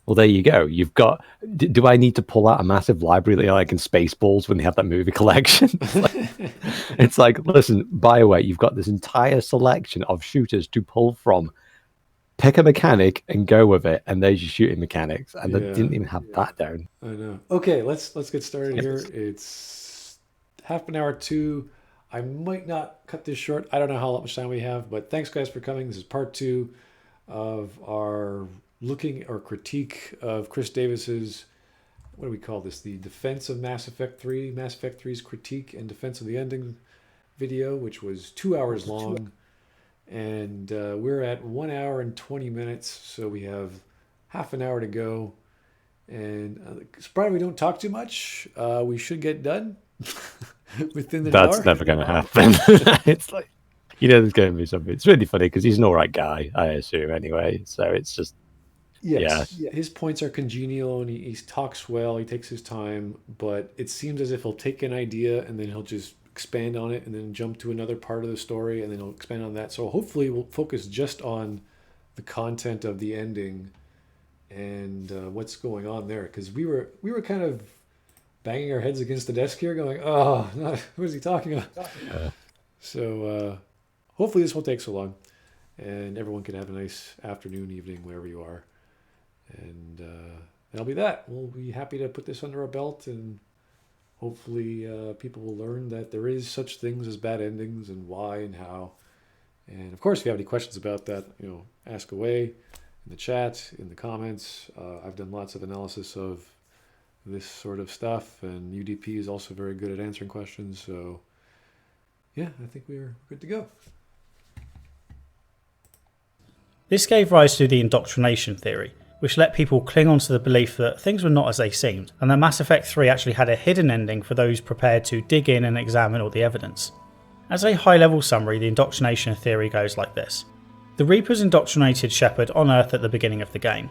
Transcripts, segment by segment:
Well, there you go. You've got. Do I need to pull out a massive library like in Spaceballs when they have that movie collection? It's like, listen, BioWare, you've got this entire selection of shooters to pull from. Pick a mechanic and go with it, and there's your shooting mechanics. And they didn't even have that down. I know. Okay, let's get started here. It's half an hour to. I might not cut this short. I don't know how much time we have, but thanks guys for coming. This is part 2 of our looking or critique of Chris Davis's, what do we call this? The defense of Mass Effect 3, Mass Effect 3's critique and defense of the ending video, which was 2 hours long. And we're at 1 hour and 20 minutes, so we have half an hour to go. And provided we don't talk too much, we should get done within the hour. That's never going to happen. It's like, there's going to be something. It's really funny because he's an all right guy, I assume, anyway. So it's just, yes. Yeah. His points are congenial, and he talks well. He takes his time, but it seems as if he'll take an idea and then he'll just expand on it and then jump to another part of the story and then he'll expand on that. So hopefully we'll focus just on the content of the ending and what's going on there, because we were kind of banging our heads against the desk here going, oh, what is he talking about? So hopefully this won't take so long and everyone can have a nice afternoon, evening, wherever you are, and that'll be that. We'll be happy to put this under our belt, and hopefully people will learn that there is such things as bad endings and why and how. And of course, if you have any questions about that, ask away in the chat, in the comments. I've done lots of analysis of this sort of stuff, and UDP is also very good at answering questions. So yeah, I think we're good to go. This gave rise to the indoctrination theory, which let people cling on to the belief that things were not as they seemed, and that Mass Effect 3 actually had a hidden ending for those prepared to dig in and examine all the evidence. As a high-level summary, the indoctrination theory goes like this. The Reapers indoctrinated Shepard on Earth at the beginning of the game.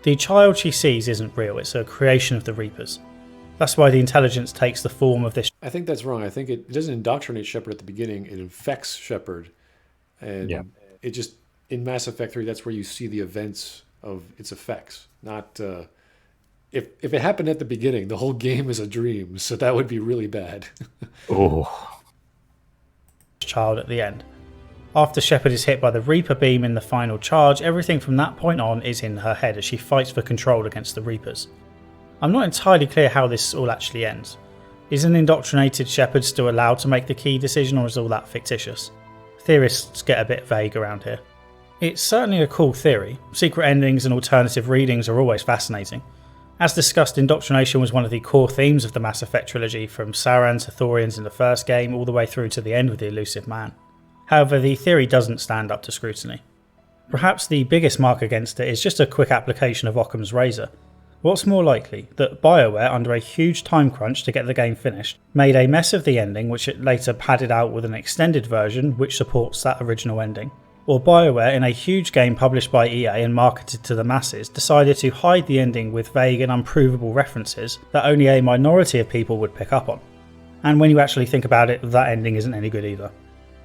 The child she sees isn't real, it's a creation of the Reapers. That's why the intelligence takes the form of this. I think that's wrong. I think it doesn't indoctrinate Shepard at the beginning, it infects Shepard. And it just, in Mass Effect 3, that's where you see the events of its effects. Not if it happened at the beginning, the whole game is a dream, so that would be really bad. Child at the end. After Shepard is hit by the Reaper beam in the final charge, everything from that point on is in her head as she fights for control against the Reapers. I'm not entirely clear how this all actually ends. Is an indoctrinated Shepard still allowed to make the key decision, or is all that fictitious? Theorists get a bit vague around here. It's certainly a cool theory. Secret endings and alternative readings are always fascinating. As discussed, indoctrination was one of the core themes of the Mass Effect trilogy, from Saurans to Thorians in the first game all the way through to the end with the elusive man. However, the theory doesn't stand up to scrutiny. Perhaps the biggest mark against it is just a quick application of Occam's razor. What's more likely, that BioWare, under a huge time crunch to get the game finished, made a mess of the ending which it later padded out with an extended version which supports that original ending? Or BioWare, in a huge game published by EA and marketed to the masses, decided to hide the ending with vague and unprovable references that only a minority of people would pick up on. And when you actually think about it, that ending isn't any good either.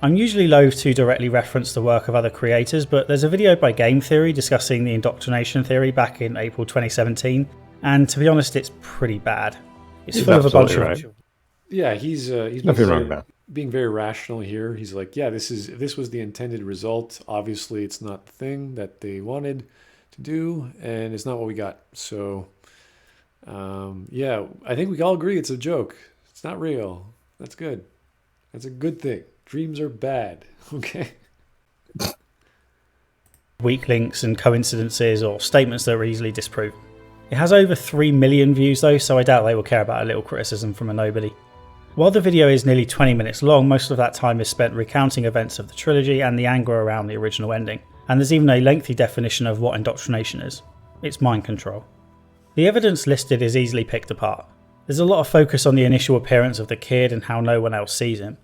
I'm usually loath to directly reference the work of other creators, but there's a video by Game Theory discussing the indoctrination theory back in April 2017, and to be honest, it's pretty bad. It's full of a bunch of... Yeah, he's nothing wrong with that. Being very rational here. He's like, yeah, this was the intended result. Obviously, it's not the thing that they wanted to do, and it's not what we got. So, yeah, I think we all agree it's a joke. It's not real. That's good. That's a good thing. Dreams are bad. Okay. Weak links and coincidences or statements that are easily disproved. It has over 3 million views though, so I doubt they will care about a little criticism from a nobody. While the video is nearly 20 minutes long, most of that time is spent recounting events of the trilogy and the anger around the original ending, and there's even a lengthy definition of what indoctrination is. It's mind control. The evidence listed is easily picked apart. There's a lot of focus on the initial appearance of the kid and how no one else sees him.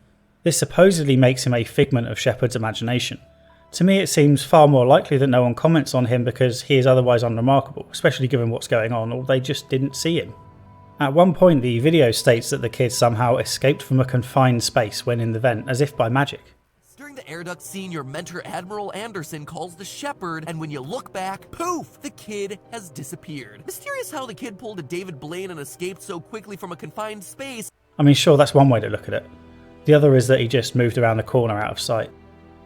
This supposedly makes him a figment of Shepard's imagination. To me, it seems far more likely that no one comments on him because he is otherwise unremarkable, especially given what's going on, or they just didn't see him. At one point, the video states that the kid somehow escaped from a confined space when in the vent, as if by magic. During the air duct scene, your mentor Admiral Anderson calls the Shepherd, and when you look back, poof, the kid has disappeared. Mysterious how the kid pulled a David Blaine and escaped so quickly from a confined space. I mean, sure, that's one way to look at it. The other is that he just moved around the corner out of sight.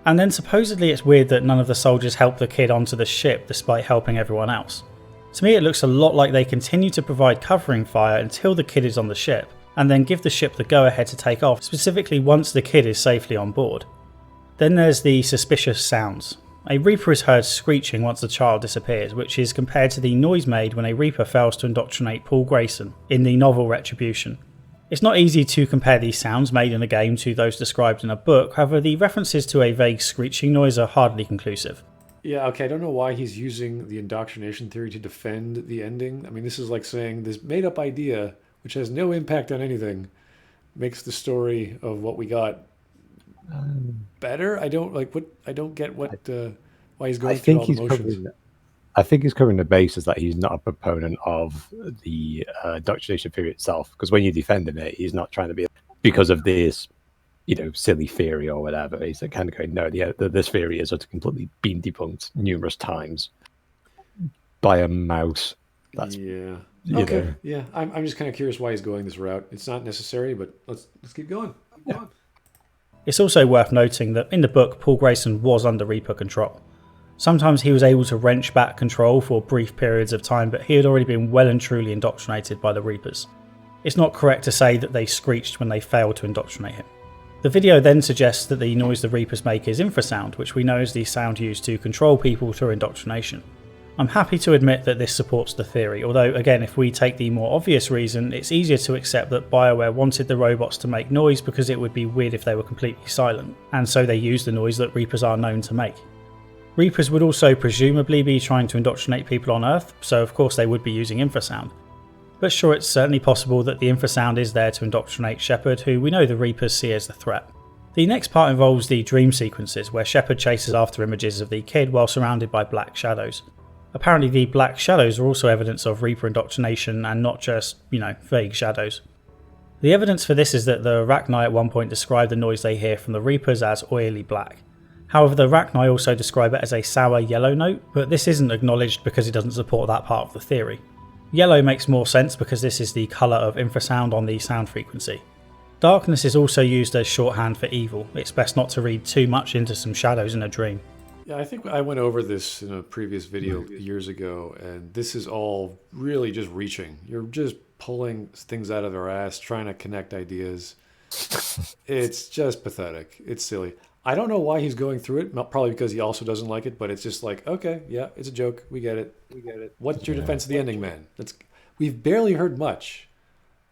And then supposedly it's weird that none of the soldiers helped the kid onto the ship despite helping everyone else. To me, it looks a lot like they continue to provide covering fire until the kid is on the ship, and then give the ship the go-ahead to take off, specifically once the kid is safely on board. Then there's the suspicious sounds. A Reaper is heard screeching once the child disappears, which is compared to the noise made when a Reaper fails to indoctrinate Paul Grayson in the novel Retribution. It's not easy to compare these sounds made in a game to those described in a book, however the references to a vague screeching noise are hardly conclusive. Yeah, okay, I don't know why he's using the indoctrination theory to defend the ending. I mean, this is like saying this made-up idea, which has no impact on anything, makes the story of what we got better. I don't get why he's going through all the motions. I think he's covering the basis that he's not a proponent of the indoctrination theory itself. Because when you're defending it, he's not trying to be because of this, silly theory or whatever. He's kind of going, no, this theory is completely been debunked numerous times by a mouse. That's, yeah. Okay. Yeah. I'm just kind of curious why he's going this route. It's not necessary, but let's keep going. Yeah. It's also worth noting that in the book, Paul Grayson was under Reaper control. Sometimes he was able to wrench back control for brief periods of time, but he had already been well and truly indoctrinated by the Reapers. It's not correct to say that they screeched when they failed to indoctrinate him. The video then suggests that the noise the Reapers make is infrasound, which we know is the sound used to control people through indoctrination. I'm happy to admit that this supports the theory, although again, if we take the more obvious reason, it's easier to accept that BioWare wanted the robots to make noise because it would be weird if they were completely silent, and so they used the noise that Reapers are known to make. Reapers would also presumably be trying to indoctrinate people on Earth, so of course they would be using infrasound. But sure, it's certainly possible that the infrasound is there to indoctrinate Shepard, who we know the Reapers see as the threat. The next part involves the dream sequences, where Shepard chases after images of the kid while surrounded by black shadows. Apparently the black shadows are also evidence of Reaper indoctrination and not just, vague shadows. The evidence for this is that the Rachni at one point describe the noise they hear from the Reapers as oily black. However, the Rachni also describe it as a sour yellow note, but this isn't acknowledged because it doesn't support that part of the theory. Yellow makes more sense because this is the colour of infrasound on the sound frequency. Darkness is also used as shorthand for evil. It's best not to read too much into some shadows in a dream. Yeah, I think I went over this in a previous video years ago, and this is all really just reaching. You're just pulling things out of their ass, trying to connect ideas. It's just pathetic. It's silly. I don't know why he's going through it. Probably because he also doesn't like it, but it's just like, okay, yeah, it's a joke. We get it. What's your defense of the ending, man? We've barely heard much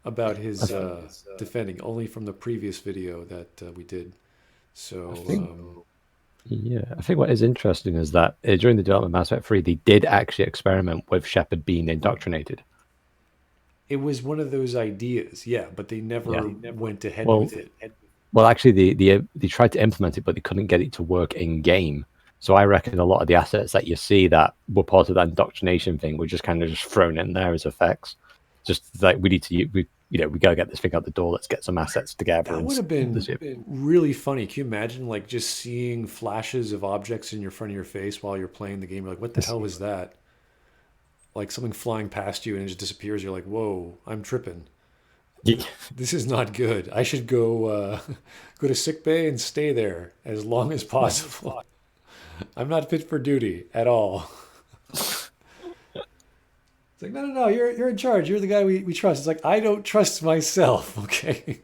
about his defending, only from the previous video that we did. So, I think what is interesting is that during the development of Mass Effect 3, they did actually experiment with Shepard being indoctrinated. It was one of those ideas, yeah, but they never went ahead with it. Well, actually, they tried to implement it, but they couldn't get it to work in game. So I reckon a lot of the assets that you see that were part of that indoctrination thing were just kind of just thrown in there as effects. Just like we gotta get this thing out the door. Let's get some assets together. That would have been really funny. Can you imagine like just seeing flashes of objects in front of your face while you're playing the game? You're like, what the hell was that? Like something flying past you and it just disappears. You're like, whoa, I'm tripping. This is not good. I should go to sickbay and stay there as long as possible. I'm not fit for duty at all. It's like, no, you're in charge. You're the guy we trust. It's like, I don't trust myself, okay?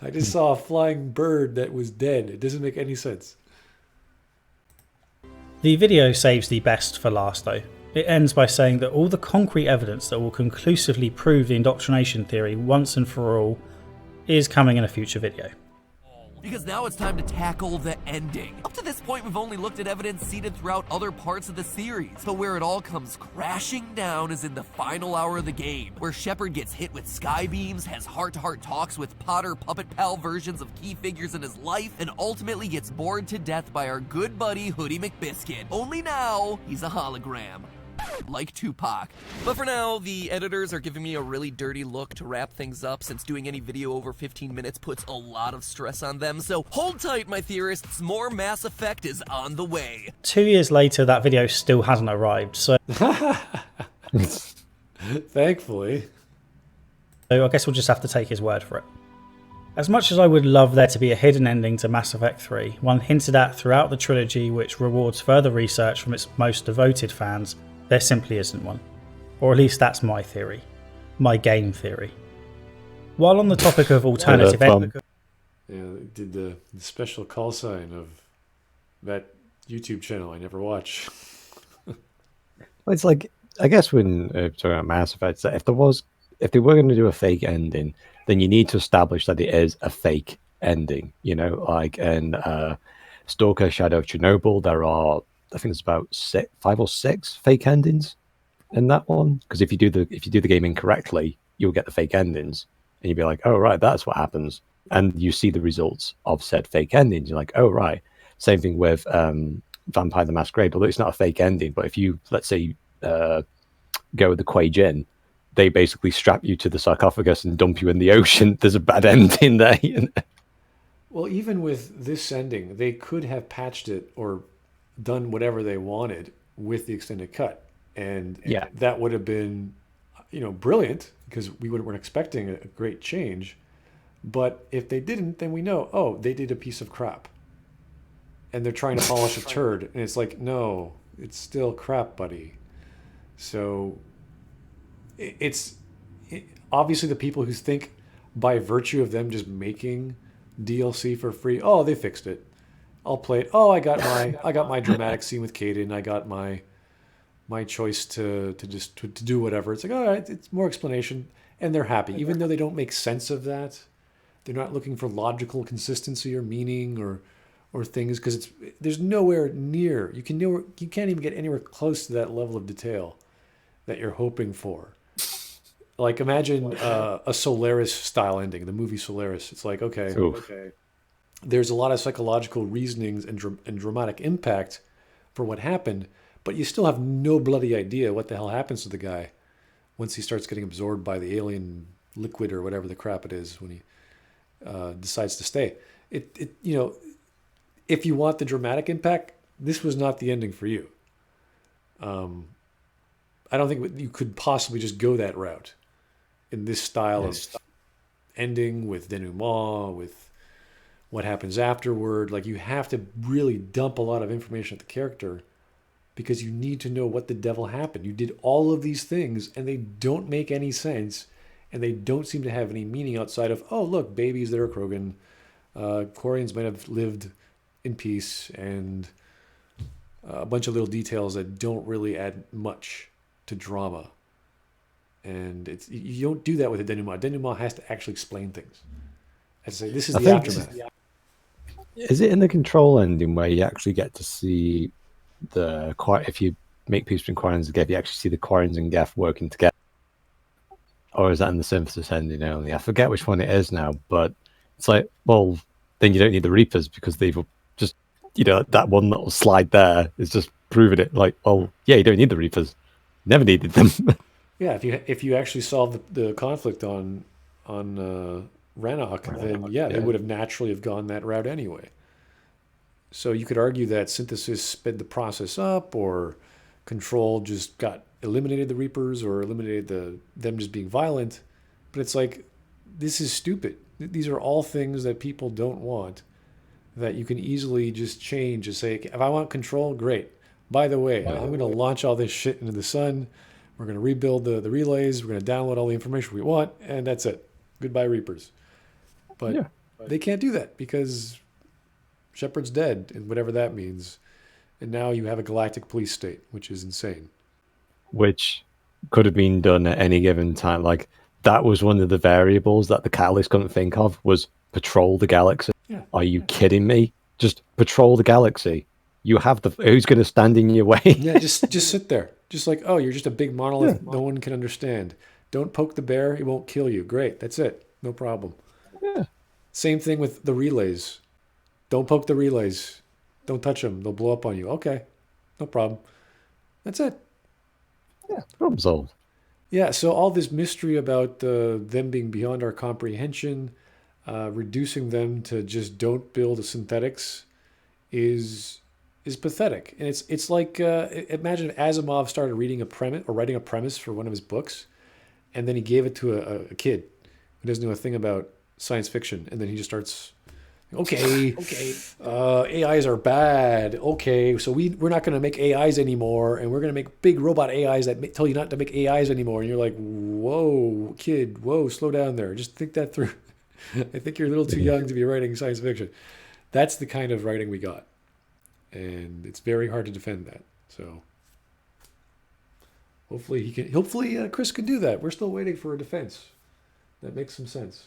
I just saw a flying bird that was dead. It doesn't make any sense. The video saves the best for last though. It ends by saying that all the concrete evidence that will conclusively prove the indoctrination theory once and for all is coming in a future video. Because now it's time to tackle the ending. Up to this point, we've only looked at evidence seeded throughout other parts of the series, but where it all comes crashing down is in the final hour of the game, where Shepard gets hit with sky beams, has heart-to-heart talks with Potter puppet pal versions of key figures in his life, and ultimately gets bored to death by our good buddy Hoodie McBiscuit. Only now, he's a hologram. like Tupac. But for now, the editors are giving me a really dirty look to wrap things up, since doing any video over 15 minutes puts a lot of stress on them. So hold tight, my theorists, more Mass Effect is on the way. 2 years later, that video still hasn't arrived, so Thankfully. I guess we'll just have to take his word for it. As much as I would love there to be a hidden ending to Mass Effect 3, one hinted at throughout the trilogy which rewards further research from its most devoted fans, there simply isn't one. Or at least that's my theory. My game theory. While on the topic of alternative endings... Yeah, they did the special call sign of that YouTube channel I never watch. It's like, I guess when talking about Mass Effect, if they were going to do a fake ending, then you need to establish that it is a fake ending. You know, like in Stalker: Shadow of Chernobyl, there are, I think it's about 5 or 6 fake endings in that one. Because if you do the game incorrectly, you'll get the fake endings, and you'll be like, oh right, that's what happens, and you see the results of said fake endings. You're like, oh right. Same thing with Vampire the Masquerade, although it's not a fake ending, but if you, let's say, go with the Quai Jin, they basically strap you to the sarcophagus and dump you in the ocean. There's a bad ending there. You know? Well, even with this ending, they could have patched it or done whatever they wanted with the extended cut, and that would have been, brilliant, because we weren't expecting a great change. But if they didn't, then we know, oh, they did a piece of crap, and they're trying to polish a turd, and it's like, no, it's still crap, buddy. So it's obviously the people who think by virtue of them just making DLC for free, oh, they fixed it, I'll play it. Oh, I got my dramatic scene with Kaden. I got my choice to do whatever. It's like, all right, it's more explanation, and they're happy, even though they don't make sense of that. They're not looking for logical consistency or meaning or things, because there's nowhere near, you can't even get anywhere close to that level of detail that you're hoping for. Like, imagine a Solaris style ending, the movie Solaris. It's like, okay, there's a lot of psychological reasonings and dramatic impact for what happened, but you still have no bloody idea what the hell happens to the guy once he starts getting absorbed by the alien liquid or whatever the crap it is when he decides to stay. If you want the dramatic impact, this was not the ending for you. I don't think you could possibly just go that route in this style of ending with denouement, with what happens afterward. Like, you have to really dump a lot of information at the character, because you need to know what the devil happened. You did all of these things, and they don't make any sense, and they don't seem to have any meaning outside of, oh, look, babies that are Krogan. Quarians might have lived in peace, and a bunch of little details that don't really add much to drama. And you don't do that with a denouement. Denouement has to actually explain things. I'd say this is the aftermath. Is it in the Control ending where you actually get to see if you make peace between Quarians and Geth, you actually see the Quarians and Geth working together? Or is that in the Synthesis ending only? I forget which one it is now, but it's like, well, then you don't need the Reapers, because they've just, that one little slide there is just proving it. Like, oh, yeah, you don't need the Reapers. Never needed them. Yeah, if you actually solve the conflict on Rannoch, then they would have naturally have gone that route anyway. So you could argue that Synthesis sped the process up, or Control just eliminated the Reapers, or eliminated them just being violent. But it's like, this is stupid. These are all things that people don't want, that you can easily just change and say, if I want Control, great. By the way, I'm going to launch all this shit into the sun. We're going to rebuild the relays. We're going to download all the information we want, and that's it. Goodbye, Reapers. But they can't do that, because Shepard's dead, and whatever that means. And now you have a galactic police state, which is insane. Which could have been done at any given time. Like, that was one of the variables that the Catalyst couldn't think of, was patrol the galaxy. Yeah. Are you kidding me? Just patrol the galaxy. You have who's going to stand in your way? Yeah, just sit there. Just like, oh, you're just a big monolith no one can understand. Don't poke the bear, it won't kill you. Great, that's it. No problem. Yeah. Same thing with the relays. Don't poke the relays. Don't touch them. They'll blow up on you. Okay, no problem. That's it. Yeah, problem solved. Yeah, so all this mystery about them being beyond our comprehension, reducing them to just don't build synthetics is pathetic. And it's like imagine if Asimov started reading a premise or writing a premise for one of his books, and then he gave it to a kid who doesn't know a thing about science fiction, and then he just starts, okay, AIs are bad. Okay, so we're not going to make AIs anymore, and we're going to make big robot AIs that tell you not to make AIs anymore. And you're like, whoa, kid, whoa, slow down there. Just think that through. I think you're a little too young to be writing science fiction. That's the kind of writing we got, and it's very hard to defend that. So hopefully he can. Hopefully Chris can do that. We're still waiting for a defense. That makes some sense.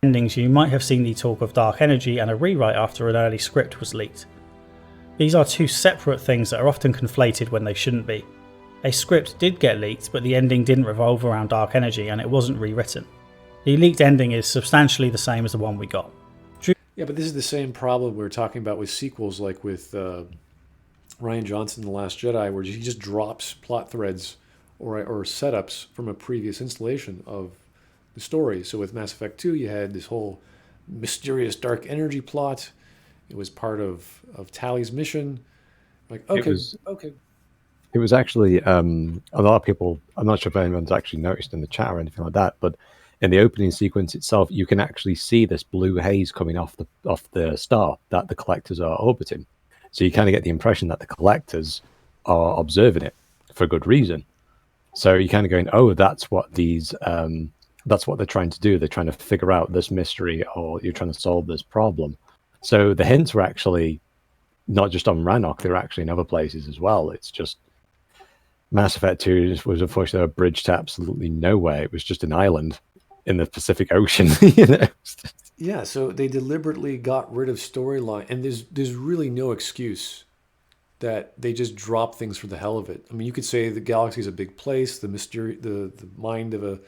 Endings, you might have seen the talk of dark energy and a rewrite after an early script was leaked. These are two separate things that are often conflated when they shouldn't be. A script did get leaked, but the ending didn't revolve around dark energy and it wasn't rewritten. The leaked ending is substantially the same as the one we got. Yeah, but this is the same problem we were talking about with sequels, like with Rian Johnson, The Last Jedi, where he just drops plot threads or setups from a previous installation of the story. So with Mass Effect 2, you had this whole mysterious dark energy plot. It was part of Tally's mission. Like, okay. It was actually a lot of people. I'm not sure if anyone's actually noticed in the chat or anything like that, but in the opening sequence itself, you can actually see this blue haze coming off the star that the collectors are orbiting. So you kind of get the impression that the collectors are observing it for good reason. So you're kind of going, oh, that's what they're trying to do. They're trying to figure out this mystery, or you're trying to solve this problem. So the hints were actually not just on Rannoch, they're actually in other places as well. It's just Mass Effect 2 was unfortunately a bridge to absolutely nowhere. It was just an island in the Pacific Ocean. Yeah, so they deliberately got rid of storyline, and there's really no excuse that they just drop things for the hell of it. I mean, you could say the galaxy is a big place, the mystery, the mind of a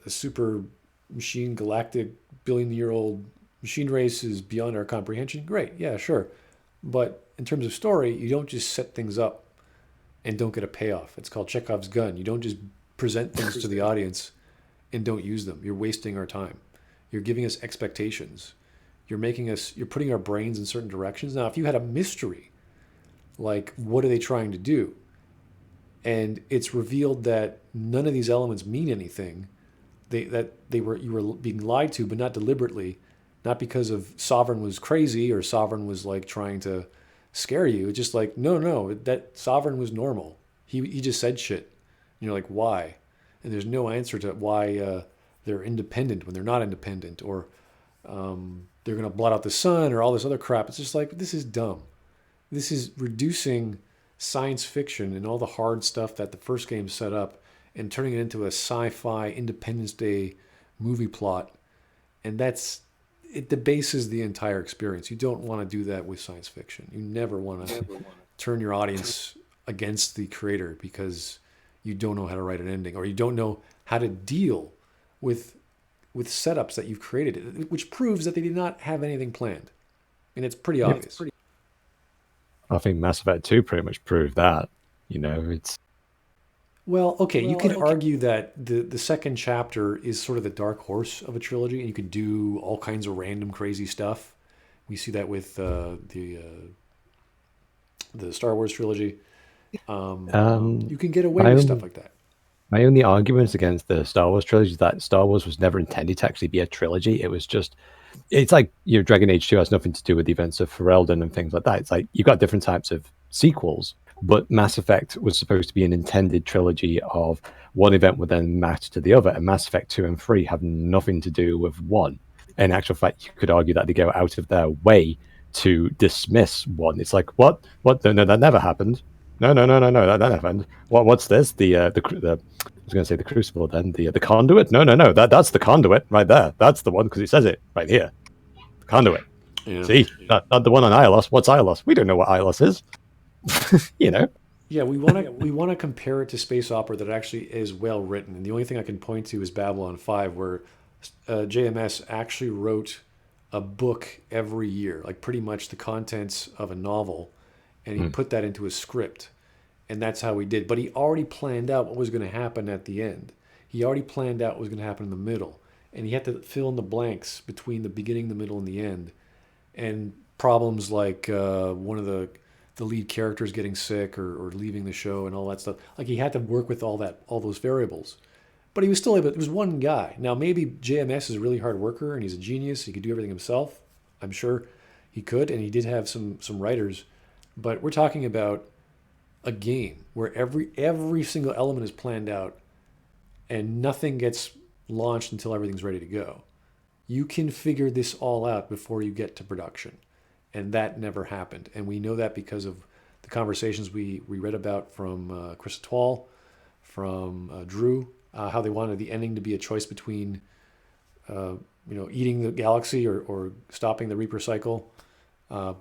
super machine, galactic, billion-year-old machine race is beyond our comprehension. Great, yeah, sure. But in terms of story, you don't just set things up and don't get a payoff. It's called Chekhov's gun. You don't just present things to the audience and don't use them. You're wasting our time. You're giving us expectations. You're putting our brains in certain directions. Now, if you had a mystery, like what are they trying to do? And it's revealed that none of these elements mean anything. You were being lied to, but not deliberately, not because of Sovereign was crazy or Sovereign was like trying to scare you. It's just like, no, that Sovereign was normal. He just said shit. And you're like, why? And there's no answer to why they're independent when they're not independent, or they're going to blot out the sun, or all this other crap. It's just like, this is dumb. This is reducing science fiction and all the hard stuff that the first game set up and turning it into a sci-fi Independence Day movie plot. And it debases the entire experience. You don't want to do that with science fiction. You never want to turn your audience against the creator because you don't know how to write an ending, or you don't know how to deal with setups that you've created, which proves that they did not have anything planned. And it's pretty obvious. I think Mass Effect 2 pretty much proved that. It's... Well, okay, you could argue that the second chapter is sort of the dark horse of a trilogy, and you could do all kinds of random crazy stuff. We see that with the Star Wars trilogy. You can get away with stuff like that. My only arguments against the Star Wars trilogy is that Star Wars was never intended to actually be a trilogy. It was just... It's like, Dragon Age 2 has nothing to do with the events of Ferelden and things like that. It's like, you've got different types of sequels, but Mass Effect was supposed to be an intended trilogy of one event would then match to the other, and Mass Effect 2 and 3 have nothing to do with one. In actual fact, you could argue that they go out of their way to dismiss one. It's like, what? No, that never happened. No, that never happened. What's this? I was going to say the Crucible then. The Conduit? No, that's the Conduit right there. That's the one, because it says it right here. The Conduit. Yeah. See? Not the one on Ilos. What's Ilos? We don't know what Ilos is. Yeah, we want to compare it to space opera that actually is well written. And the only thing I can point to is Babylon 5, where JMS actually wrote a book every year, like pretty much the contents of a novel, and he put that into a script. And that's how he did. But he already planned out what was going to happen at the end. He already planned out what was going to happen in the middle. And he had to fill in the blanks between the beginning, the middle, and the end. And problems like one of the lead characters getting sick or leaving the show and all that stuff. Like, he had to work with all those variables. But he was still able, it was one guy. Now, maybe JMS is a really hard worker and he's a genius. He could do everything himself. I'm sure he could. And he did have some writers. But we're talking about a game where every single element is planned out and nothing gets launched until everything's ready to go. You can figure this all out before you get to production. And that never happened. And we know that because of the conversations we read about from Chris Davis, from Drew, how they wanted the ending to be a choice between eating the galaxy or stopping the Reaper cycle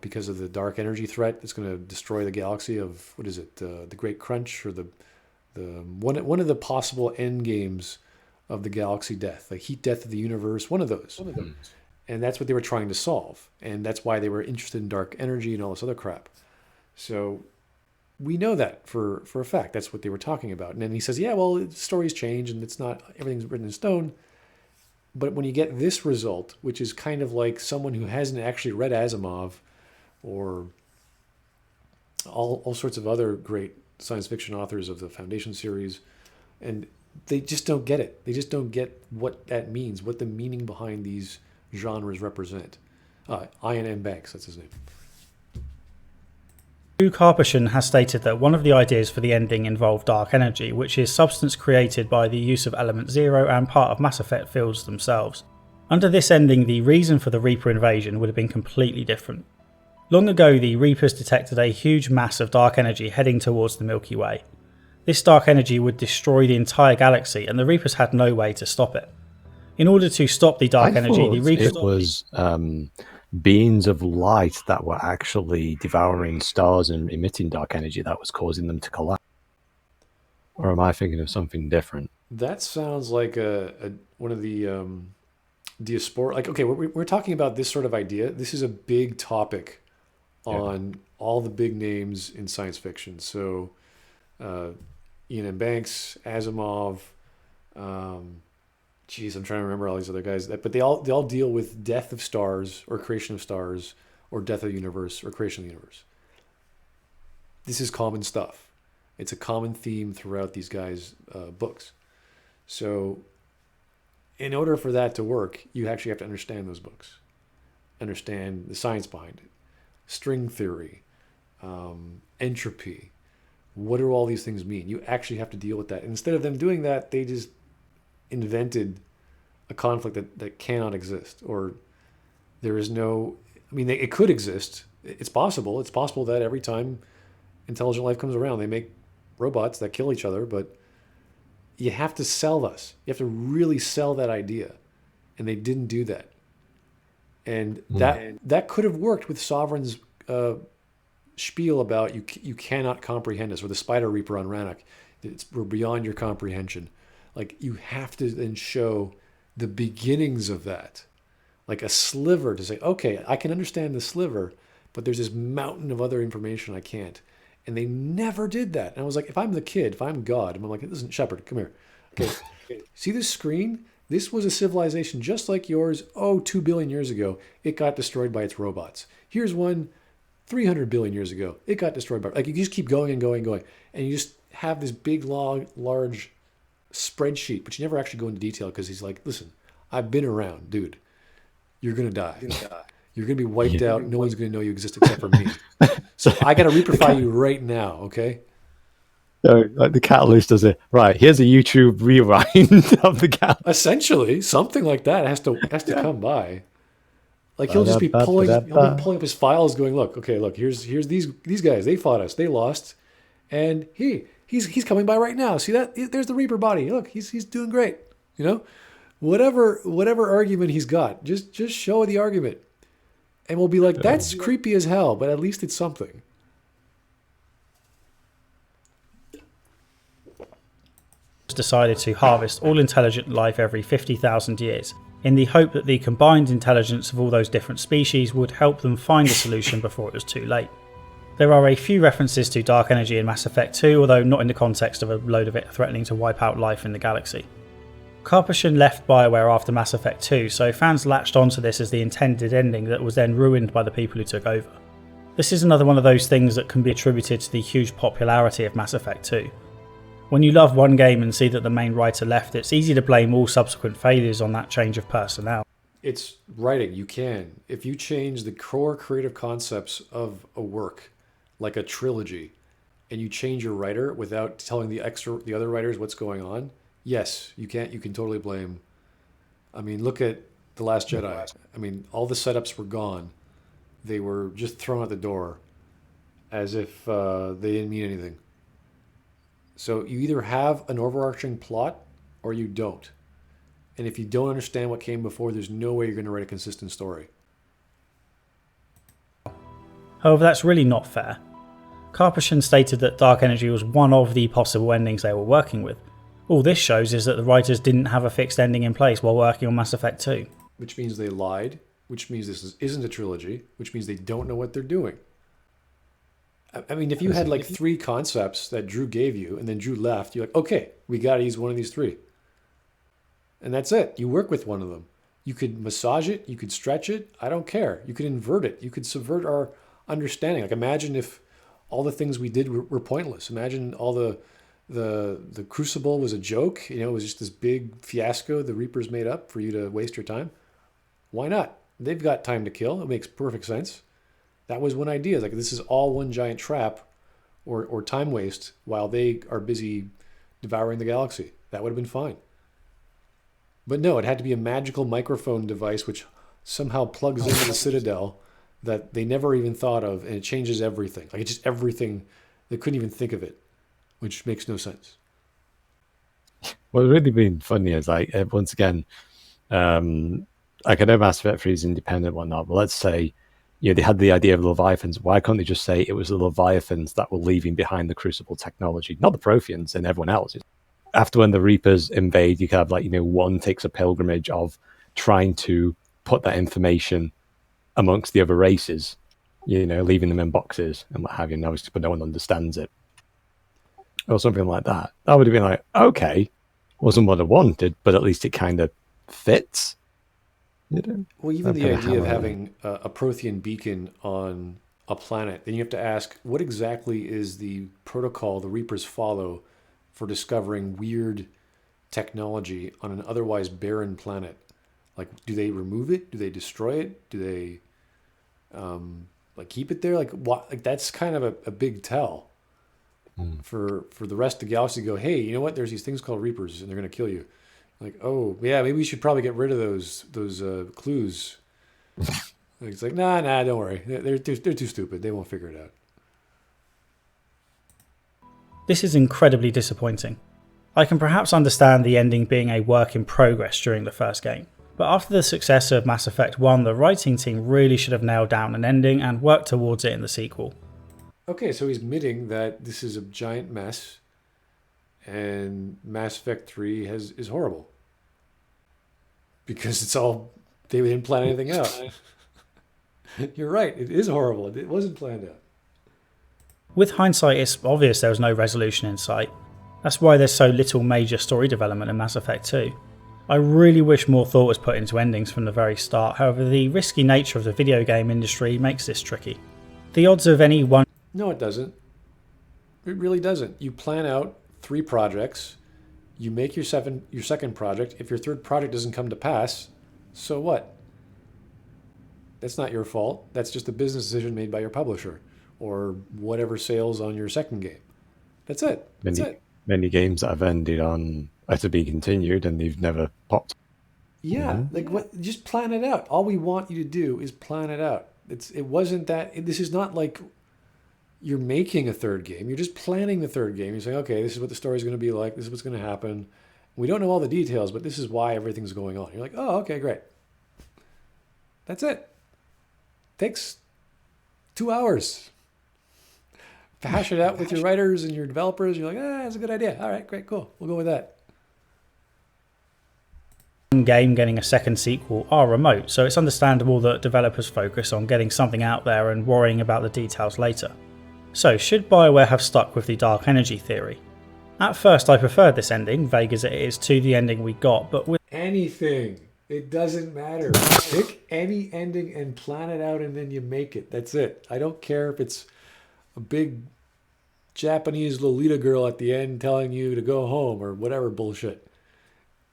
because of the dark energy threat that's going to destroy the galaxy of, what is it, the Great Crunch, or the one of the possible end games of the galaxy death, the heat death of the universe, one of those. And that's what they were trying to solve. And that's why they were interested in dark energy and all this other crap. So we know that for a fact. That's what they were talking about. And then he says, yeah, well, stories change and it's not, everything's written in stone. But when you get this result, which is kind of like someone who hasn't actually read Asimov or all sorts of other great science fiction authors of the Foundation series, and they just don't get it. They just don't get what that means, what the meaning behind these genres represent. Ian M. Banks, that's his name. Drew Karpyshyn has stated that one of the ideas for the ending involved dark energy, which is substance created by the use of Element Zero and part of Mass Effect fields themselves. Under this ending, the reason for the Reaper invasion would have been completely different. Long ago, the Reapers detected a huge mass of dark energy heading towards the Milky Way. This dark energy would destroy the entire galaxy, and the Reapers had no way to stop it. In order to stop the dark energy, the Reapers... It was beings of light that were actually devouring stars and emitting dark energy that was causing them to collapse. Or am I thinking of something different? That sounds like one of the diaspora... Like, okay, we're talking about this sort of idea. This is a big topic on all the big names in science fiction. So Ian M. Banks, Asimov... I'm trying to remember all these other guys. But they all deal with death of stars or creation of stars or death of the universe or creation of the universe. This is common stuff. It's a common theme throughout these guys' books. So in order for that to work, you actually have to understand those books. Understand the science behind it. String theory, entropy. What do all these things mean? You actually have to deal with that. And instead of them doing that, they just invented a conflict that cannot exist, or there is no, I mean, it could exist. It's possible. It's possible that every time intelligent life comes around, they make robots that kill each other, but you have to sell us. You have to really sell that idea. And they didn't do that. And that could have worked with Sovereign's spiel about you cannot comprehend us, or the Spider Reaper on Rannoch. We're beyond your comprehension. Like, you have to then show the beginnings of that, like a sliver, to say, okay, I can understand the sliver, but there's this mountain of other information I can't. And they never did that. And I was like, if I'm the kid, if I'm God, I'm like, listen, Shepard, come here. Okay, see this screen? This was a civilization just like yours, 2 billion years ago. It got destroyed by its robots. Here's one 300 billion years ago. It got destroyed by... Like, you just keep going and going and going. And you just have this big, long, large spreadsheet, but you never actually go into detail, because he's like, listen, I've been around, dude. You're going to die. You're going to be wiped out. No one's going to know you exist except for me. So I got to reprofile you right now, okay? Like the Catalyst does it. Right, here's a YouTube rewind of the Catalyst. Essentially, something like that has to come by. Like, he'll just be pulling up his files going, look, here's these guys. They fought us. They lost. And he's coming by right now. See that? There's the Reaper body. Look, he's doing great. You know? Whatever argument he's got, just show the argument. And we'll be like, that's creepy as hell, but at least it's something. Decided to harvest all intelligent life every 50,000 years, in the hope that the combined intelligence of all those different species would help them find a solution before it was too late. There are a few references to dark energy in Mass Effect 2, although not in the context of a load of it threatening to wipe out life in the galaxy. Karpyshyn left BioWare after Mass Effect 2, so fans latched onto this as the intended ending that was then ruined by the people who took over. This is another one of those things that can be attributed to the huge popularity of Mass Effect 2. When you love one game and see that the main writer left, it's easy to blame all subsequent failures on that change of personnel. It's writing, you can. If you change the core creative concepts of a work, like a trilogy, and you change your writer without telling the other writers what's going on, yes, you can totally blame. I mean, look at The Last Jedi. I mean, all the setups were gone. They were just thrown out the door as if they didn't mean anything. So you either have an overarching plot or you don't. And if you don't understand what came before, there's no way you're going to write a consistent story. However, that's really not fair. Karpyshyn stated that dark energy was one of the possible endings they were working with. All this shows is that the writers didn't have a fixed ending in place while working on Mass Effect 2. Which means they lied, which means this isn't a trilogy, which means they don't know what they're doing. I mean, if you had like 3 concepts that Drew gave you and then Drew left, you're like, okay, we got to use one of these 3. And that's it. You work with one of them. You could massage it, you could stretch it, I don't care. You could invert it, you could subvert our understanding. Like, imagine if all the things we did were pointless. Imagine all the Crucible was a joke. You know, it was just this big fiasco the Reapers made up for you to waste your time. Why not? They've got time to kill. It makes perfect sense. That was one idea. Like, this is all one giant trap or time waste while they are busy devouring the galaxy. That would have been fine. But no, it had to be a magical microphone device which somehow plugs into the Citadel that they never even thought of, and it changes everything. Like, it's just everything. They couldn't even think of it, which makes no sense. What's really been funny is, like, once again, like, I know Mass Effect 3 is independent and whatnot, but let's say, you know, they had the idea of Leviathans. Why can't they just say it was the Leviathans that were leaving behind the Crucible technology, not the Protheans and everyone else? After when the Reapers invade, you can have, like, you know, one takes a pilgrimage of trying to put that information amongst the other races, you know, leaving them in boxes and what have you, and obviously, but no one understands it. Or something like that. That would have been like, okay, wasn't what I wanted, but at least it kind of fits. You know? Well, even the idea of having a Prothean beacon on a planet, then you have to ask, what exactly is the protocol the Reapers follow for discovering weird technology on an otherwise barren planet? Like, do they remove it? Do they destroy it? Do they like keep it there? Like, what? Like, that's kind of a big tell for the rest of the galaxy to go, hey, you know what? There's these things called Reapers, and they're going to kill you. Like, oh yeah, maybe we should probably get rid of those clues. It's like, nah, don't worry. They're too stupid. They won't figure it out. This is incredibly disappointing. I can perhaps understand the ending being a work in progress during the first game, but after the success of Mass Effect 1, the writing team really should have nailed down an ending and worked towards it in the sequel. Okay, so he's admitting that this is a giant mess, and Mass Effect 3 is horrible. Because they didn't plan anything out. You're right, it is horrible. It wasn't planned out. With hindsight, it's obvious there was no resolution in sight. That's why there's so little major story development in Mass Effect 2. I really wish more thought was put into endings from the very start, however the risky nature of the video game industry makes this tricky. The odds of any one... No, it doesn't. It really doesn't. You plan out 3 projects, you make your second project. If your third project doesn't come to pass, so what? That's not your fault. That's just a business decision made by your publisher or whatever sales on your second game. That's it. That's it. Many games that have ended on to be continued and they've never popped. Yeah, like what? Just plan it out. All we want you to do is plan it out. It wasn't that. This is not like you're making a third game. You're just planning the third game. You're saying, okay, this is what the story's going to be like. This is what's going to happen. We don't know all the details, but this is why everything's going on. You're like, oh, okay, great. That's it. Takes 2 hours. Hash it out with your writers and your developers. You're like, that's a good idea. All right, great, cool. We'll go with that. Game getting a second sequel are remote, so it's understandable that developers focus on getting something out there and worrying about the details later. So, should BioWare have stuck with the dark energy theory? At first, I preferred this ending, vague as it is, to the ending we got, but with Anything. It doesn't matter. Pick any ending and plan it out, and then you make it. That's it. I don't care if it's a big Japanese Lolita girl at the end telling you to go home or whatever bullshit.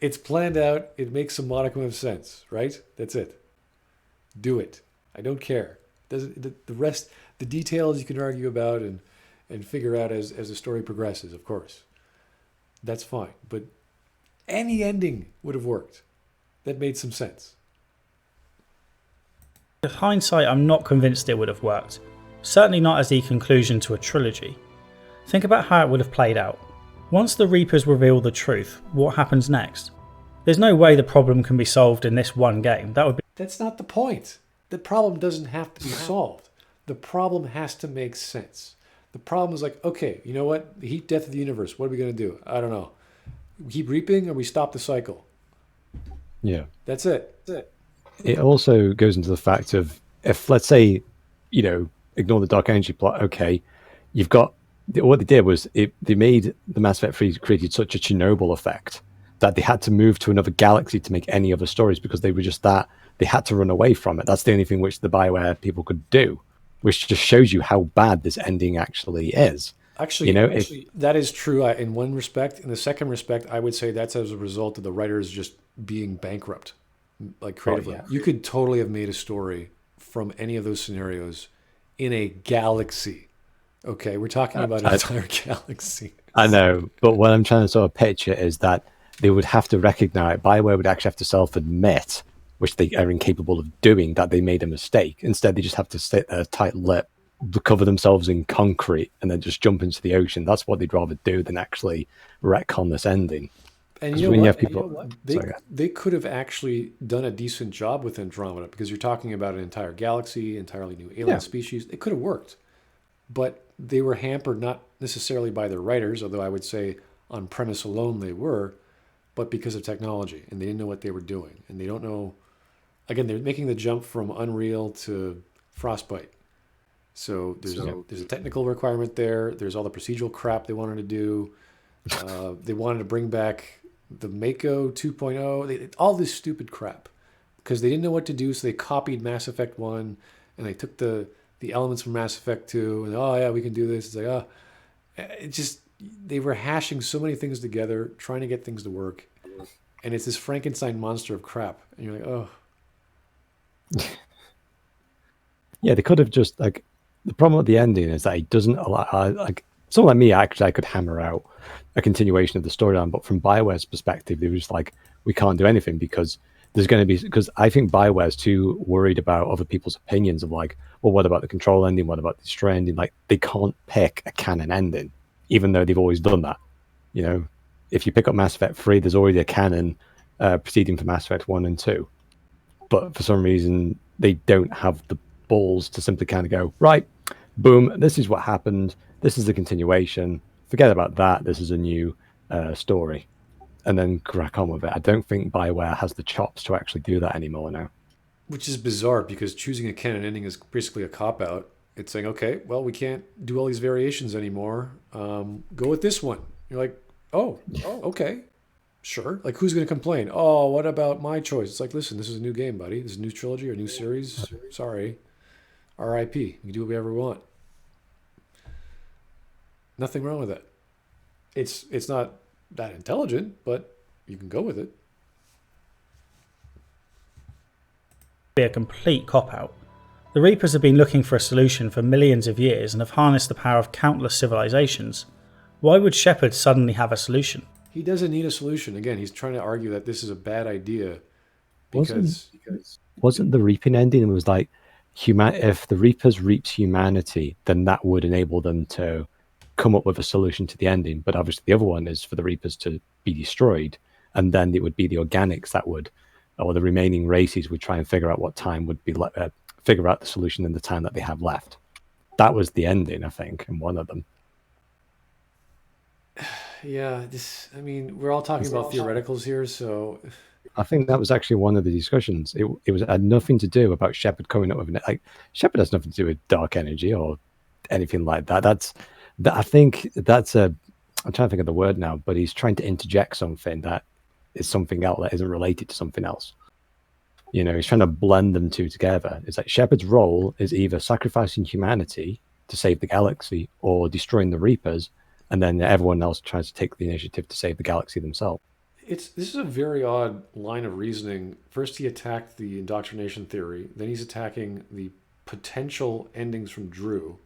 It's planned out. It makes some modicum of sense, right? That's it. Do it. I don't care. Doesn't the rest, the details you can argue about and figure out as the story progresses, of course. That's fine. But any ending would have worked. That made some sense. hindsight, I'm not convinced it would have worked. Certainly not as the conclusion to a trilogy. Think about how it would have played out. Once the Reapers reveal the truth, what happens next? There's no way the problem can be solved in this one game. That's not the point. The problem doesn't have to be solved. The problem has to make sense. The problem is like, okay, you know what? The heat death of the universe. What are we going to do? I don't know. We keep reaping or we stop the cycle. Yeah. That's it. It also goes into the fact of, if, let's say, ignore the dark energy plot, okay, you've got, what they did was they made the Mass Effect 3 created such a Chernobyl effect that they had to move to another galaxy to make any other stories because they were just that, they had to run away from it. That's the only thing which the BioWare people could do, which just shows you how bad this ending actually is. Actually, that is true in one respect. In the second respect, I would say that's as a result of the writers just being bankrupt, like creatively. Oh, yeah. You could totally have made a story from any of those scenarios in a galaxy. Okay, we're talking about an entire galaxy. I know, but what I'm trying to sort of picture is that they would have to recognize, BioWare would actually have to self-admit, which they are incapable of doing, that they made a mistake. Instead, they just have to sit there tight-lipped, cover themselves in concrete, and then just jump into the ocean. That's what they'd rather do than actually retcon this ending. And you know what? They could have actually done a decent job with Andromeda, because you're talking about an entire galaxy, entirely new alien species. It could have worked. But they were hampered not necessarily by their writers, although I would say on premise alone they were, but because of technology. And they didn't know what they were doing. And they don't know... Again, they're making the jump from Unreal to Frostbite. So there's a technical requirement there. There's all the procedural crap they wanted to do. They wanted to bring back the Mako 2.0. All this stupid crap. Because they didn't know what to do, so they copied Mass Effect 1, and they took the elements from Mass Effect 2, and oh yeah, we can do this. It's like, they were hashing so many things together, trying to get things to work. And it's this Frankenstein monster of crap. And you're like, oh. Yeah, they could have just, like, the problem with the ending is that it doesn't allow, like, someone like me, actually, I could hammer out a continuation of the storyline, but from BioWare's perspective, they were just like, we can't do anything because there's going to be, because I think BioWare's too worried about other people's opinions of like, well, what about the Control ending? What about the Destroy ending? Like, they can't pick a canon ending, even though they've always done that. If you pick up Mass Effect 3, there's already a canon proceeding for Mass Effect 1 and 2. But for some reason, they don't have the balls to simply kind of go, right, boom, this is what happened. This is the continuation. Forget about that. This is a new story. And then crack on with it. I don't think BioWare has the chops to actually do that anymore now. Which is bizarre, because choosing a canon ending is basically a cop-out. It's saying, okay, well, we can't do all these variations anymore. Go with this one. You're like, oh, okay. Sure. Like, who's going to complain? Oh, what about my choice? It's like, listen, this is a new game, buddy. This is a new trilogy or a new series. Sorry. RIP. We can do whatever we want. Nothing wrong with that. It's not that intelligent, but you can go with it. Be a complete cop-out. The Reapers have been looking for a solution for millions of years and have harnessed the power of countless civilizations. Why would Shepard suddenly have a solution? He doesn't need a solution. Again, he's trying to argue that this is a bad idea because... Wasn't the Reaping ending? It was like, if the Reapers reaps humanity, then that would enable them to come up with a solution to the ending. But obviously the other one is for the Reapers to be destroyed, and then it would be the organics that would, or the remaining races would try and figure out what time would be, figure out the solution in the time that they have left. That was the ending, I think, in one of them. Yeah, we're all talking about theoreticals here, so... I think that was actually one of the discussions. It had nothing to do about Shepard coming up with it. Like, Shepard has nothing to do with dark energy or anything like that. I think that's a. I'm trying to think of the word now, but he's trying to interject something that is something else that isn't related to something else. You know, he's trying to blend them two together. It's like Shepard's role is either sacrificing humanity to save the galaxy or destroying the Reapers, and then everyone else tries to take the initiative to save the galaxy themselves. This is a very odd line of reasoning. First, he attacked the indoctrination theory. Then he's attacking the potential endings from Drew,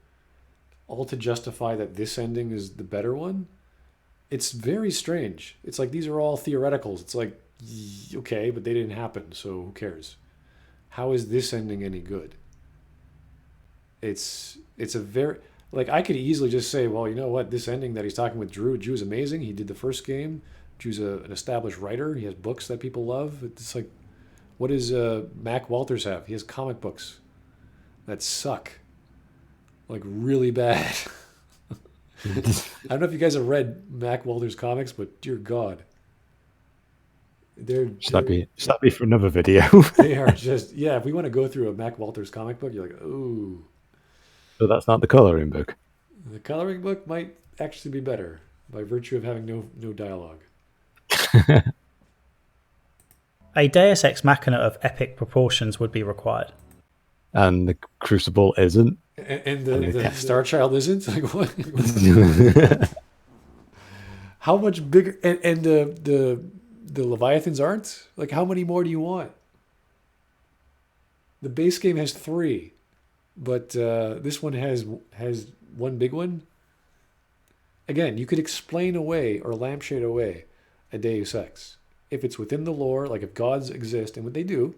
all to justify that this ending is the better one. It's very strange. It's like these are all theoreticals. It's like, okay, but they didn't happen, so who cares? How is this ending any good? It's a very, like, I could easily just say, well, you know what, this ending that he's talking with Drew's amazing. He did the first game. Drew's an established writer. He has books that people love. It's like, what does Mac Walters have? He has comic books that suck, like really bad. I don't know if you guys have read Mac Walters comics, but dear God, Should that be for another video? they are just, yeah. If we want to go through a Mac Walters comic book, you're like, ooh. So that's not the coloring book. The coloring book might actually be better by virtue of having no dialogue. A Deus Ex Machina of epic proportions would be required. And the Crucible isn't. And the Star Child isn't? Like, what? How much bigger? And the Leviathans aren't? Like, how many more do you want? The base game has 3, but this one has one big one. Again, you could explain away or lampshade away a Deus Ex. If it's within the lore, like if gods exist, and what they do,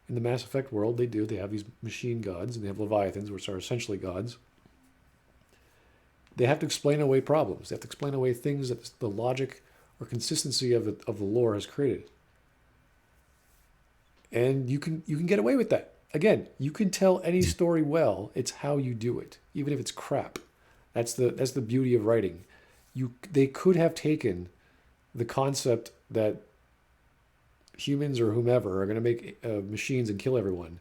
in the Mass Effect world, they have these machine gods, and they have Leviathans, which are essentially gods. They have to explain away problems. They have to explain away things that the logic or consistency of the lore has created. And you can get away with that. Again, you can tell any story well. It's how you do it, even if it's crap. That's the beauty of writing. They could have taken the concept that humans or whomever are going to make machines and kill everyone,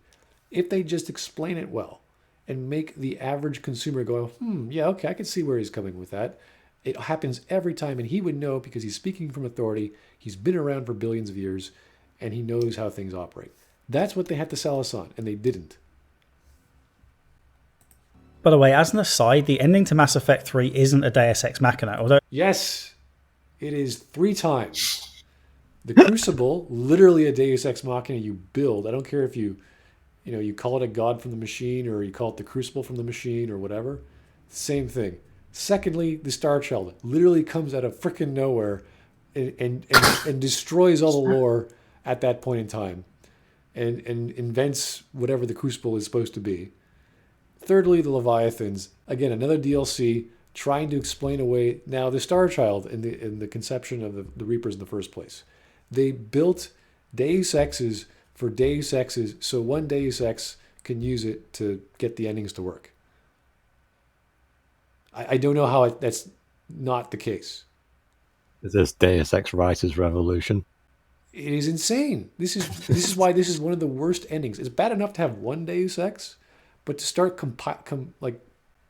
if they just explain it well and make the average consumer go, yeah, okay, I can see where he's coming with that. It happens every time, and he would know because he's speaking from authority. He's been around for billions of years, and he knows how things operate. That's what they had to sell us on, and they didn't. By the way, as an aside, the ending to Mass Effect 3 isn't a Deus Ex Machina, although... Yes, it is 3 times. The Crucible, literally a Deus Ex Machina you build. I don't care if you call it a god from the machine or you call it the Crucible from the machine or whatever. Same thing. Secondly, the Star Child literally comes out of frickin' nowhere and destroys all the lore at that point in time and invents whatever the Crucible is supposed to be. Thirdly, the Leviathans. Again, another DLC trying to explain away now the Star Child in the conception of the Reapers in the first place. They built Deus Exes for Deus Exes so one Deus Ex can use it to get the endings to work. I don't know how that's not the case. Is this Deus Ex Writers Revolution? It is insane. This is why this is one of the worst endings. It's bad enough to have one Deus Ex, but to start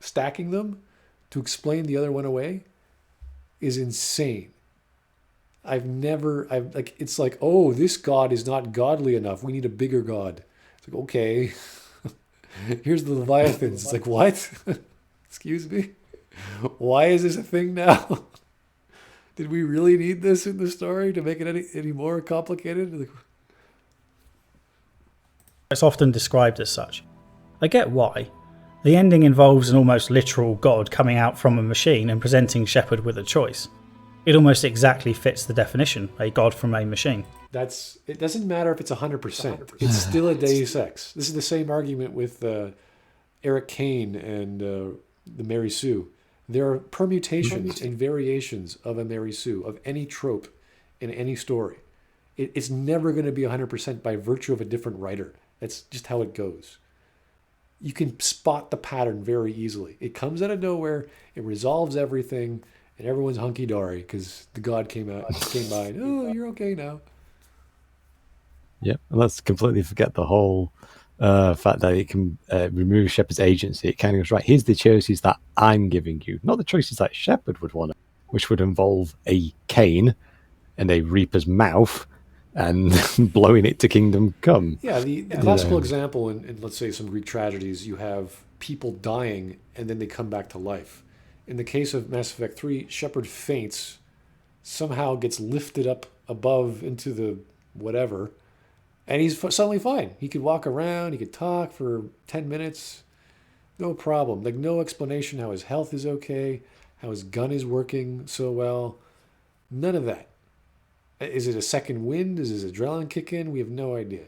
stacking them to explain the other one away is insane. It's like, oh, this god is not godly enough. We need a bigger god. It's like, okay, here's the Leviathans. It's like, what? Excuse me? Why is this a thing now? Did we really need this in the story to make it any more complicated? It's often described as such. I get why. The ending involves an almost literal god coming out from a machine and presenting Shepard with a choice. It almost exactly fits the definition, a god from a machine. It doesn't matter if it's 100%. It's still a Deus Ex. This is the same argument with Eric Kane and the Mary Sue. There are permutations and variations of a Mary Sue, of any trope in any story. It's never going to be 100% by virtue of a different writer. That's just how it goes. You can spot the pattern very easily. It comes out of nowhere, it resolves everything, and everyone's hunky-dory because the god came by and, oh, you're okay now. Yep, and let's completely forget the whole fact that it can remove Shepard's agency. It kind of goes, right, here's the choices that I'm giving you, not the choices that Shepard would want, which would involve a cane and a Reaper's mouth and blowing it to Kingdom Come. Yeah, the classical example in, let's say, some Greek tragedies, you have people dying and then they come back to life. In the case of Mass Effect 3, Shepard faints, somehow gets lifted up above into the whatever, and he's suddenly fine. He could walk around, he could talk for 10 minutes, no problem. Like, no explanation how his health is okay, how his gun is working so well. None of that. Is it a second wind? Does his adrenaline kick in? We have no idea.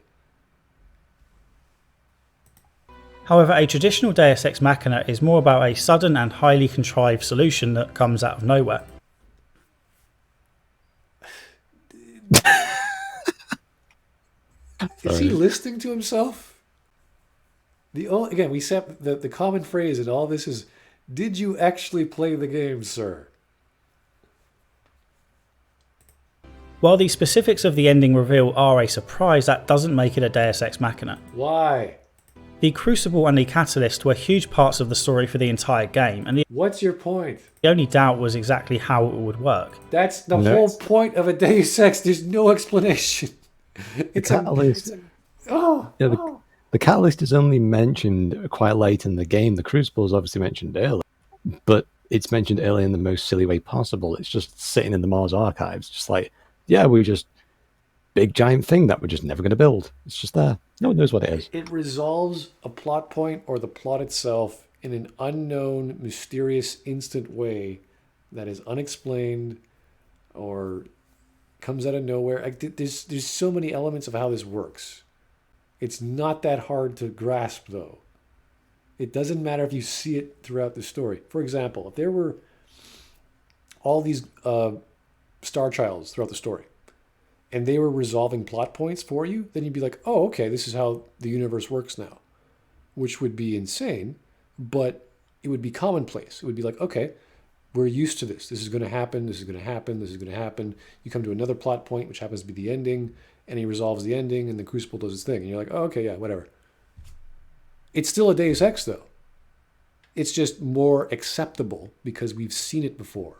However, a traditional Deus Ex Machina is more about a sudden and highly contrived solution that comes out of nowhere. Is he listening to himself? Again, we said the common phrase in all this is, "Did you actually play the game, sir?" While the specifics of the ending reveal are a surprise, that doesn't make it a Deus Ex Machina. Why? The Crucible and the Catalyst were huge parts of the story for the entire game, and What's your point? the only doubt was exactly how it would work. That's the whole point of a Deus Ex. There's no explanation. It's Catalyst. The Catalyst is only mentioned quite late in the game. The Crucible is obviously mentioned early, but it's mentioned early in the most silly way possible. It's just sitting in the Mars archives, just like, yeah, we just big giant thing that we're just never going to build. It's just there. No one knows what it is. It resolves a plot point or the plot itself in an unknown, mysterious, instant way that is unexplained or comes out of nowhere. There's so many elements of how this works. It's not that hard to grasp, though. It doesn't matter if you see it throughout the story. For example, if there were all these Star Childs throughout the story, and they were resolving plot points for you, then you'd be like, oh, okay, this is how the universe works now, which would be insane, but it would be commonplace. It would be like, okay, we're used to this. This is going to happen. This is going to happen. This is going to happen. You come to another plot point, which happens to be the ending, and he resolves the ending, and the Crucible does its thing. And you're like, oh, okay, yeah, whatever. It's still a Deus Ex, though. It's just more acceptable because we've seen it before.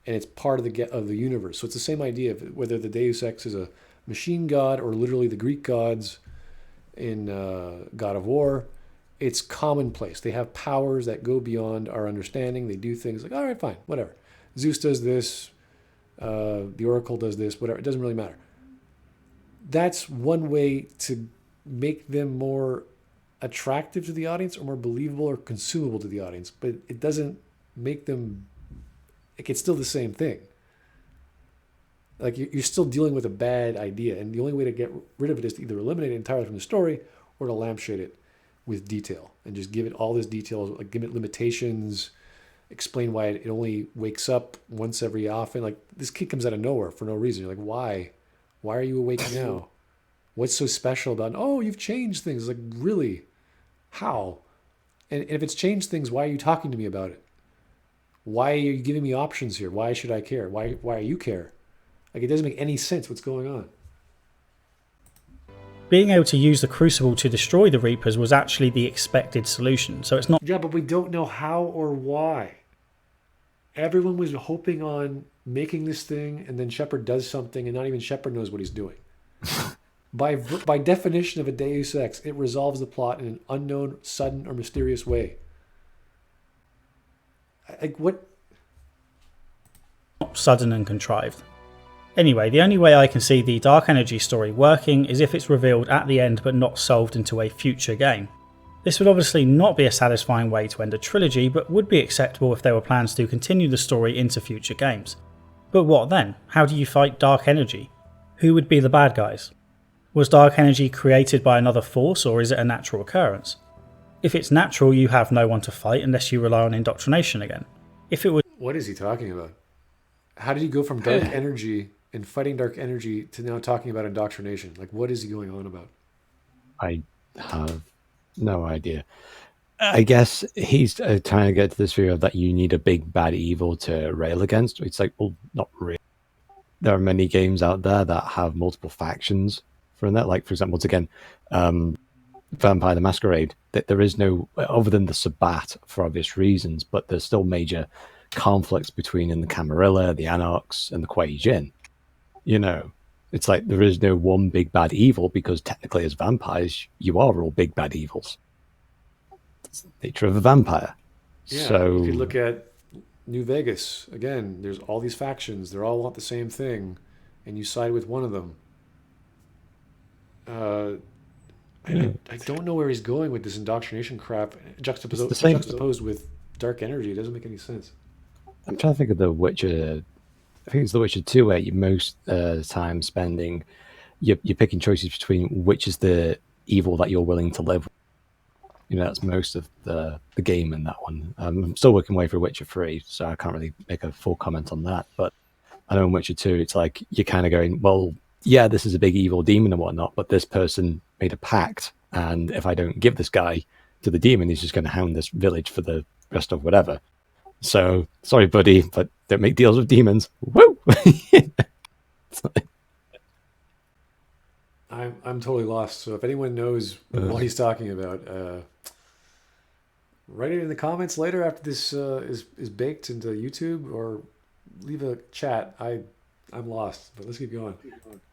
And it's part of the universe. So it's the same idea of whether the Deus Ex is a machine god or literally the Greek gods in God of War. It's commonplace. They have powers that go beyond our understanding. They do things like, all right, fine, whatever. Zeus does this. The Oracle does this. Whatever. It doesn't really matter. That's one way to make them more attractive to the audience or more believable or consumable to the audience. But it doesn't make them... It's still the same thing. Like, you're still dealing with a bad idea, and the only way to get rid of it is to either eliminate it entirely from the story or to lampshade it with detail and just give it all this detail, like give it limitations, explain why it only wakes up once every often. Like, this kid comes out of nowhere for no reason. You're like, why? Why are you awake now? What's so special about, oh, you've changed things? Like, really? How? And if it's changed things, why are you talking to me about it? Why are you giving me options here? Why should I care? Why you care? Like, it doesn't make any sense what's going on. Being able to use the Crucible to destroy the Reapers was actually the expected solution, so it's not... Yeah, but we don't know how or why. Everyone was hoping on making this thing, and then Shepard does something, and not even Shepard knows what he's doing. By definition of a Deus Ex, it resolves the plot in an unknown, sudden, or mysterious way. Like, what? Sudden and contrived. Anyway, the only way I can see the Dark Energy story working is if it's revealed at the end but not solved into a future game. This would obviously not be a satisfying way to end a trilogy, but would be acceptable if there were plans to continue the story into future games. But what then? How do you fight Dark Energy? Who would be the bad guys? Was Dark Energy created by another force, or is it a natural occurrence? If it's natural, you have no one to fight unless you rely on Indoctrination again. If it was... What is he talking about? How did he go from Dark Energy and fighting Dark Energy to now talking about Indoctrination? Like, what is he going on about? I have no idea. I guess he's trying to get to this view of that you need a big bad evil to rail against. It's like, well, not really. There are many games out there that have multiple factions from that. Like, for example, once again, Vampire the Masquerade, that there is no, other than the Sabbat for obvious reasons, but there's still major conflicts between in the Camarilla, the Anarchs, and the Kuei Jin. You know, it's like there is no one big bad evil, because technically as vampires, you are all big bad evils. It's the nature of a vampire. Yeah, So if you look at New Vegas, again, there's all these factions. They all want the same thing, and you side with one of them. I don't know where he's going with this indoctrination crap, juxtaposed with dark energy. It doesn't make any sense. I'm trying to think of The Witcher. I think it's The Witcher 2, where you most time spending, you're picking choices between which is the evil that you're willing to live with. You know, that's most of the game in that one. I'm still working my way through Witcher 3, so I can't really make a full comment on that. But I know in Witcher 2, it's like you're kind of going, well, yeah, this is a big evil demon and whatnot, but this person made a pact, and if I don't give this guy to the demon, he's just going to hound this village for the rest of whatever. So, sorry, buddy, but don't make deals with demons. Woo! I'm totally lost. So if anyone knows what he's talking about, write it in the comments later after this is baked into YouTube, or leave a chat. I'm lost, but let's keep going.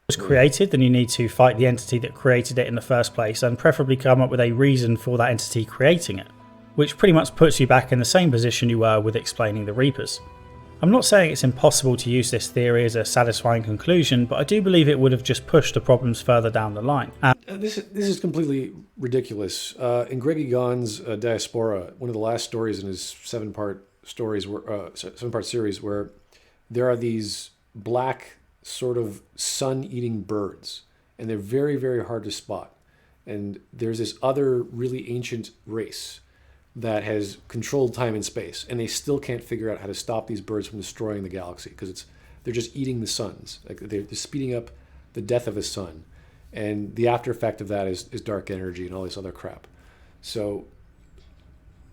Was created, then you need to fight the entity that created it in the first place, and preferably come up with a reason for that entity creating it, which pretty much puts you back in the same position you were with explaining the Reapers. I'm not saying it's impossible to use this theory as a satisfying conclusion, but I do believe it would have just pushed the problems further down the line. This is completely ridiculous. In Greg Egan's Diaspora, one of the last stories in his seven-part series, where there are these black sort of sun-eating birds, and they're very, very hard to spot. And there's this other really ancient race that has controlled time and space, and they still can't figure out how to stop these birds from destroying the galaxy, because they're just eating the suns. Like they're speeding up the death of a sun, and the after effect of that is dark energy and all this other crap. So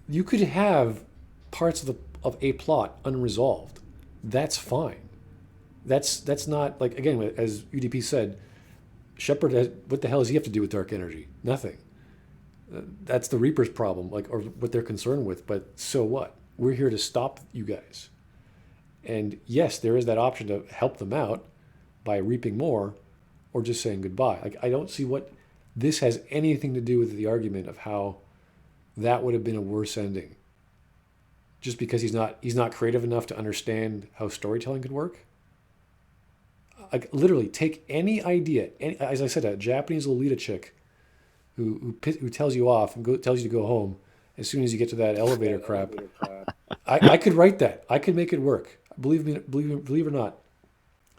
you could have parts of a plot unresolved. That's fine. That's not, like, again, as UDP said, Shepard, what the hell does he have to do with dark energy? Nothing. That's the Reaper's problem, like, or what they're concerned with. But so what? We're here to stop you guys. And yes, there is that option to help them out by reaping more, or just saying goodbye. Like, I don't see what this has anything to do with the argument of how that would have been a worse ending. Just because he's not creative enough to understand how storytelling could work. Like, literally, take any idea, as I said, a Japanese Lolita chick who tells you off and tells you to go home as soon as you get to that elevator crap. I could write that. I could make it work. Believe it or not.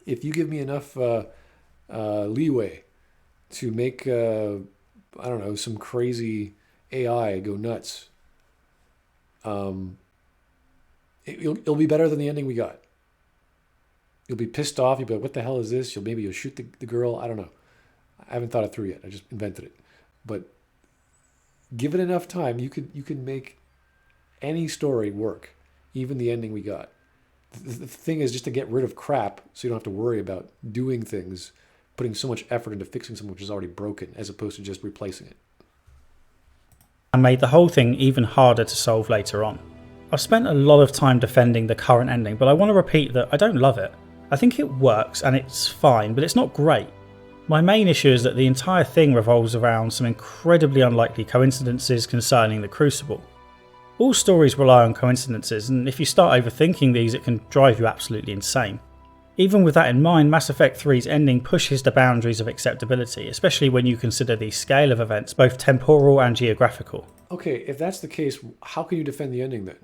If you give me enough leeway to make I don't know, some crazy AI go nuts, it'll be better than the ending we got. You'll be pissed off. You'll be like, what the hell is this? Maybe you'll shoot the girl. I don't know. I haven't thought it through yet. I just invented it. But give it enough time, you could make any story work, even the ending we got. The thing is just to get rid of crap so you don't have to worry about doing things, putting so much effort into fixing something which is already broken, as opposed to just replacing it. And made the whole thing even harder to solve later on. I've spent a lot of time defending the current ending, but I want to repeat that I don't love it. I think it works and it's fine, but it's not great. My main issue is that the entire thing revolves around some incredibly unlikely coincidences concerning the Crucible. All stories rely on coincidences, and if you start overthinking these, it can drive you absolutely insane. Even with that in mind, Mass Effect 3's ending pushes the boundaries of acceptability, especially when you consider the scale of events, both temporal and geographical. Okay, if that's the case, how can you defend the ending then?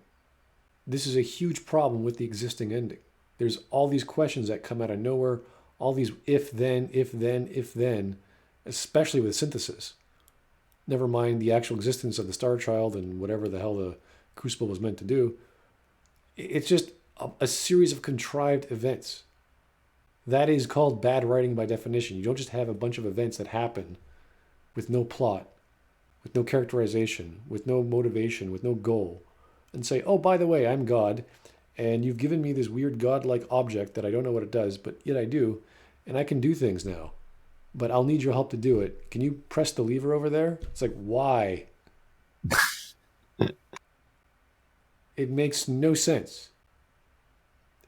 This is a huge problem with the existing ending. There's all these questions that come out of nowhere, all these if then, especially with synthesis. Never mind the actual existence of the Star Child and whatever the hell the Crucible was meant to do. It's just a series of contrived events. That is called bad writing by definition. You don't just have a bunch of events that happen with no plot, with no characterization, with no motivation, with no goal, and say, oh, by the way, I'm God, and you've given me this weird godlike object that I don't know what it does, but yet I do, and I can do things now. but I'll need your help to do it. Can you press the lever over there? It's like, why? It makes no sense.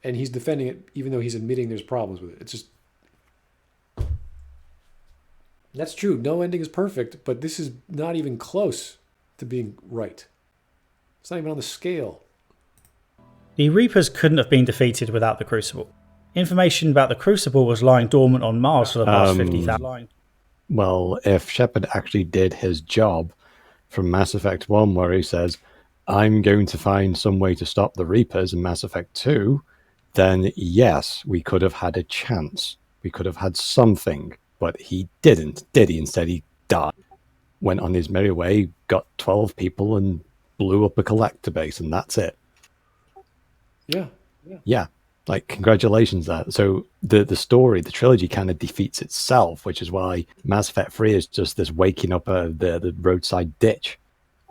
And he's defending it even though he's admitting there's problems with it. It's just... That's true. No ending is perfect, but this is not even close to being right. It's not even on the scale. The Reapers couldn't have been defeated without the Crucible. Information about the Crucible was lying dormant on Mars for the past 50,000. Well, if Shepard actually did his job from Mass Effect 1, where he says, I'm going to find some way to stop the Reapers in Mass Effect 2, then yes, we could have had a chance. We could have had something, but he didn't, did he? Instead, he died, went on his merry way, got 12 people, and blew up a collector base, and that's it. Yeah. Like, congratulations there. So the story, the trilogy kind of defeats itself, which is why Mass Effect 3 is just this waking up the roadside ditch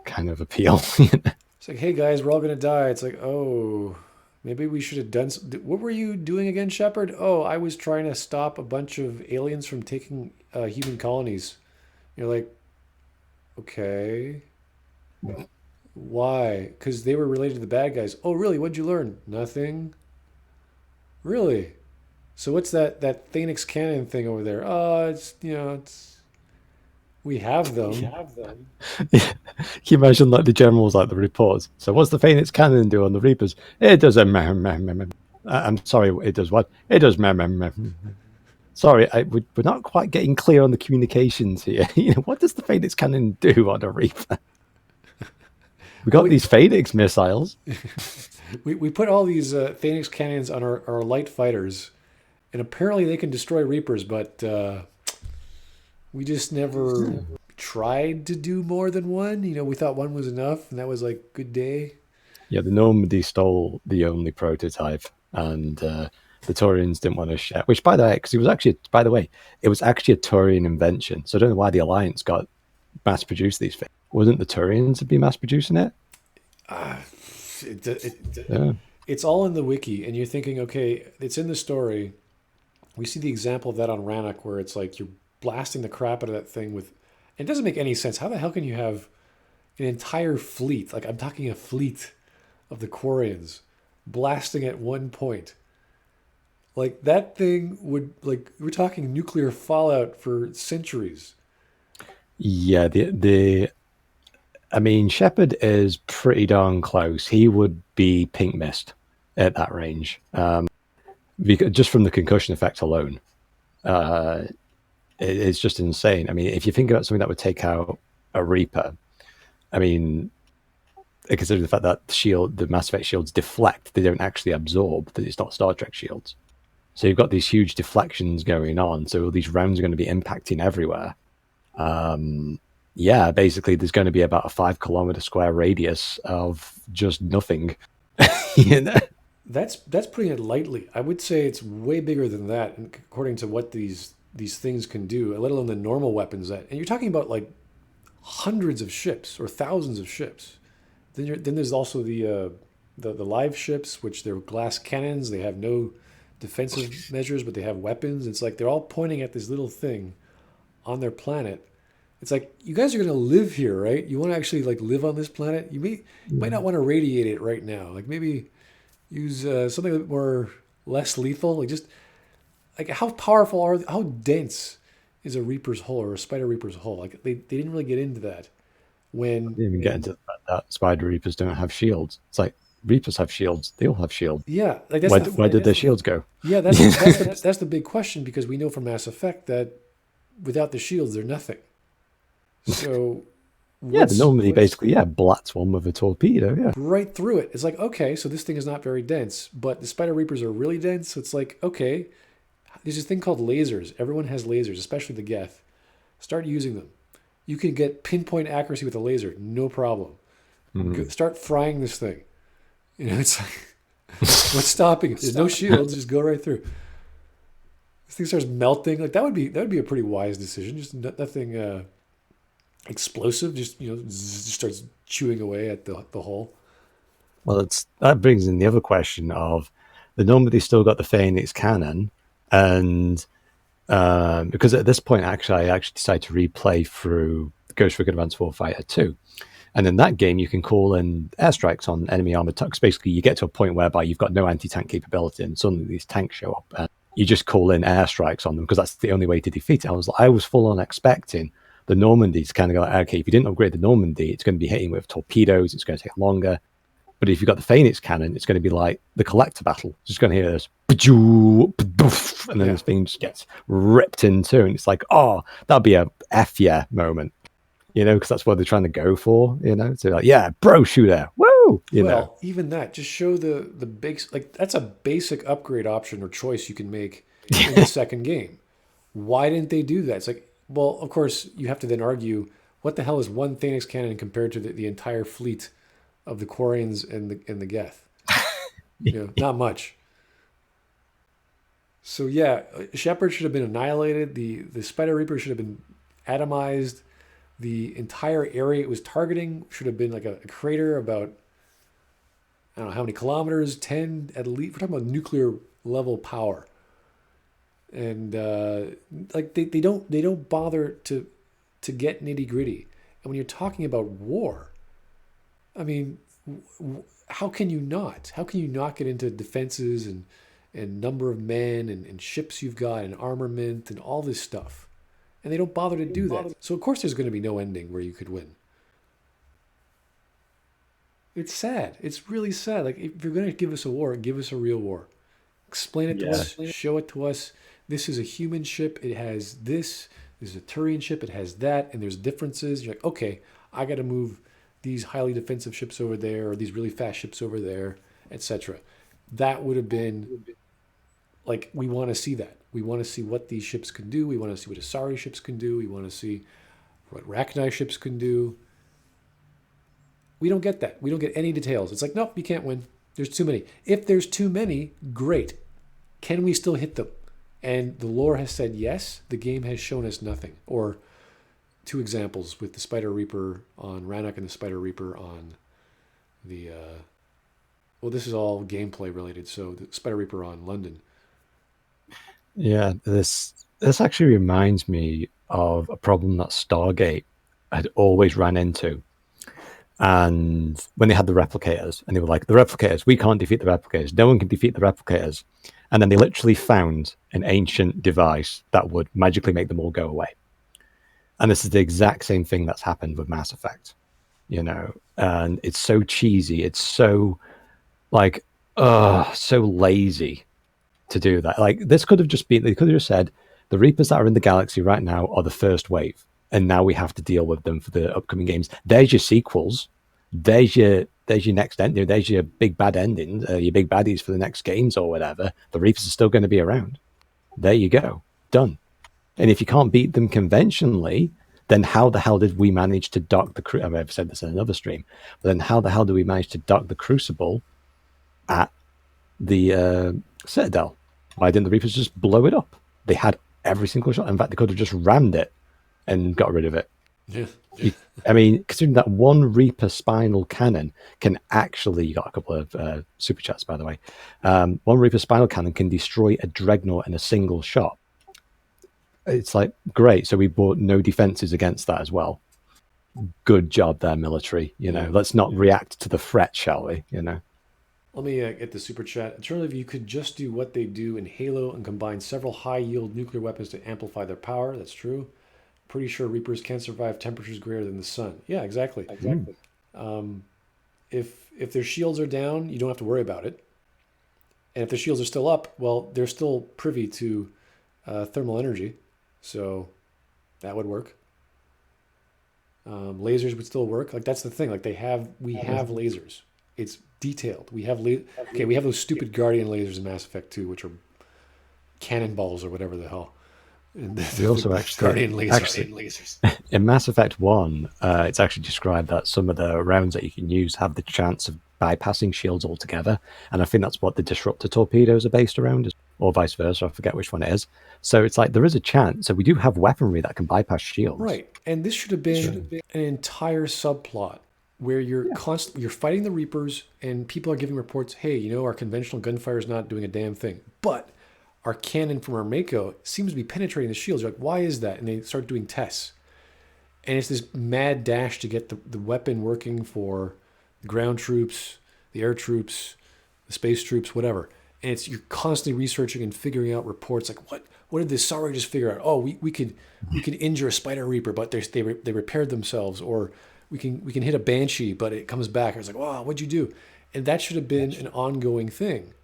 kind of appeal. It's like, hey guys, we're all going to die. It's like, oh, maybe we should have done... What were you doing again, Shepard? Oh, I was trying to stop a bunch of aliens from taking human colonies. You're like, okay. Why? Because they were related to the bad guys. Oh, really? What'd you learn? Nothing. Really? So what's that Phoenix Cannon thing over there? Oh, it's we have them. Yeah. Can you imagine like the generals, like the reports? So what's the Phoenix Cannon do on the Reapers? It does a meh, meh, meh, meh. I'm sorry, it does what? It does meh, meh, meh. Sorry, we're not quite getting clear on the communications here. What does the Phoenix Cannon do on a Reaper? We got these Phoenix missiles. We put all these Phoenix cannons on our light fighters, and apparently they can destroy Reapers, but we just never tried to do more than one. We thought one was enough, and that was like, good day. Yeah, the Normandy stole the only prototype, and the Turians didn't want to share. Which, by the way, because it was actually a Turian invention. So I don't know why the Alliance got mass-produced these things. Wasn't the Turians to be mass-producing it? It's all in the wiki, and you're thinking, okay, it's in the story. We see the example of that on Rannoch, where it's like you're blasting the crap out of that thing with... It doesn't make any sense. How the hell can you have an entire fleet, like I'm talking a fleet of the Quarians, blasting at one point? Like, that thing would, like, we're talking nuclear fallout for centuries. Yeah, I mean, Shepard is pretty darn close. He would be pink mist at that range, because just from the concussion effect alone. It's just insane. I mean, if you think about something that would take out a Reaper, I mean, considering the fact that the Mass Effect shields deflect, they don't actually absorb. It's not Star Trek shields. So you've got these huge deflections going on. So all these rounds are going to be impacting everywhere. Yeah, basically there's going to be about a 5 kilometer square radius of just nothing. That's putting it lightly. I would say it's way bigger than that, according to what these things can do, let alone the normal weapons and you're talking about like hundreds of ships or thousands of ships. Then there's also the live ships, which they're glass cannons. They have no defensive measures, but they have weapons. It's like they're all pointing at this little thing on their planet. It's like, you guys are going to live here, right? You want to actually like live on this planet. You might not want to radiate it right now. Like maybe use something a bit more less lethal. Like just like how powerful how dense is a Reaper's hull or a Spider Reaper's hull? Like they didn't really get into that. They didn't even get into the fact that Spider Reapers don't have shields. It's like Reapers have shields. They all have shields. Yeah, like where did their shields go? Yeah, that's the big question, because we know from Mass Effect that without the shields, they're nothing. So yeah, the Normandy basically blats one with a torpedo. Right through it. It's like, okay, so this thing is not very dense, but the Spider Reapers are really dense. So it's like, okay, there's this thing called lasers. Everyone has lasers, especially the Geth. Start using them. You can get pinpoint accuracy with a laser, no problem. Start frying this thing. It's like, what's stopping it? There's no shields. Just go right through. This thing starts melting. Like that would be a pretty wise decision. Just nothing explosive. Just just starts chewing away at the hull. Well, that brings in the other question of the Normandy still got the Phoenix cannon, and Because at this point, actually, I actually decided to replay through Ghost Recon Advanced Warfighter 2. And in that game, you can call in airstrikes on enemy armored tanks. Basically, you get to a point whereby you've got no anti-tank capability, and suddenly these tanks show up, and you just call in airstrikes on them because that's the only way to defeat it. I was full on expecting the Normandy to kind of go, okay, if you didn't upgrade the Normandy, it's going to be hitting with torpedoes, it's going to take longer. But if you've got the Phoenix cannon, it's going to be like the Collector battle. It's just going to hear this, and then this thing just gets ripped in two, and it's like, oh, that'd be a F yeah moment. Because that's what they're trying to go for, So like, yeah, bro shooter, woo! Well, even that, just show the big, like, that's a basic upgrade option or choice you can make in the second game. Why didn't they do that? It's like, well, of course, you have to then argue, what the hell is one Phoenix cannon compared to the entire fleet of the Quarians and the Geth? Not much. So yeah, Shepard should have been annihilated. The Spider Reaper should have been atomized. The entire area it was targeting should have been like a crater about, I don't know how many kilometers, 10 at least. We're talking about nuclear level power. And like they don't bother to get nitty gritty. And when you're talking about war, I mean, how can you not? How can you not get into defenses and number of men and ships you've got and armament and all this stuff? And they don't bother to do that. So of course there's going to be no ending where you could win. It's sad. It's really sad. Like, if you're going to give us a war, give us a real war. Explain it to us. Show it to us. This is a human ship. It has this. This is a Turian ship. It has that. And there's differences. You're like, okay, I got to move these highly defensive ships over there or these really fast ships over there, etc. That would have been, like, we want to see that. We want to see what these ships can do. We want to see what Asari ships can do. We want to see what Rachni ships can do. We don't get that. We don't get any details. It's like, nope, you can't win. There's too many. If there's too many, great. Can we still hit them? And the lore has said yes. The game has shown us nothing. Or two examples with the Spider Reaper on Rannoch and the Spider Reaper on the... well, this is all gameplay related. So the Spider Reaper on London. Yeah, this actually reminds me of a problem that Stargate had always ran into. And when they had the replicators, and they were like, the replicators, we can't defeat the replicators. No one can defeat the replicators. And then they literally found an ancient device that would magically make them all go away. And this is the exact same thing that's happened with Mass Effect, and it's so cheesy. It's so like, so lazy to do that. Like, this could have just been, they could have just said, the Reapers that are in the galaxy right now are the first wave, and now we have to deal with them for the upcoming games. There's your sequels. There's your next ending. There's your big bad ending, your big baddies for the next games or whatever. The Reapers are still going to be around. There you go. Done. And if you can't beat them conventionally, then how the hell did we manage to dock the Crucible? I mean, I've said this in another stream, but then how the hell do we manage to dock the Crucible at the Citadel? Why didn't the Reapers just blow it up? They had every single shot. In fact, they could have just rammed it and got rid of it. Yeah. I mean, considering that one Reaper spinal cannon can actually, you got a couple of super chats, by the way. One Reaper spinal cannon can destroy a dreadnought in a single shot. It's like, great. So we bought no defenses against that as well. Good job there, military. Let's not react to the threat, shall we? Let me get the super chat. Alternatively, you could just do what they do in Halo and combine several high-yield nuclear weapons to amplify their power. That's true. Pretty sure Reapers can't survive temperatures greater than the sun. Yeah, exactly. If their shields are down, you don't have to worry about it. And if the shields are still up, well, they're still privy to thermal energy, so that would work. Lasers would still work. Like, that's the thing. Like, we have lasers. It's detailed. We have we have those stupid Guardian lasers in Mass Effect 2, which are cannonballs or whatever the hell. And we also actually lasers. In Mass Effect 1, it's actually described that some of the rounds that you can use have the chance of bypassing shields altogether, and I think that's what the disruptor torpedoes are based around, or vice versa. I forget which one it is. So it's like there is a chance. So we do have weaponry that can bypass shields. Right, and this should have been an entire subplot where you're fighting the Reapers, and people are giving reports, hey, our conventional gunfire is not doing a damn thing, but our cannon from our Mako seems to be penetrating the shields. You're like, why is that? And they start doing tests. And it's this mad dash to get the weapon working for the ground troops, the air troops, the space troops, whatever. And you're constantly researching and figuring out reports like, what did the Sorry just figure out? Oh, we could injure a Spider Reaper, but they repaired themselves, or we can hit a Banshee, but it comes back. I was like, wow, what'd you do? And that should have been an ongoing thing.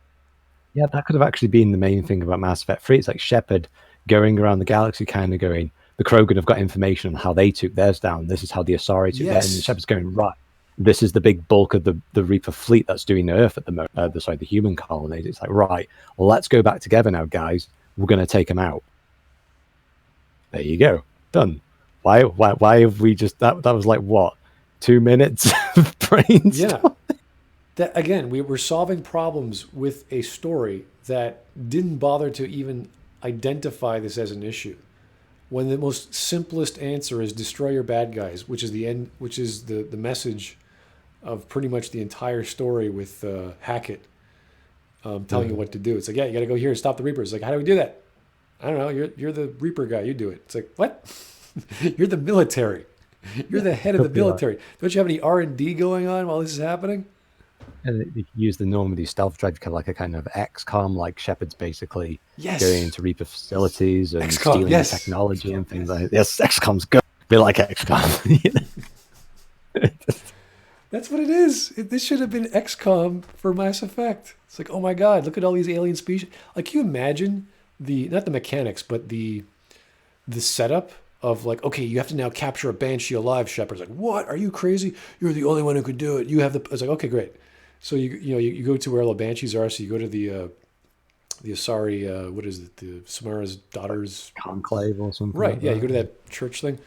Yeah, that could have actually been the main thing about Mass Effect 3. It's like Shepard going around the galaxy, kind of going, the Krogan have got information on how they took theirs down. This is how the Asari took theirs. And Shepard's going, right, this is the big bulk of the Reaper fleet that's doing Earth at the moment. The human colonies. It's like, right, well, let's go back together now, guys. We're going to take them out. There you go. Done. Why have we just... That was like, what? 2 minutes of brainstorm? Yeah. That, again, we were solving problems with a story that didn't bother to even identify this as an issue. When the most simplest answer is destroy your bad guys, which is the end, which is the message of pretty much the entire story with Hackett telling you what to do. It's like, yeah, you got to go here and stop the Reapers. Like, how do we do that? I don't know. You're the Reaper guy. You do it. It's like, what? You're the military. You're the head of the military. Don't you have any R&D going on while this is happening? And you use the Normandy stealth drive like a kind of XCOM, like Shepard's basically Yes. going into Reaper facilities and XCOM, stealing yes. technology and things like that. Yes, XCOM's good. Be like XCOM. That's what it is. This should have been XCOM for Mass Effect. It's like, oh my God, look at all these alien species. Like, can you imagine not the mechanics, but the setup of like, okay, you have to now capture a Banshee alive. Shepard's like, what? Are you crazy? You're the only one who could do it. You have the... It's like, okay, great. So you go to where all the Banshees are. So you go to the Asari, what is it? The Samara's daughters Conclave or something. Right. Like Yeah. that. You go to that church thing,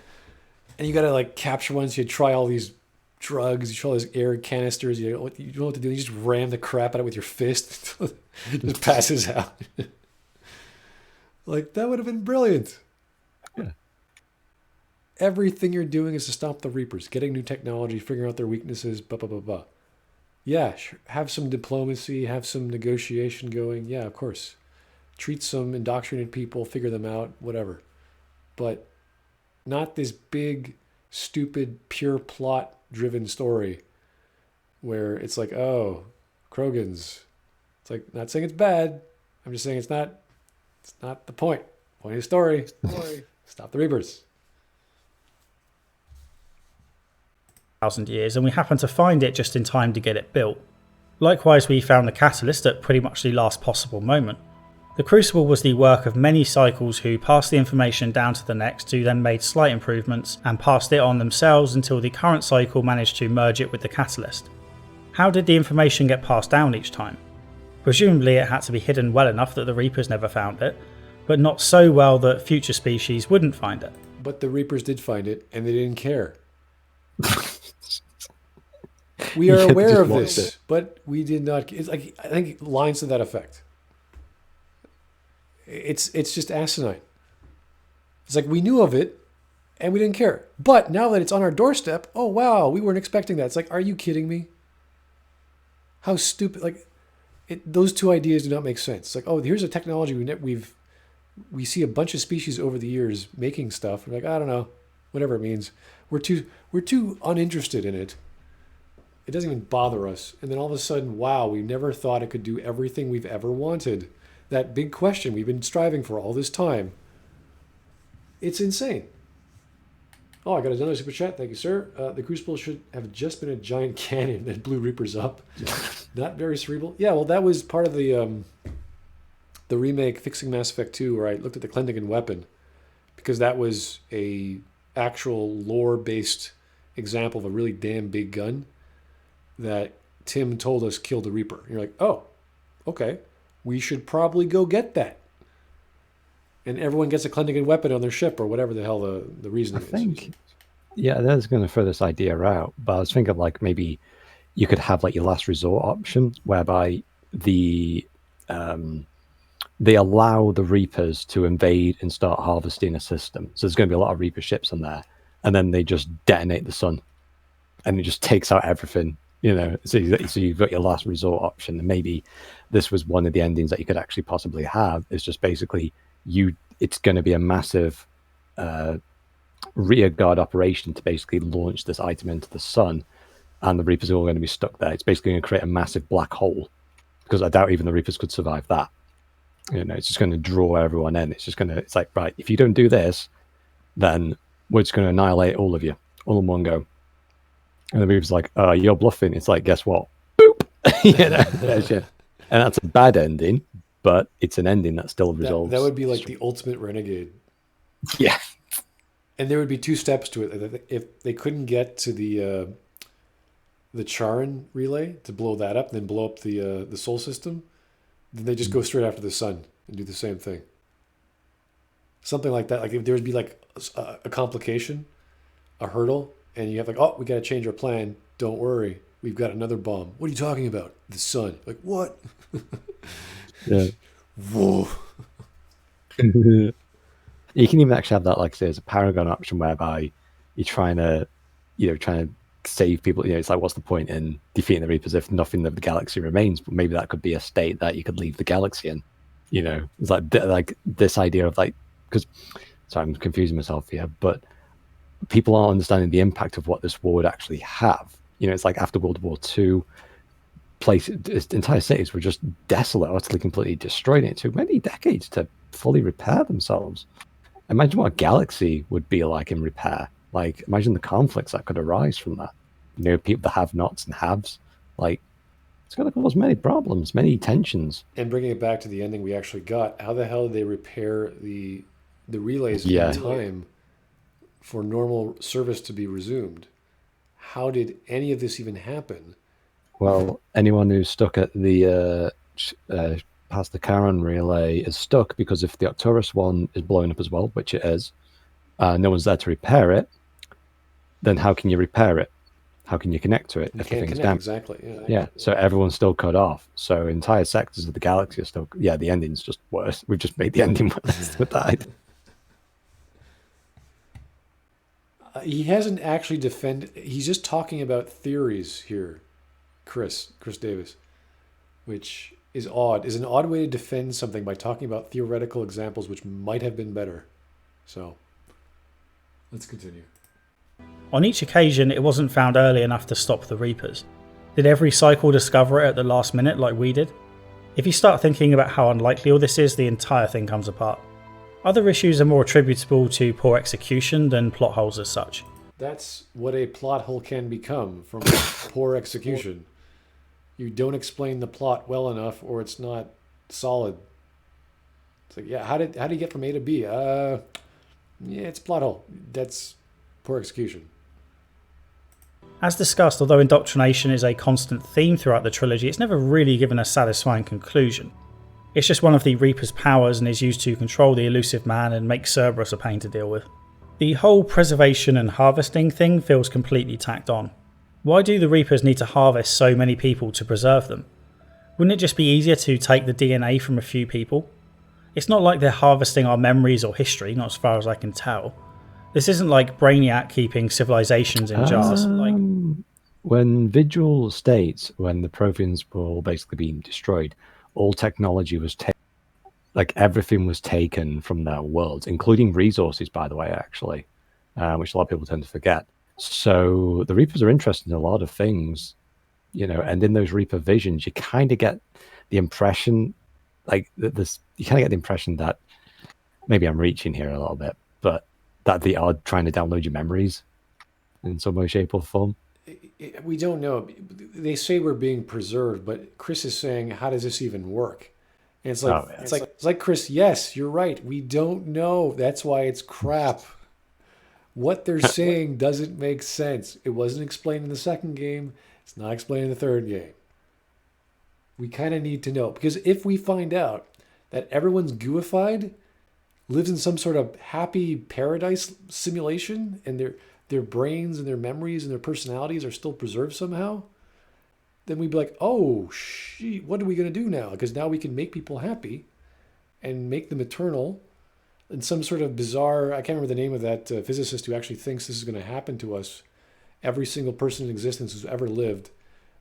and you got to like capture one. So you try all these drugs. You try all these air canisters. You don't know what to do. You just ram the crap out of it with your fist. It just passes out. Like, that would have been brilliant. Yeah. Everything you're doing is to stop the Reapers, getting new technology, figuring out their weaknesses, blah, blah, blah, blah. Yeah, sure. Have some diplomacy, have some negotiation going. Yeah, of course. Treat some indoctrinated people, figure them out, whatever. But not this big, stupid, pure plot-driven story where it's like, oh, Krogans. It's like, not saying it's bad. I'm just saying it's not the point. Point of the story. Stop the Reapers. 1,000 years, and we happened to find it just in time to get it built. Likewise, we found the catalyst at pretty much the last possible moment. The Crucible was the work of many cycles who passed the information down to the next, who then made slight improvements and passed it on themselves until the current cycle managed to merge it with the catalyst. How did the information get passed down each time? Presumably it had to be hidden well enough that the Reapers never found it, but not so well that future species wouldn't find it. But the Reapers did find it, and they didn't care. We are aware of this, but we did not. It's like, I think lines to that effect. It's just asinine. It's like, we knew of it, and we didn't care. But now that it's on our doorstep, oh wow, we weren't expecting that. It's like, are you kidding me? How stupid! Like, those two ideas do not make sense. It's like, oh, here's a technology we see a bunch of species over the years making stuff. We're like, I don't know, whatever it means. We're too uninterested in it. It doesn't even bother us. And then all of a sudden, wow, we never thought it could do everything we've ever wanted. That big question we've been striving for all this time. It's insane. Oh, I got another super chat. Thank you, sir. The Crucible should have just been a giant cannon that blew Reapers up. Not very cerebral. Yeah, well, that was part of the remake Fixing Mass Effect 2, where I looked at the Klendigan weapon, because that was a actual lore-based example of a really damn big gun that Tim told us killed a Reaper. And you're like, oh, okay. We should probably go get that. And everyone gets a Klendigan weapon on their ship, or whatever the hell the reason is. I think, yeah, that's going to throw this idea out. But I was thinking, like, maybe you could have like your last resort option, whereby they allow the Reapers to invade and start harvesting a system. So there's going to be a lot of Reaper ships in there, and then they just detonate the sun, and it just takes out everything. You know, so you've got your last resort option, and maybe this was one of the endings that you could actually possibly have. It's just basically it's going to be a massive rear guard operation to basically launch this item into the sun, and the Reapers are all going to be stuck there. It's basically going to create a massive black hole, because I doubt even the Reapers could survive that. It's just going to draw everyone in. It's like, right, if you don't do this, then we're just going to annihilate all of you, all in one go. And the Reaper's like, you're bluffing. It's like, guess what? Boop! And that's a bad ending, but it's an ending that still resolves. That would be like the ultimate renegade. Yeah. And there would be 2 steps to it. If they couldn't get to the Charon relay to blow that up, then blow up the Sol system, then they just go straight after the sun and do the same thing. Something like that. Like if there would be like a complication, a hurdle, and you have like, oh, we got to change our plan. Don't worry, we've got another bomb. What are you talking about? The sun. Like what? Yeah. Whoa. You can even actually have that, like I say, as a paragon option whereby you're trying to save people. It's like, what's the point in defeating the Reapers if nothing of the galaxy remains? But maybe that could be a state that you could leave the galaxy in. It's like this idea of like, because sorry, I'm confusing myself here, but people aren't understanding the impact of what this war would actually have. It's like after World War II, entire cities were just desolate, utterly, completely destroyed. It took many decades to fully repair themselves. Imagine what a galaxy would be like in repair. Like, imagine the conflicts that could arise from that. People, the have-nots and haves. Like, it's going to cause many problems, many tensions. And bringing it back to the ending we actually got, how the hell did they repair the relays Yeah. in time for normal service to be resumed? How did any of this even happen? Well, anyone who's stuck at the past the Charon relay is stuck, because if the Arcturus one is blowing up as well, which it is, no one's there to repair it, then how can you repair it? How can you connect to it if the thing's damaged? Exactly. Yeah, so everyone's still cut off. So entire sectors of the galaxy are still... Yeah, the ending's just worse. We've just made the ending worse with that. He hasn't actually defended... He's just talking about theories here, Chris Davis, which is odd. Is an odd way to defend something by talking about theoretical examples which might have been better. So, let's continue. On each occasion, it wasn't found early enough to stop the Reapers. Did every cycle discover it at the last minute like we did? If you start thinking about how unlikely all this is, the entire thing comes apart. Other issues are more attributable to poor execution than plot holes as such. That's what a plot hole can become from poor execution. You don't explain the plot well enough, or it's not solid. It's like, yeah, how did you get from A to B? Yeah, it's a plot hole. That's poor execution. As discussed, although indoctrination is a constant theme throughout the trilogy, it's never really given a satisfying conclusion. It's just one of the Reaper's powers and is used to control the elusive man and make Cerberus a pain to deal with. The whole preservation and harvesting thing feels completely tacked on. Why do the Reapers need to harvest so many people to preserve them? Wouldn't it just be easier to take the DNA from a few people? It's not like they're harvesting our memories or history, not as far as I can tell. This isn't like Brainiac keeping civilizations in jars. When Vigil states when the Protheans were all basically being destroyed, all technology was taken. Like, everything was taken from their worlds, including resources, by the way, actually, which a lot of people tend to forget. So the Reapers are interested in a lot of things, and in those Reaper visions, you kind of get the impression, you kind of get the impression that, maybe I'm reaching here a little bit, but that they are trying to download your memories in some way, shape, or form. We don't know. They say we're being preserved, but Chris is saying, how does this even work? And it's like, it's like, Chris, yes, you're right. We don't know. That's why it's crap. What they're saying doesn't make sense. It wasn't explained in the second game. It's not explained in the third game. We kind of need to know, because if we find out that everyone's gooified, lives in some sort of happy paradise simulation, and their brains and their memories and their personalities are still preserved somehow, then we'd be like, oh, shit, what are we going to do now? Because now we can make people happy and make them eternal in some sort of bizarre, I can't remember the name of that physicist who actually thinks this is going to happen to us. Every single person in existence who's ever lived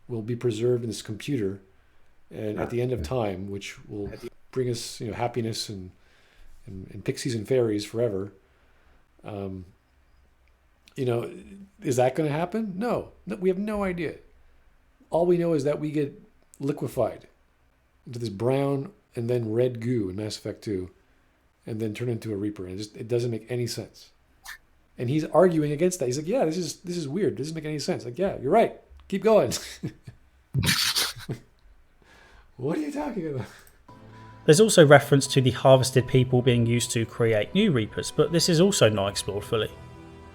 will be preserved in this computer, and at the end of time, which will bring us, happiness and pixies and fairies forever. Is that going to happen? No, we have no idea. All we know is that we get liquefied into this brown and then red goo in Mass Effect 2, and then turn into a Reaper. And it doesn't make any sense. And he's arguing against that. He's like, yeah, this is weird. This doesn't make any sense. Like, yeah, you're right. Keep going. What are you talking about? There's also reference to the harvested people being used to create new Reapers, but this is also not explored fully.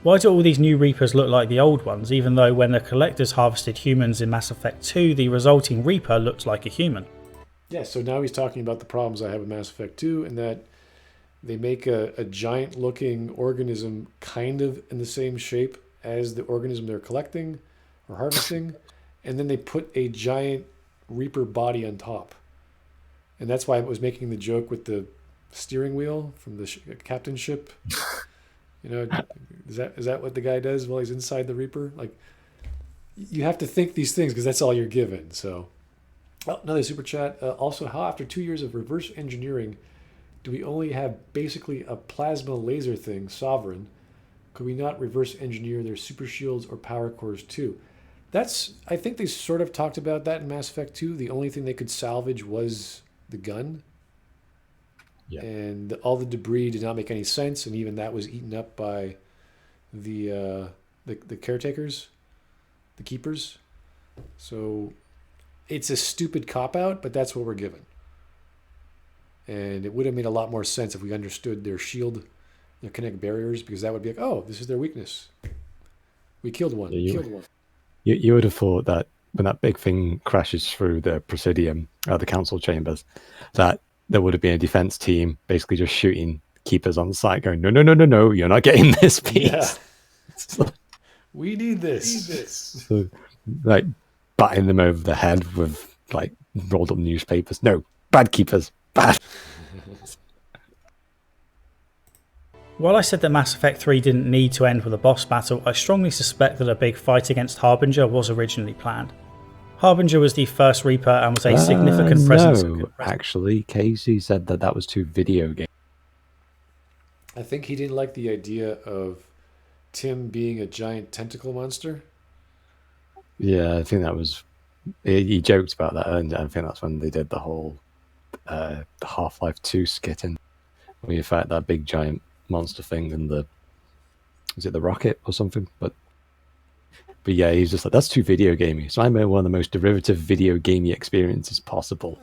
Why do all these new Reapers look like the old ones, even though when the collectors harvested humans in Mass Effect 2, the resulting Reaper looked like a human? Yeah, so now he's talking about the problems I have with Mass Effect 2, and that they make a giant-looking organism kind of in the same shape as the organism they're collecting or harvesting, and then they put a giant Reaper body on top. And that's why I was making the joke with the steering wheel from the captain's ship. Is that what the guy does while he's inside the Reaper? Like, you have to think these things because that's all you're given. So, another super chat. Also, how after 2 years of reverse engineering, do we only have basically a plasma laser thing, Sovereign? Could we not reverse engineer their super shields or power cores too? I think they sort of talked about that in Mass Effect 2. The only thing they could salvage was the gun. Yeah. And all the debris did not make any sense, and even that was eaten up by the caretakers, the keepers. So it's a stupid cop-out, but that's what we're given. And it would have made a lot more sense if we understood their shield, their kinetic barriers, because that would be like, oh, this is their weakness. We killed one. You would have thought that when that big thing crashes through the Presidium, the council chambers, that there would have been a defense team basically just shooting keepers on the site going, no, you're not getting this piece. Yeah. We need this. So, like, batting them over the head with, like, rolled up newspapers. No, bad keepers, bad. While I said that Mass Effect 3 didn't need to end with a boss battle, I strongly suspect that a big fight against Harbinger was originally planned. Harbinger was the first Reaper and was a significant presence. No, actually, Casey said that was too video game. I think he didn't like the idea of Tim being a giant tentacle monster. Yeah, I think that was... He joked about that, and I think that's when they did the whole Half-Life 2 skit in. Where you fight that big giant monster thing in the... Is it the rocket or something? But yeah, he's just like, that's too video gamey. So I made one of the most derivative video gamey experiences possible.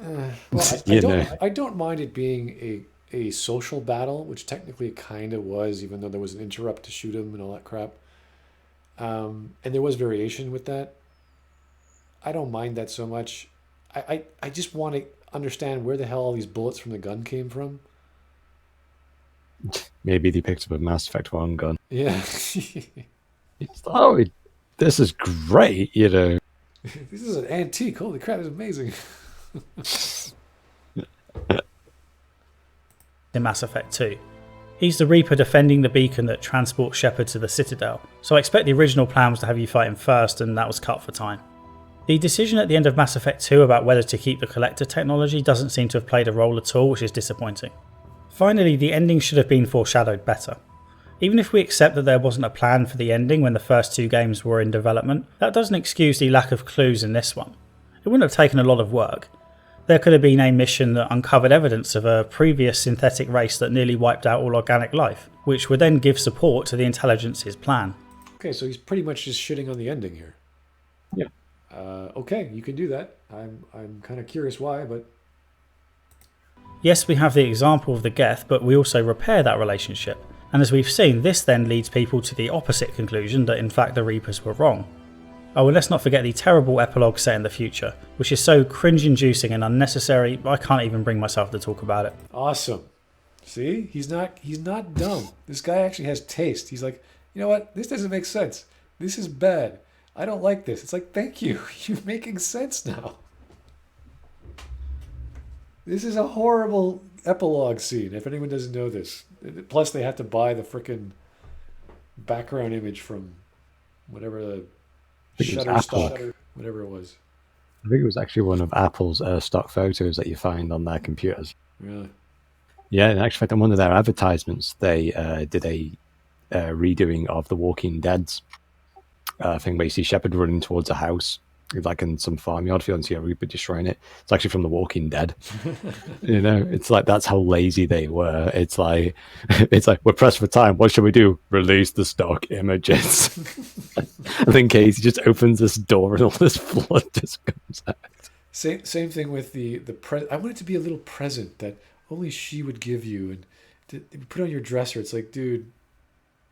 I don't mind it being a social battle, which technically it kind of was, even though there was an interrupt to shoot him and all that crap. And there was variation with that. I don't mind that so much. I just want to understand where the hell all these bullets from the gun came from. Maybe they picked up a Mass Effect 1 gun. Yeah. This is great, This is an antique. Holy crap, this is amazing. In Mass Effect 2. He's the Reaper defending the beacon that transports Shepard to the Citadel, so I expect the original plan was to have you fight him first, and that was cut for time. The decision at the end of Mass Effect 2 about whether to keep the collector technology doesn't seem to have played a role at all, which is disappointing. Finally, the ending should have been foreshadowed better. Even if we accept that there wasn't a plan for the ending when the first two games were in development, that doesn't excuse the lack of clues in this one. It wouldn't have taken a lot of work. There could have been a mission that uncovered evidence of a previous synthetic race that nearly wiped out all organic life, which would then give support to the intelligence's plan. Okay, so he's pretty much just shitting on the ending here. Yeah. Okay, you can do that. I'm kind of curious why, but... Yes, we have the example of the Geth, but we also repair that relationship. And as we've seen, this then leads people to the opposite conclusion that in fact the Reapers were wrong. Oh, and let's not forget the terrible epilogue set in the future, which is so cringe-inducing and unnecessary, I can't even bring myself to talk about it. Awesome. See? He's not dumb. This guy actually has taste. He's like, you know what? This doesn't make sense. This is bad. I don't like this. It's like, thank you. You're making sense now. This is a horrible epilogue scene, if anyone doesn't know this. Plus, they have to buy the frickin' background image from whatever the Shutterstock, whatever it was. I think it was actually one of Apple's stock photos that you find on their computers. Really? Yeah, in actual fact, on one of their advertisements, they did a redoing of The Walking Dead's thing where you see Shepard running towards a house, like in some farmyard field, and see a Reaper destroying it. It's actually from The Walking Dead. It's like that's how lazy they were. It's like we're pressed for time. What should we do? Release the stock images. I think Casey just opens this door and all this blood just comes out. Same thing with the I want it to be a little present that only she would give you, and to put on your dresser. It's like, dude,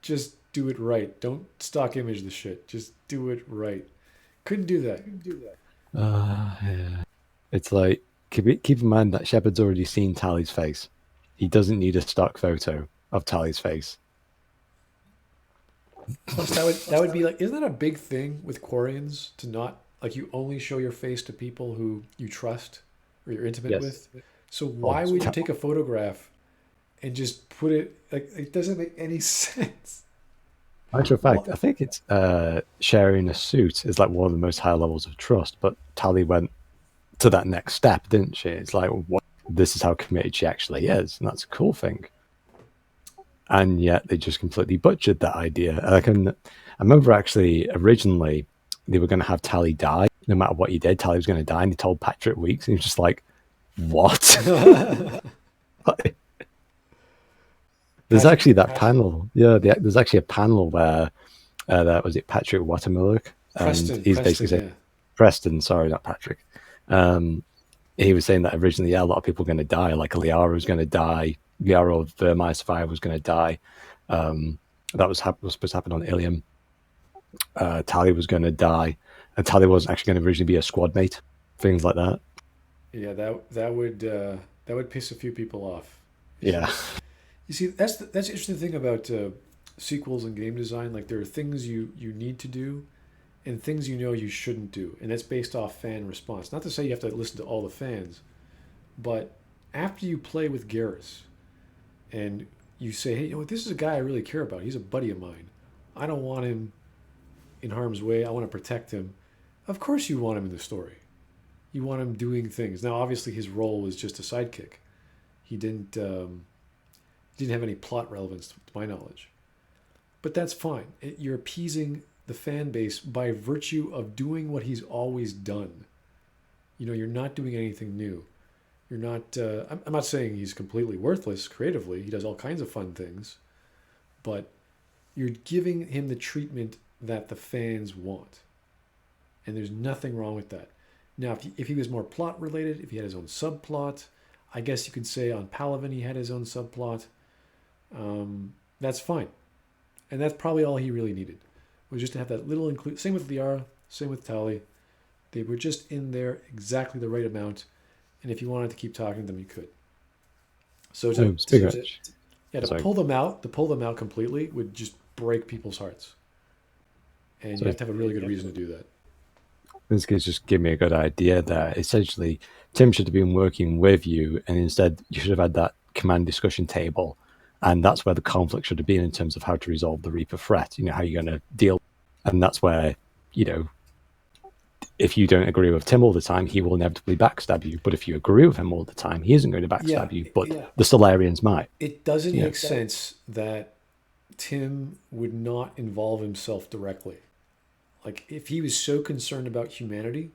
just do it right. Don't stock image the shit. Just do it right. Couldn't do that. Yeah. It's like, keep in mind that Shepard's already seen Tally's face. He doesn't need a stock photo of Tally's face. Plus, that would be like, isn't that a big thing with Quarians to not, like, you only show your face to people who you trust or you're intimate with? So why would you take a photograph and just put it, like, it doesn't make any sense. Matter of fact, I think it's sharing a suit is like one of the most high levels of trust, but Tally went to that next step, didn't she? It's like, this is how committed she actually is, and that's a cool thing. And yet they just completely butchered that idea. I remember actually originally they were going to have Tally die. No matter what he did, Tally was going to die, and he told Patrick Weeks, and he was just like, what? There's actually that panel. Yeah, there's actually a panel where that was it, Patrick Watermilk, and he's basically saying, Preston, sorry, not Patrick. He was saying that originally, a lot of people were going to die. Like Liara was going to die. Liara of Vermeer Survivor was going to die. That was supposed to happen on Ilium. Tally was going to die, and Tally was actually going to originally be a squad mate. Things like that. Yeah, that would piss a few people off. Yeah. You see, that's the interesting thing about sequels and game design. Like, there are things you need to do and things you shouldn't do. And that's based off fan response. Not to say you have to listen to all the fans, but after you play with Garrus and you say, hey, this is a guy I really care about. He's a buddy of mine. I don't want him in harm's way. I want to protect him. Of course you want him in the story. You want him doing things. Now, obviously, his role was just a sidekick. He didn't have any plot relevance to my knowledge. But that's fine. You're appeasing the fan base by virtue of doing what he's always done. You're not doing anything new. You're not. I'm not saying he's completely worthless creatively. He does all kinds of fun things, but you're giving him the treatment that the fans want, and there's nothing wrong with that. Now, if he was more plot related, if he had his own subplot, I guess you could say on Palaven he had his own subplot. That's fine, and that's probably all he really needed, was just to have that little include. Same with Liara, same with Tally. They were just in there exactly the right amount, and if you wanted to keep talking to them, you could. So to pull them out completely would just break people's hearts, and you have to have a really good reason to do that. This gives just give me a good idea there. Essentially, Tim should have been working with you, and instead you should have had that command discussion table, and that's where the conflict should have been in terms of how to resolve the Reaper threat. How you're going to deal, and that's where if you don't agree with Tim all the time, he will inevitably backstab you. But if you agree with him all the time, he isn't going to backstab you. But the Solarians might. It doesn't make sense that Tim would not involve himself directly. Like, if he was so concerned about humanity,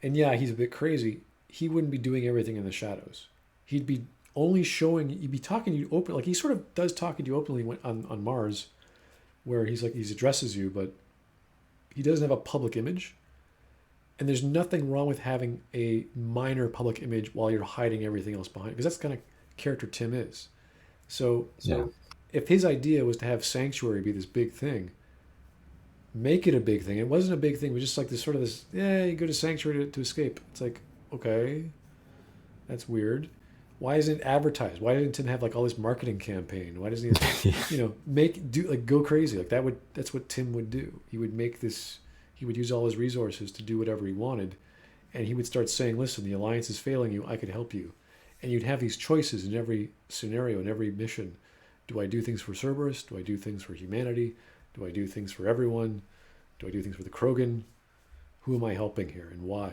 and he's a bit crazy, he wouldn't be doing everything in the shadows. He'd be only showing, he'd be talking to you openly. Like, he sort of does talk to you openly on Mars, where he addresses you, but he doesn't have a public image. And there's nothing wrong with having a minor public image while you're hiding everything else behind, because that's the kind of character Tim is. So if his idea was to have Sanctuary be this big thing, make it a big thing. It wasn't a big thing. It was just like you go to Sanctuary to escape. It's like, okay, that's weird. Why isn't it advertised? Why didn't Tim have like all this marketing campaign? Why doesn't he, go crazy? Like that's what Tim would do. He would make this, he would use all his resources to do whatever he wanted. And he would start saying, listen, the Alliance is failing you. I could help you. And you'd have these choices in every scenario, in every mission. Do I do things for Cerberus? Do I do things for humanity? Do I do things for everyone? Do I do things for the Krogan? Who am I helping here and why?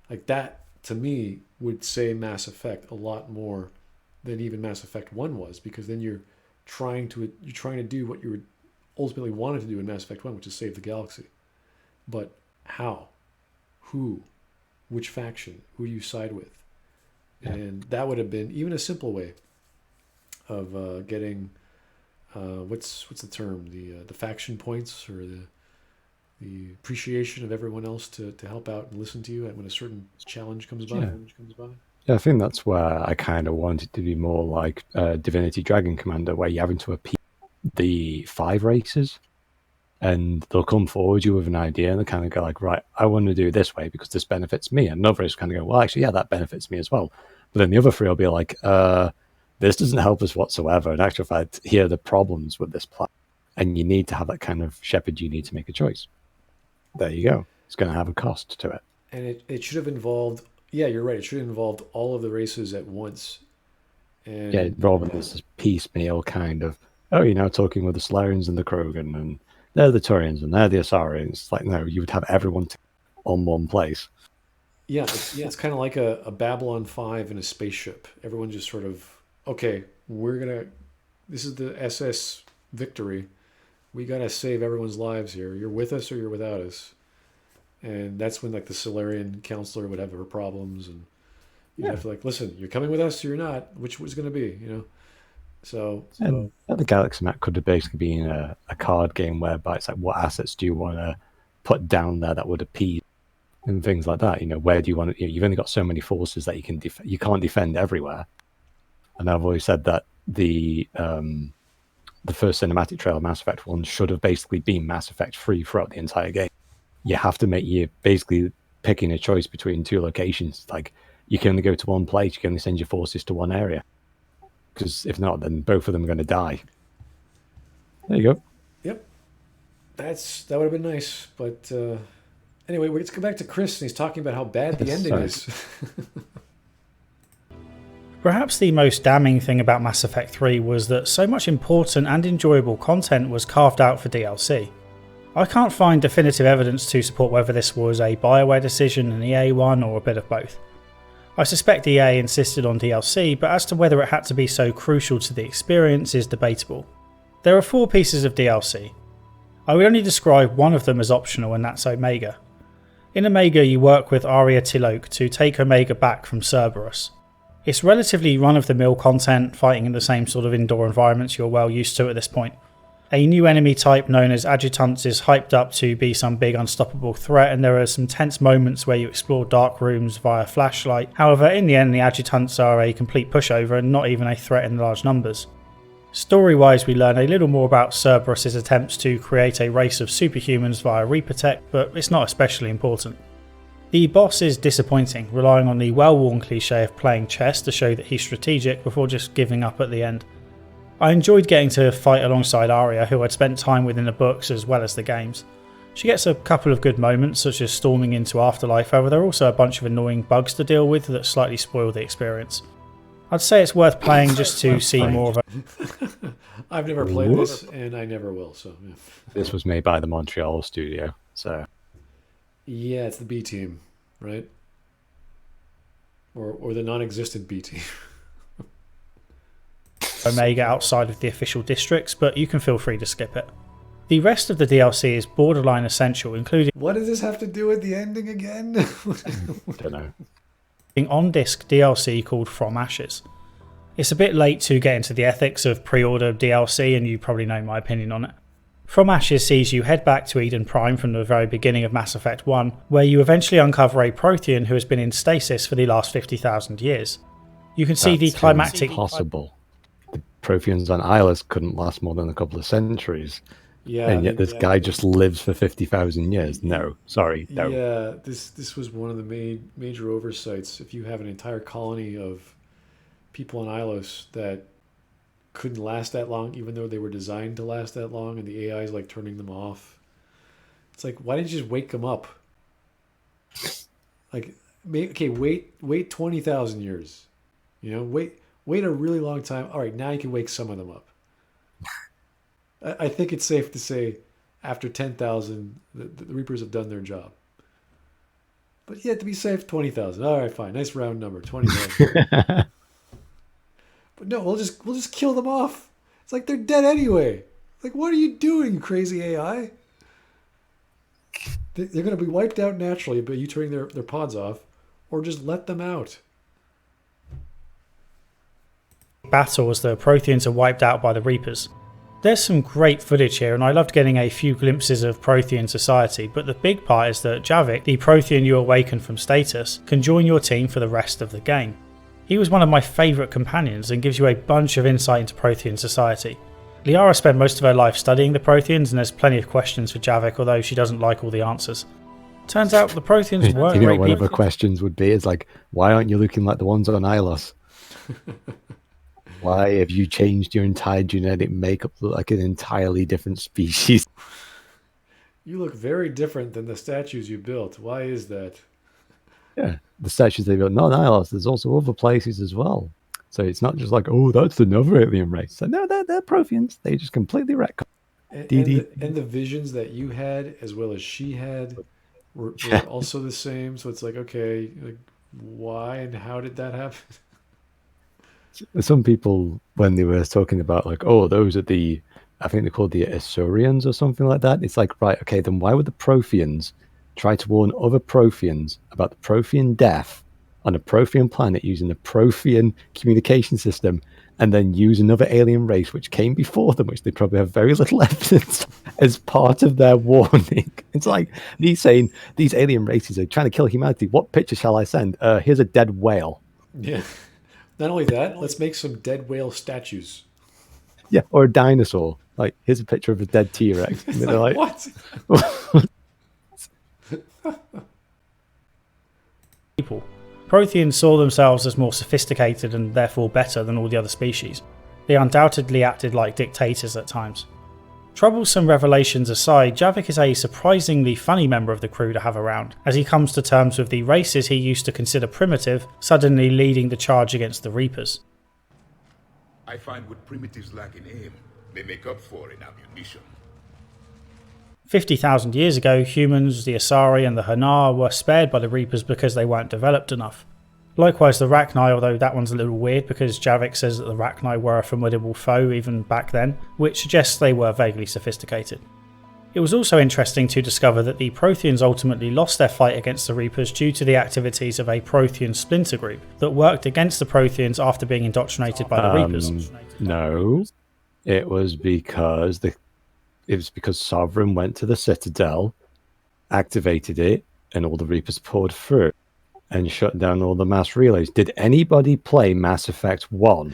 Like that to me would say Mass Effect a lot more than even Mass Effect 1 was, because then you're trying to do what you ultimately wanted to do in Mass Effect 1, which is save the galaxy. But how? Who? Which faction? Who do you side with? And that would have been even a simple way of getting what's the term, the faction points, or the appreciation of everyone else to help out and listen to you when a certain challenge comes by. Yeah, I think that's where I kind of want it to be more like Divinity Dragon Commander, where you're having to appeal the 5 races, and they'll come forward you with an idea, and they kind of go like, right, I want to do it this way because this benefits me. And another is kind of go, well, actually, yeah, that benefits me as well. But then the other 3 will be like, this doesn't help us whatsoever. In actual fact, here are the problems with this plan. And you need to have that kind of shepherd. You need to make a choice. There you go. It's going to have a cost to it. And it should have involved, yeah, you're right. It should have involved all of the races at once. And yeah, rather than this piecemeal kind of, oh, you're now talking with the Solarians and the Krogan, and they're the Turians, and they're the Asarians. It's like, no, you would have everyone on one place. Yeah, it's kind of like a Babylon 5 in a spaceship. Everyone just sort of, okay, this is the SS Victory. We got to save everyone's lives here. You're with us or you're without us. And that's when like the Solarian counselor would have her problems, and you'd have to like, listen, you're coming with us or you're not. Which was going to be, So the Galaxy map could have basically been a card game whereby it's like, what assets do you want to put down there that would appease and things like that. Where do you want to? You've only got so many forces that you can't defend everywhere. And I've always said that the first cinematic trailer, Mass Effect 1, should have basically been Mass Effect 3 throughout the entire game. You have to you're basically picking a choice between 2 locations. Like, you can only go to one place, you can only send your forces to one area. Because if not, then both of them are going to die. There you go. Yep. That would have been nice. But anyway, let's go back to Chris, and he's talking about how bad the ending is. Perhaps the most damning thing about Mass Effect 3 was that so much important and enjoyable content was carved out for DLC. I can't find definitive evidence to support whether this was a BioWare decision, an EA one, or a bit of both. I suspect EA insisted on DLC, but as to whether it had to be so crucial to the experience is debatable. There are 4 pieces of DLC. I would only describe one of them as optional, and that's Omega. In Omega, you work with Aria T'Loak to take Omega back from Cerberus. It's relatively run-of-the-mill content, fighting in the same sort of indoor environments you're well used to at this point. A new enemy type known as Adjutants is hyped up to be some big unstoppable threat, and there are some tense moments where you explore dark rooms via flashlight. However, in the end, the Adjutants are a complete pushover and not even a threat in large numbers. Story-wise, we learn a little more about Cerberus's attempts to create a race of superhumans via Reaper tech, but it's not especially important. The boss is disappointing, relying on the well-worn cliche of playing chess to show that he's strategic before just giving up at the end. I enjoyed getting to fight alongside Aria, who I'd spent time with in the books as well as the games. She gets a couple of good moments, such as storming into Afterlife, however there are also a bunch of annoying bugs to deal with that slightly spoil the experience. I'd say it's worth playing just to see more of it. I've never played this, and I never will, so yeah. This was made by the Montreal studio, so... Yeah, it's the B team, right? Or the non-existent B team. Omega outside of the official districts, but you can feel free to skip it. The rest of the DLC is borderline essential, including... What does this have to do with the ending again? Don't know. On-disc DLC called From Ashes. It's a bit late to get into the ethics of pre-order DLC, and you probably know my opinion on it. From Ashes sees you head back to Eden Prime from the very beginning of Mass Effect 1, where you eventually uncover a Prothean who has been in stasis for the last 50,000 years. You can see the climactic... Impossible. The Protheans on Islus couldn't last more than a couple of centuries. Yeah, and yet this guy just lives for 50,000 years. No, sorry, no. Yeah, this was one of the major oversights. If you have an entire colony of people on Islus that couldn't last that long, even though they were designed to last that long, and the AI is like turning them off. It's like, why didn't you just wake them up? Like, okay, wait 20,000 years. Wait a really long time. All right, now you can wake some of them up. I think it's safe to say after 10,000, the Reapers have done their job. But yeah, to be safe, 20,000. All right, fine. Nice round number, 20,000. But no, we'll just kill them off. It's like they're dead anyway. Like, what are you doing, crazy AI? They're going to be wiped out naturally by you turning their pods off, or just let them out. Battle as the Protheans are wiped out by the Reapers. There's some great footage here, and I loved getting a few glimpses of Prothean society, but the big part is that Javik, the Prothean you awaken from status, can join your team for the rest of the game. He was one of my favourite companions and gives you a bunch of insight into Prothean society. Liara spent most of her life studying the Protheans, and there's plenty of questions for Javik, although she doesn't like all the answers. Turns out the Protheans weren't great one of people. her questions would be is like, why aren't you looking like the ones on Ilos? Why have you changed your entire genetic makeup to look like an entirely different species? You look very different than the statues you built. Why is that? Yeah, the statues they built, not Ilos, there's also other places as well. So it's not just like, oh, that's another alien race. So no, they're Protheans. They just completely retcon. And the visions that you had, as well as she had, were also the same. So it's like, okay, like, why and how did that happen? Some people, when they were talking about like, oh, those are I think they're called the Asurians or something like that. It's like, right, okay, then why would the Protheans try to warn other Protheans about the Prothean death on a Prothean planet using a Prothean communication system, and then use another alien race which came before them, which they probably have very little evidence as part of their warning? It's like these saying these alien races are trying to kill humanity. What picture shall I send? Here's a dead whale. Yeah. Not only that, let's make some dead whale statues. Yeah, or a dinosaur. Like, here's a picture of a dead T-Rex. And they're like, what? People. Protheans saw themselves as more sophisticated and therefore better than all the other species. They undoubtedly acted like dictators at times. Troublesome revelations aside, Javik is a surprisingly funny member of the crew to have around, as he comes to terms with the races he used to consider primitive, suddenly leading the charge against the Reapers. I find what primitives lack in aim, they make up for in ammunition. 50,000 years ago, humans, the Asari and the Hanar were spared by the Reapers because they weren't developed enough. Likewise the Rachni, although that one's a little weird because Javik says that the Rachni were a formidable foe even back then, which suggests they were vaguely sophisticated. It was also interesting to discover that the Protheans ultimately lost their fight against the Reapers due to the activities of a Prothean splinter group that worked against the Protheans after being indoctrinated by the Reapers. No, it was because Sovereign went to the Citadel, activated it, and all the Reapers poured through and shut down all the mass relays. Did anybody play Mass Effect 1?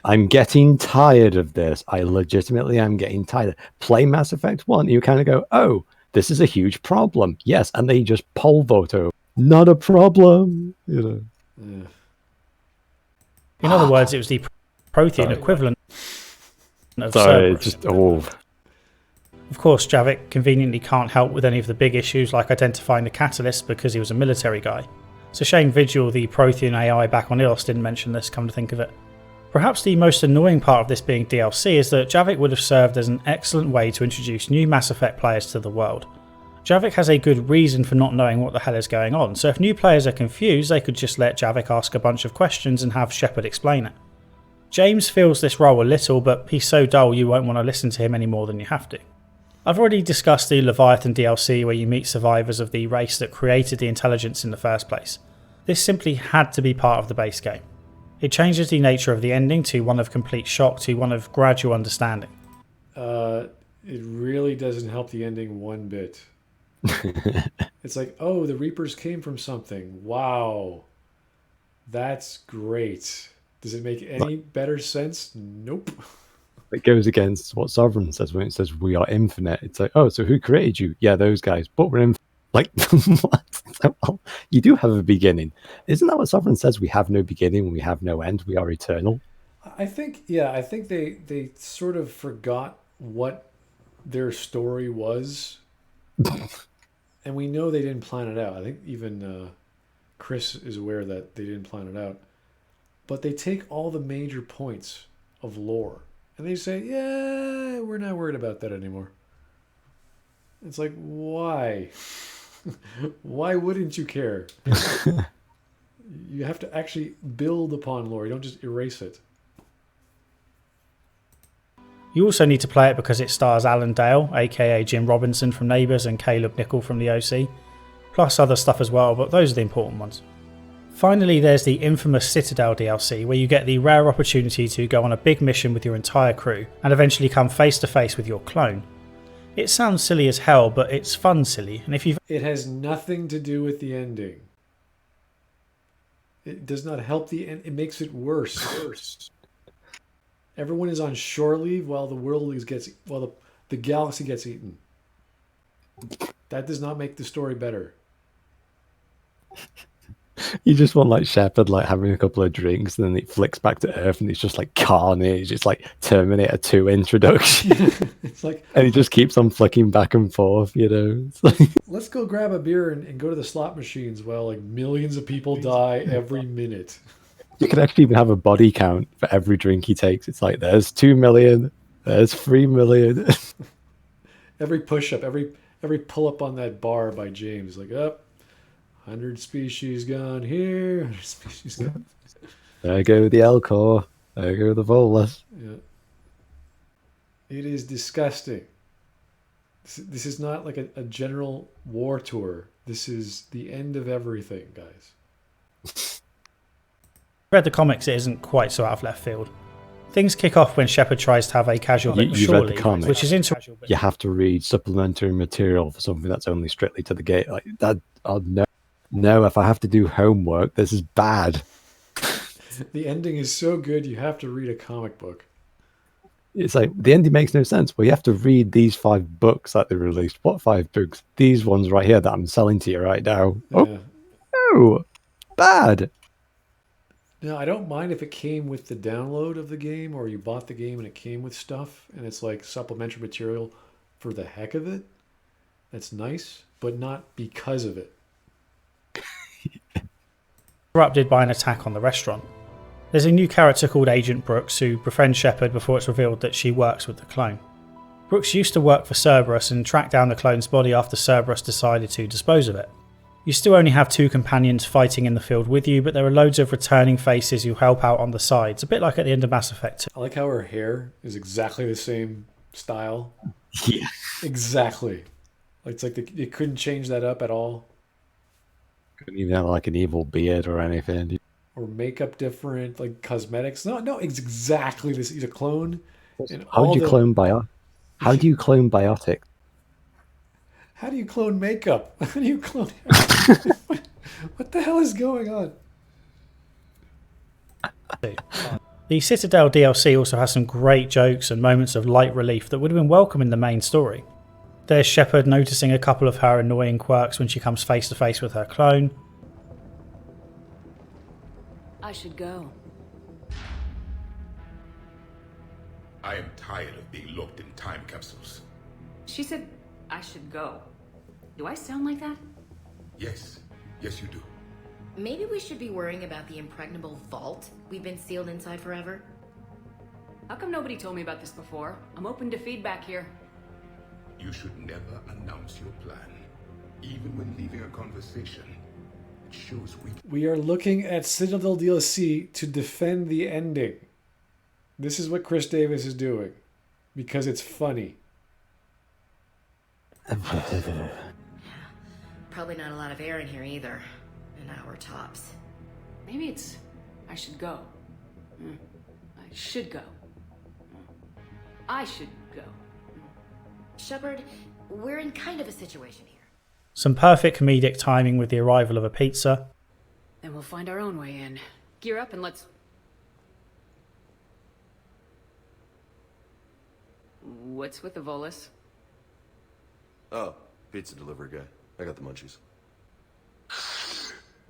I'm getting tired of this. I legitimately am getting tired. Play Mass Effect 1, you kind of go, oh, this is a huge problem. Yes, and they just poll vote over. Not a problem. You know. Yeah. In other words, it was the Prothean equivalent of Sorry, Cerberus. just, oh. Of course, Javik conveniently can't help with any of the big issues like identifying the catalyst because he was a military guy. It's a shame Vigil, the Prothean AI back on Ilos, didn't mention this, come to think of it. Perhaps the most annoying part of this being DLC is that Javik would have served as an excellent way to introduce new Mass Effect players to the world. Javik has a good reason for not knowing what the hell is going on, so if new players are confused they could just let Javik ask a bunch of questions and have Shepard explain it. James feels this role a little, but he's so dull you won't want to listen to him any more than you have to. I've already discussed the Leviathan Dlc where you meet survivors of the race that created the intelligence in the first place. This simply had to be part of the base game. It changes the nature of the ending to one of complete shock to one of gradual understanding. It really doesn't help the ending one bit. It's like, oh, the Reapers came from something. Wow. That's great. Does it make any better sense? Nope. It goes against what Sovereign says when it says we are infinite. It's like, oh, so who created you? Yeah, those guys. But we're infinite. Like, what? Well, you do have a beginning. Isn't that what Sovereign says? We have no beginning, we have no end, we are eternal. I think they sort of forgot what their story was. And we know they didn't plan it out. I think even Chris is aware that they didn't plan it out. But they take all the major points of lore and they say, yeah, we're not worried about that anymore. It's like, why? Why wouldn't you care? You have to actually build upon lore. You don't just erase it. You also need to play it because it stars Alan Dale, aka Jim Robinson from Neighbours, and Caleb Nichol from the OC, plus other stuff as well, but those are the important ones. Finally, there's the infamous Citadel DLC, where you get the rare opportunity to go on a big mission with your entire crew, and eventually come face to face with your clone. It sounds silly as hell, but it's fun silly, and if you've... It has nothing to do with the ending. It does not help the end. It makes it worse. Everyone is on shore leave while the galaxy gets eaten. That does not make the story better. You just want like Shepard like having a couple of drinks, and then it flicks back to Earth, and it's just like carnage. It's like Terminator 2 introduction. It's like, and he just keeps on flicking back and forth. It's like, let's go grab a beer and go to the slot machines while like millions of people die every minute. You can actually even have a body count for every drink he takes. It's like there's 2 million, there's 3 million. Every push-up, every pull-up on that bar by James, like, 100 species gone here, 100 species gone. There go the Elcor, there go the Volus. Yeah. It is disgusting. This is not like a general war tour. This is the end of everything, guys. read the comics, it isn't quite so out of left field. Things kick off when Shepard tries to have a casual You read the comics, which is interesting. You have to read supplementary material for something that's only strictly to the game. Like that, no, if I have to do homework, this is bad. The ending is so good, you have to read a comic book. It's like, the ending makes no sense. Well, you have to read these 5 books that they released. What 5 books? These ones right here that I'm selling to you right now. Yeah. Oh, bad. No, I don't mind if it came with the download of the game, or you bought the game and it came with stuff and it's like supplementary material for the heck of it. That's nice, but not because of it. Interrupted by an attack on the restaurant. There's a new character called Agent Brooks who befriends Shepard before it's revealed that she works with the clone. Brooks used to work for Cerberus and tracked down the clone's body after Cerberus decided to dispose of it. You still only have 2 companions fighting in the field with you, but there are loads of returning faces who help out on the sides, a bit like at the end of Mass Effect 2. I like how her hair is exactly the same style. Yeah. Exactly. It's like they couldn't change that up at all. Couldn't even have like an evil beard or anything. Or makeup different, like cosmetics. No, it's exactly this. He's a clone. How do you clone biotic? How do you clone biotic? How do you clone makeup? How do you clone what the hell is going on? The Citadel DLC also has some great jokes and moments of light relief that would have been welcome in the main story. There's Shepard noticing a couple of her annoying quirks when she comes face to face with her clone. I should go. I am tired of being locked in time capsules. She said I should go. Do I sound like that? Yes, you do. Maybe we should be worrying about the impregnable vault we've been sealed inside forever. How come nobody told me about this before? I'm open to feedback here. You should never announce your plan, even when leaving a conversation. It shows weakness. We are looking at Citadel Dlc to defend the ending. This is what Chris Davis is doing, because it's funny. Probably not a lot of air in here either. An hour tops. Maybe it's I should go. I should go. I should go. Shepard, we're in kind of a situation here. Some perfect comedic timing with the arrival of a pizza. Then we'll find our own way in. Gear up and let's... What's with the Volus? Oh, pizza delivery guy. I got the munchies.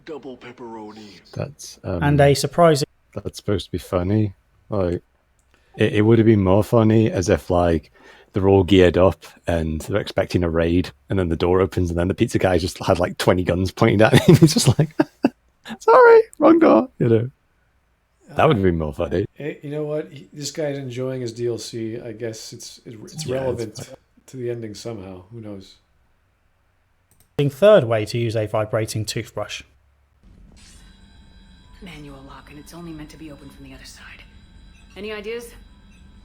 Double pepperoni. That's And a surprising... That's supposed to be funny. Like, it would have been more funny as if like they're all geared up and they're expecting a raid, and then the door opens and then the pizza guy just had like 20 guns pointing at him. He's just like, sorry, wrong door. That would have been more funny. Hey, you know what? This guy's enjoying his DLC. I guess it's relevant to the ending somehow. Who knows? third way to use a vibrating toothbrush. Manual lock, and it's only meant to be opened from the other side. Any ideas?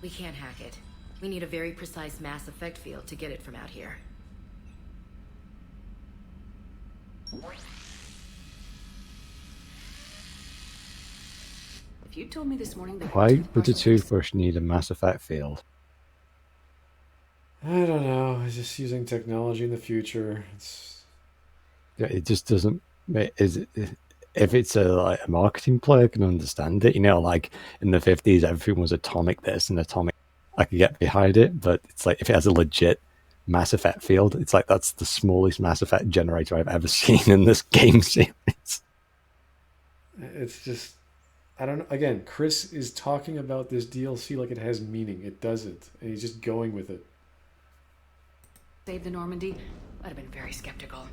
We can't hack it. We need a very precise mass effect field to get it from out here. If you told me this morning that Why would a toothbrush need a Mass Effect field? I don't know. It's just using technology in the future. Yeah, it just doesn't. If it's a marketing play, I can understand it. You know, like in the 50s, everything was atomic this and atomic. I could get behind it, but it's like if it has a legit Mass Effect field, it's like that's the smallest Mass Effect generator I've ever seen in this game series. It's just, I don't know. Again, Chris is talking about this DLC like it has meaning. It doesn't, and he's just going with it. Save the Normandy, I'd have been very skeptical.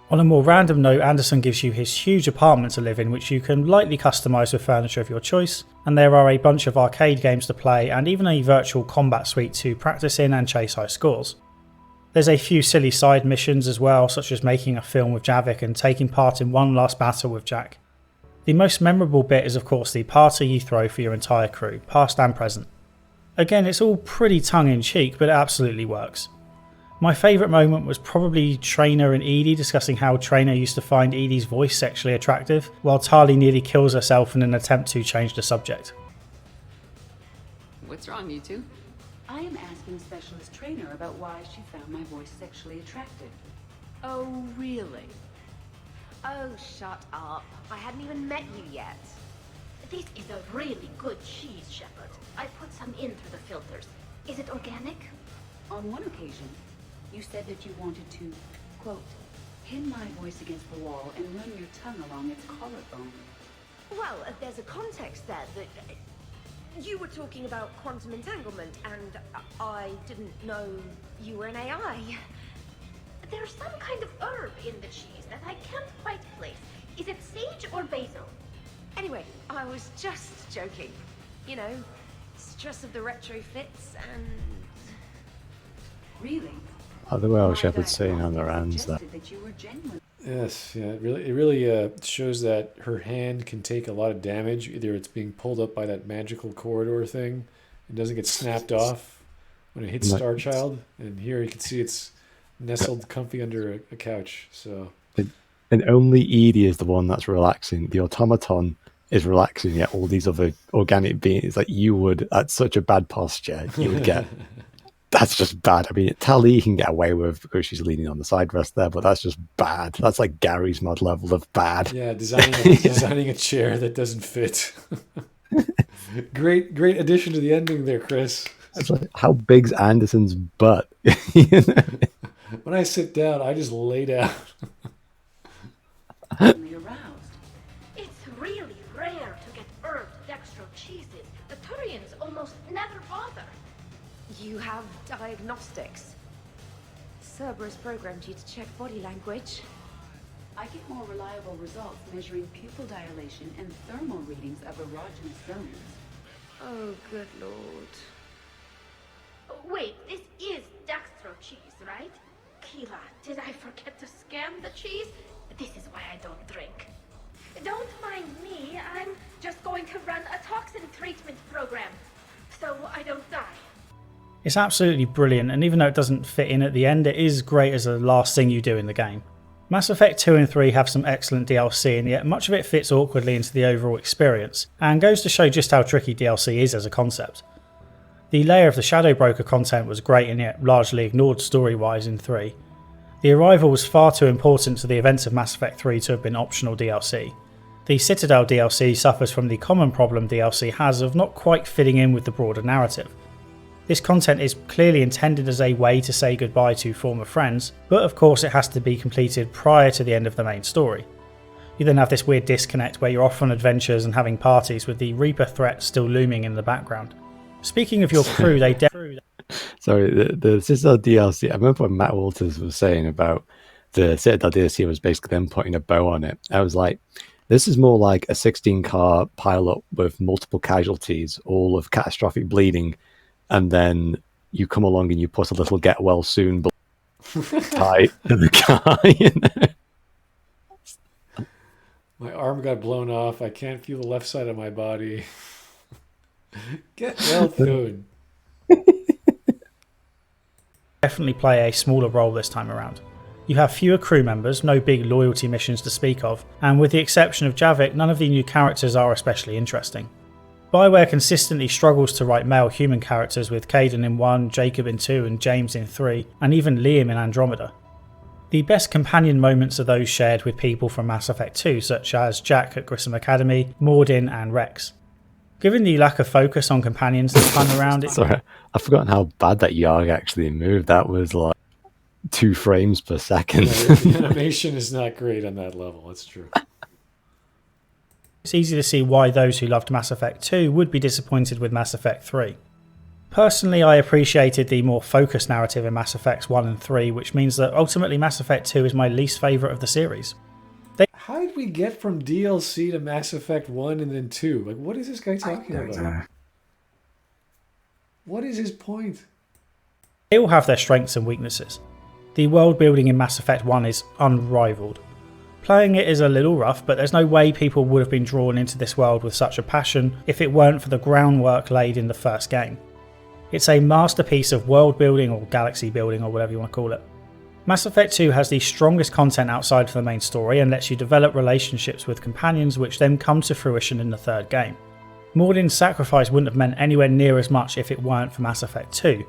On a more random note, Anderson gives you his huge apartment to live in, which you can lightly customise with furniture of your choice, and there are a bunch of arcade games to play and even a virtual combat suite to practice in and chase high scores. There's a few silly side missions as well, such as making a film with Javik and taking part in one last battle with Jack. The most memorable bit is of course the party you throw for your entire crew, past and present. Again, it's all pretty tongue-in-cheek, but it absolutely works. My favourite moment was probably Trainer and Edie discussing how Trainer used to find Edie's voice sexually attractive, while Tali nearly kills herself in an attempt to change the subject. What's wrong, you two? I am asking Specialist Trainer about why she found my voice sexually attractive. Oh, really? Oh, shut up. I hadn't even met you yet. This is a really good cheese, Shepard. I put some in through the filters. Is it organic? On one occasion, you said that you wanted to, quote, pin my voice against the wall and run your tongue along its collarbone. Well, there's a context there that you were talking about quantum entanglement, and I didn't know you were an AI. There's some kind of herb in the cheese that I can't quite place. Is it sage or basil? Anyway, I was just joking. You know, stress of the retrofits and... Really? Other way Shepard's saying on their hands there. Yes, yeah, it really shows that her hand can take a lot of damage. Either it's being pulled up by that magical corridor thing and doesn't get snapped off when it hits Starchild, and here you can see it's nestled comfy under a couch. So, and only Edie is the one that's relaxing. The automaton is relaxing, yet all these other organic beings, like you would, at such a bad posture, you would get. That's just bad. I mean, Tali can get away with because she's leaning on the side rest there, but that's just bad. That's like Gary's mod level of bad. Yeah, designing a chair that doesn't fit. Great addition to the ending there, Chris. It's like, how big's Anderson's butt? When I sit down, I just lay down. It's really rare to get herbed dextro cheeses. The Turians almost never bother. You have diagnostics. Cerberus programmed you to check body language. I get more reliable results measuring pupil dilation and thermal readings of erogenous zones. Oh, good lord. Wait, this is dextro cheese, right? Keela, did I forget to scan the cheese? This is why I don't drink. Don't mind me, I'm just going to run a toxin treatment program, so I don't die. It's absolutely brilliant, and even though it doesn't fit in at the end, it is great as the last thing you do in the game. Mass Effect 2 and 3 have some excellent DLC, and yet much of it fits awkwardly into the overall experience, and goes to show just how tricky DLC is as a concept. The layer of the Shadow Broker content was great and yet largely ignored story-wise in 3. The Arrival was far too important to the events of Mass Effect 3 to have been optional DLC. The Citadel DLC suffers from the common problem DLC has of not quite fitting in with the broader narrative. This content is clearly intended as a way to say goodbye to former friends, but of course it has to be completed prior to the end of the main story. You then have this weird disconnect where you're off on adventures and having parties with the Reaper threat still looming in the background. Speaking of your crew, Sorry, the Citadel DLC, I remember when Matt Walters was saying about the Citadel DLC was basically them putting a bow on it. I was like, this is more like a 16-car pileup with multiple casualties, all of catastrophic bleeding, and then you come along and you put a little get well soon tight to the guy. My arm got blown off. I can't feel the left side of my body. Get well, dude. Definitely play a smaller role this time around. You have fewer crew members, no big loyalty missions to speak of, and with the exception of Javik, none of the new characters are especially interesting. BioWare consistently struggles to write male human characters, with Caden in 1, Jacob in 2 and James in 3, and even Liam in Andromeda. The best companion moments are those shared with people from Mass Effect 2, such as Jack at Grissom Academy, Mordin and Rex. Given the lack of focus on companions this time around, Sorry, I've forgotten how bad that Yarg actually moved. That was like 2 frames per second. Yeah, the animation is not great on that level, that's true. It's easy to see why those who loved Mass Effect 2 would be disappointed with Mass Effect 3. Personally, I appreciated the more focused narrative in Mass Effects 1 and 3, which means that ultimately Mass Effect 2 is my least favourite of the series. How did we get from DLC to Mass Effect 1 and then 2? Like, what is this guy talking about? What is his point? They all have their strengths and weaknesses. The world building in Mass Effect 1 is unrivaled. Playing it is a little rough, but there's no way people would have been drawn into this world with such a passion if it weren't for the groundwork laid in the first game. It's a masterpiece of world building or galaxy building or whatever you want to call it. Mass Effect 2 has the strongest content outside of the main story and lets you develop relationships with companions which then come to fruition in the third game. Mordin's sacrifice wouldn't have meant anywhere near as much if it weren't for Mass Effect 2,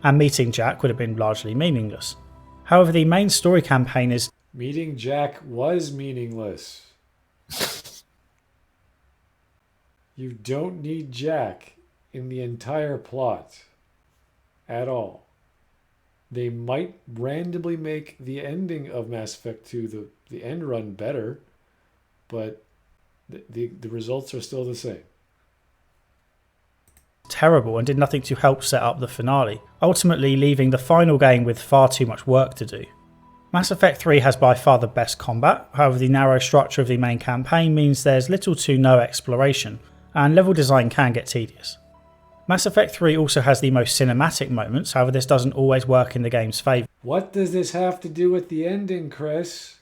and meeting Jack would have been largely meaningless. However, the main story campaign is... Meeting Jack was meaningless. You don't need Jack in the entire plot at all. They might randomly make the ending of Mass Effect 2, the end run, better, but the results are still the same. Terrible and did nothing to help set up the finale, ultimately leaving the final game with far too much work to do. Mass Effect 3 has by far the best combat, however the narrow structure of the main campaign means there's little to no exploration, and level design can get tedious. Mass Effect 3 also has the most cinematic moments, however this doesn't always work in the game's favour. What does this have to do with the ending, Chris?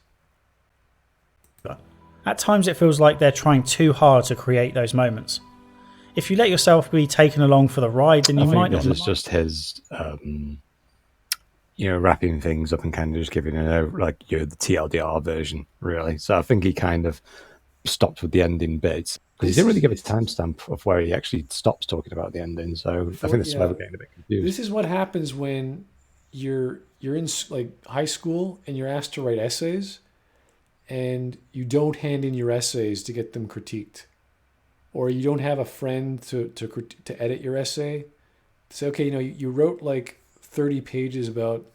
At times it feels like they're trying too hard to create those moments. If you let yourself be taken along for the ride, then you might not... This is just his, wrapping things up and kind of just giving the TLDR version, really. So I think he kind of stopped with the ending bits. Because he didn't really give a timestamp of where he actually stops talking about the ending, so I think that's why we're getting a bit confused. This is what happens when you're in like high school and you're asked to write essays, and you don't hand in your essays to get them critiqued, or you don't have a friend to edit your essay. Say, okay, you wrote like 30 pages about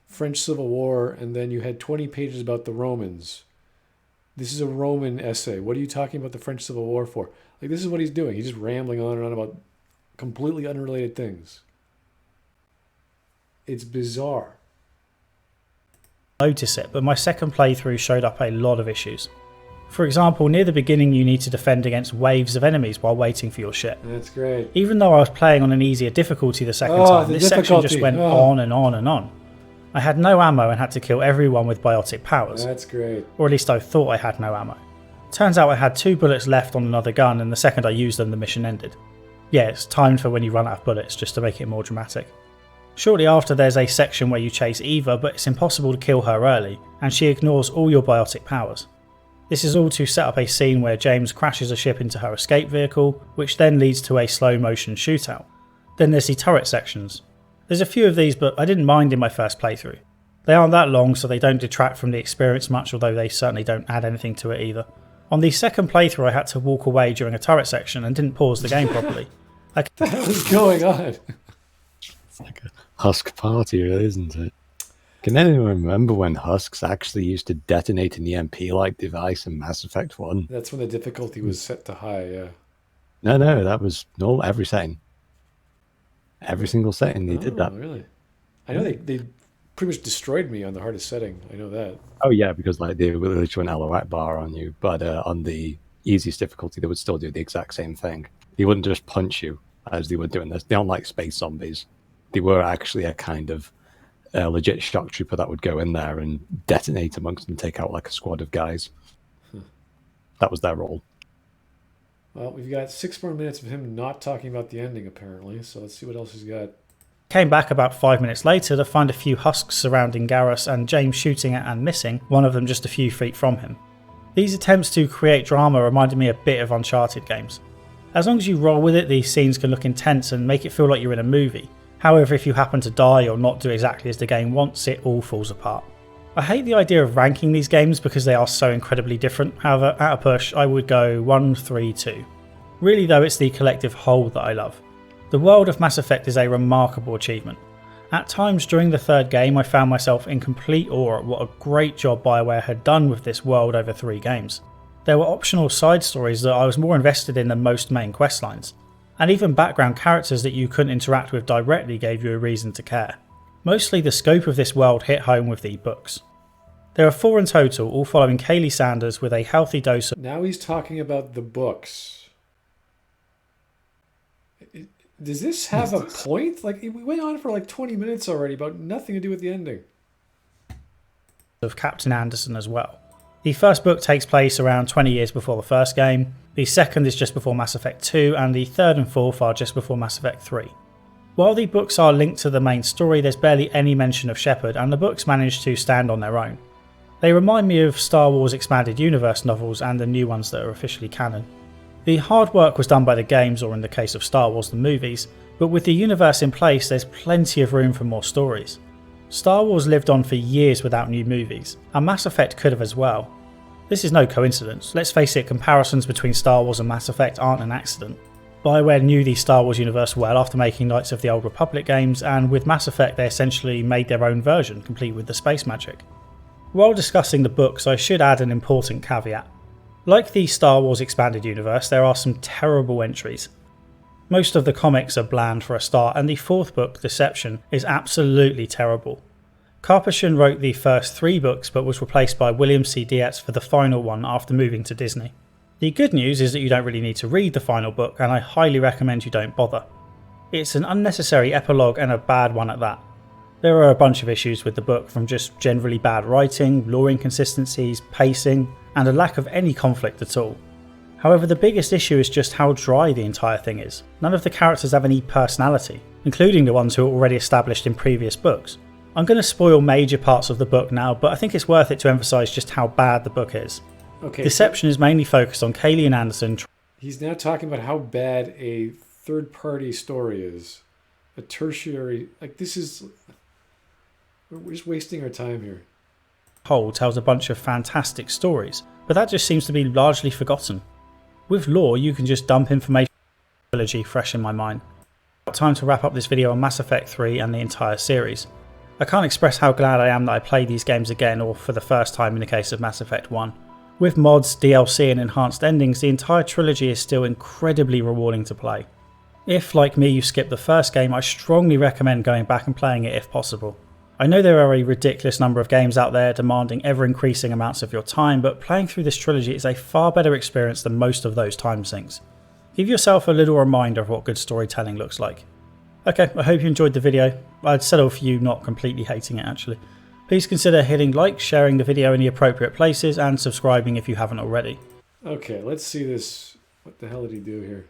French Civil War, and then you had 20 pages about the Romans. This is a Roman essay. What are you talking about the French Civil War for? Like, this is what he's doing. He's just rambling on and on about completely unrelated things. It's bizarre. Notice it, but my second playthrough showed up a lot of issues. For example, near the beginning you need to defend against waves of enemies while waiting for your ship. That's great. Even though I was playing on an easier difficulty the second time, this section just went on and on and on. I had no ammo and had to kill everyone with biotic powers. That's great. Or at least I thought I had no ammo. Turns out I had 2 bullets left on another gun, and the second I used them the mission ended. Yeah, it's timed for when you run out of bullets, just to make it more dramatic. Shortly after there's a section where you chase Eva, but it's impossible to kill her early, and she ignores all your biotic powers. This is all to set up a scene where James crashes a ship into her escape vehicle, which then leads to a slow motion shootout. Then there's the turret sections. There's a few of these, but I didn't mind in my first playthrough. They aren't that long, so they don't detract from the experience much, although they certainly don't add anything to it either. On the second playthrough I had to walk away during a turret section and didn't pause the game properly. What the hell is going on? It's like a Husk party, really, isn't it? Can anyone remember when Husks actually used to detonate an EMP-like device in Mass Effect 1? That's when the difficulty was set to high, yeah. No, that was normal every setting. Every single setting they did that. Really? I know they pretty much destroyed me on the hardest setting. I know that. Oh yeah, because they literally went Aloe Akbar on you, but on the easiest difficulty they would still do the exact same thing. They wouldn't just punch you as they were doing this. They aren't like space zombies. They were actually a kind of a legit shock trooper that would go in there and detonate amongst them, take out like a squad of guys. That was their role. Well, we've got 6 more minutes of him not talking about the ending, apparently, so let's see what else he's got. Came back about 5 minutes later to find a few husks surrounding Garrus and James shooting at and missing, one of them just a few feet from him. These attempts to create drama reminded me a bit of Uncharted games. As long as you roll with it, these scenes can look intense and make it feel like you're in a movie. However, if you happen to die or not do exactly as the game wants, it all falls apart. I hate the idea of ranking these games because they are so incredibly different. However, at a push, I would go 1, 3, 2. Really though, it's the collective whole that I love. The world of Mass Effect is a remarkable achievement. At times during the third game, I found myself in complete awe at what a great job BioWare had done with this world over 3 games. There were optional side stories that I was more invested in than most main questlines, and even background characters that you couldn't interact with directly gave you a reason to care. Mostly the scope of this world hit home with the books. There are 4 in total, all following Kaylee Sanders with a healthy dose of... Now he's talking about the books. Does this have a point? Like, we went on for like 20 minutes already about nothing to do with the ending. ...of Captain Anderson as well. The first book takes place around 20 years before the first game, the second is just before Mass Effect 2, and the third and fourth are just before Mass Effect 3. While the books are linked to the main story, there's barely any mention of Shepard, and the books manage to stand on their own. They remind me of Star Wars Expanded Universe novels and the new ones that are officially canon. The hard work was done by the games, or in the case of Star Wars, the movies, but with the universe in place, there's plenty of room for more stories. Star Wars lived on for years without new movies, and Mass Effect could have as well. This is no coincidence. Let's face it, comparisons between Star Wars and Mass Effect aren't an accident. BioWare knew the Star Wars universe well after making Knights of the Old Republic games, and with Mass Effect they essentially made their own version, complete with the space magic. While discussing the books, I should add an important caveat. Like the Star Wars Expanded Universe, there are some terrible entries. Most of the comics are bland for a start, and the 4th book, Deception, is absolutely terrible. Karpyshyn wrote the first 3 books but was replaced by William C. Dietz for the final one after moving to Disney. The good news is that you don't really need to read the final book, and I highly recommend you don't bother. It's an unnecessary epilogue and a bad one at that. There are a bunch of issues with the book, from just generally bad writing, lore inconsistencies, pacing, and a lack of any conflict at all. However, the biggest issue is just how dry the entire thing is. None of the characters have any personality, including the ones who are already established in previous books. I'm going to spoil major parts of the book now, but I think it's worth it to emphasise just how bad the book is. Okay, Deception is mainly focused on Kaylee and Anderson. He's now talking about how bad a third-party story is. A tertiary... Like, this is... We're just wasting our time here. Whole tells a bunch of fantastic stories, but that just seems to be largely forgotten. With lore, you can just dump information trilogy fresh in my mind. Time to wrap up this video on Mass Effect 3 and the entire series. I can't express how glad I am that I played these games again, or for the first time in the case of Mass Effect 1. With mods, DLC and enhanced endings, the entire trilogy is still incredibly rewarding to play. If, like me, you skipped the first game, I strongly recommend going back and playing it if possible. I know there are a ridiculous number of games out there demanding ever increasing amounts of your time, but playing through this trilogy is a far better experience than most of those time sinks. Give yourself a little reminder of what good storytelling looks like. Okay, I hope you enjoyed the video. I'd settle for you not completely hating it actually. Please consider hitting like, sharing the video in the appropriate places, and subscribing if you haven't already. Okay, let's see this. What the hell did he do here?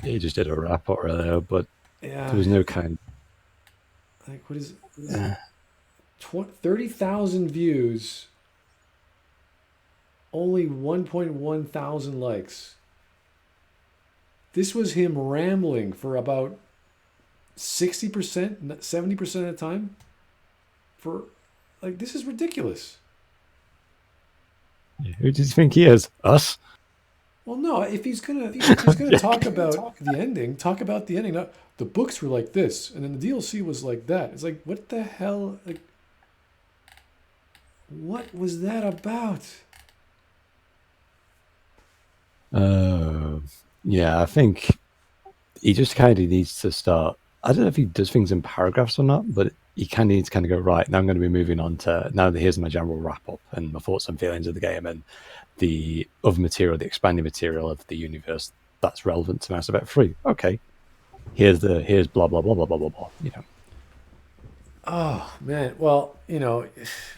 He just did a wrap-up earlier, but Yeah. there was no kind... Like, what is it? 30,000 views. Only 1.1 thousand likes. This was him rambling for about 60%, 70% of the time. For, like, this is ridiculous. Who do you think he is? Us? Well, no, if he's gonna talk about the ending, talk about the ending. Not, the books were like this, and then the DLC was like that. It's like, what the hell? Like, what was that about? Yeah, I think he just kind of needs to start. I don't know if he does things in paragraphs or not, but he kind of needs to kind of go, right, now I'm going to be moving on to, now here's my general wrap up and my thoughts and feelings of the game and the other material, the expanding material of the universe that's relevant to Mass Effect 3. Okay, here's blah, blah, blah, blah, blah, blah, blah, you know. Oh man, well,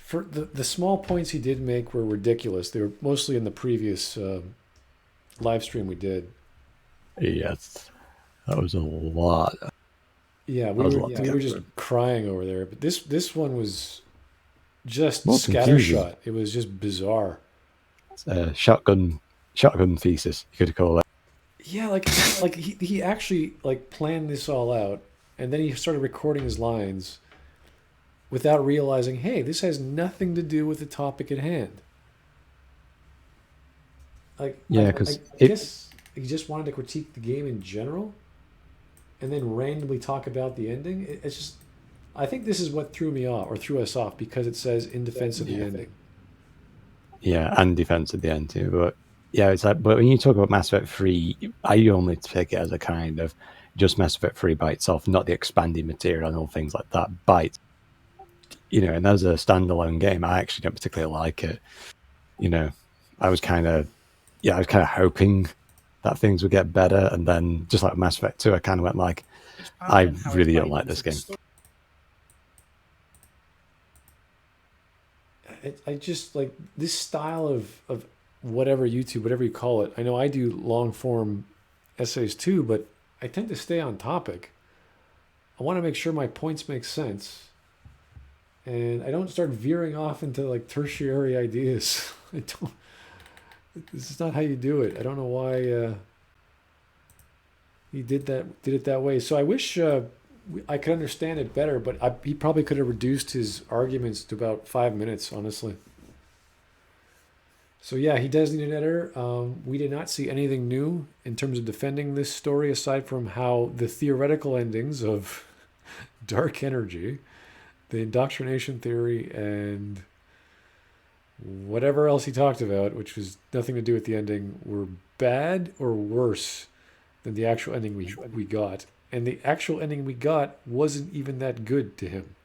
for the small points he did make were ridiculous. They were mostly in the previous live stream we did. Yes, that was a lot. Yeah, That was a lot to we were get just through. crying over there. But this one was just More confusing. scattershot. It was just bizarre. Shotgun thesis, you could call it. Yeah, like he actually like planned this all out, and then he started recording his lines without realizing, hey, this has nothing to do with the topic at hand. Like Yeah, I because guess he just wanted to critique the game in general, and then randomly talk about the ending. It's just, I think this is what threw me off or threw us off because it says in defense of the ending. yeah, and defense at the end too. But yeah, it's like, but when you talk about Mass Effect 3, I only take it as a kind of just Mass Effect 3 by itself, not the expanded material and all things like that. But and as a standalone game, I actually don't particularly like it. I was kind of hoping that things would get better, and then just like Mass Effect 2, I kind of went like, I really don't like this game. I just like this style of whatever YouTube, whatever you call it. I know I do long form essays too, but I tend to stay on topic. I want to make sure my points make sense, and I don't start veering off into like tertiary ideas. I don't. This is not how you do it. I don't know why he did it that way. So I wish I could understand it better, but he probably could have reduced his arguments to about 5 minutes, honestly. So yeah, he does need an editor. We did not see anything new in terms of defending this story, aside from how the theoretical endings of dark energy, the indoctrination theory, and whatever else he talked about, which was nothing to do with the ending, were bad or worse than the actual ending we got. And the actual ending we got wasn't even that good to him,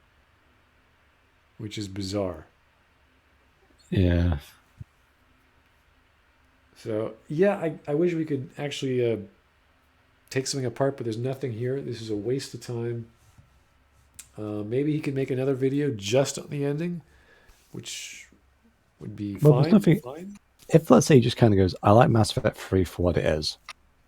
which is bizarre. Yeah. So, yeah, I wish we could actually take something apart, but there's nothing here. This is a waste of time. Maybe he could make another video just on the ending, which would be Well, there's nothing. fine. If let's say he just kind of goes, I like Mass Effect 3 for what it is,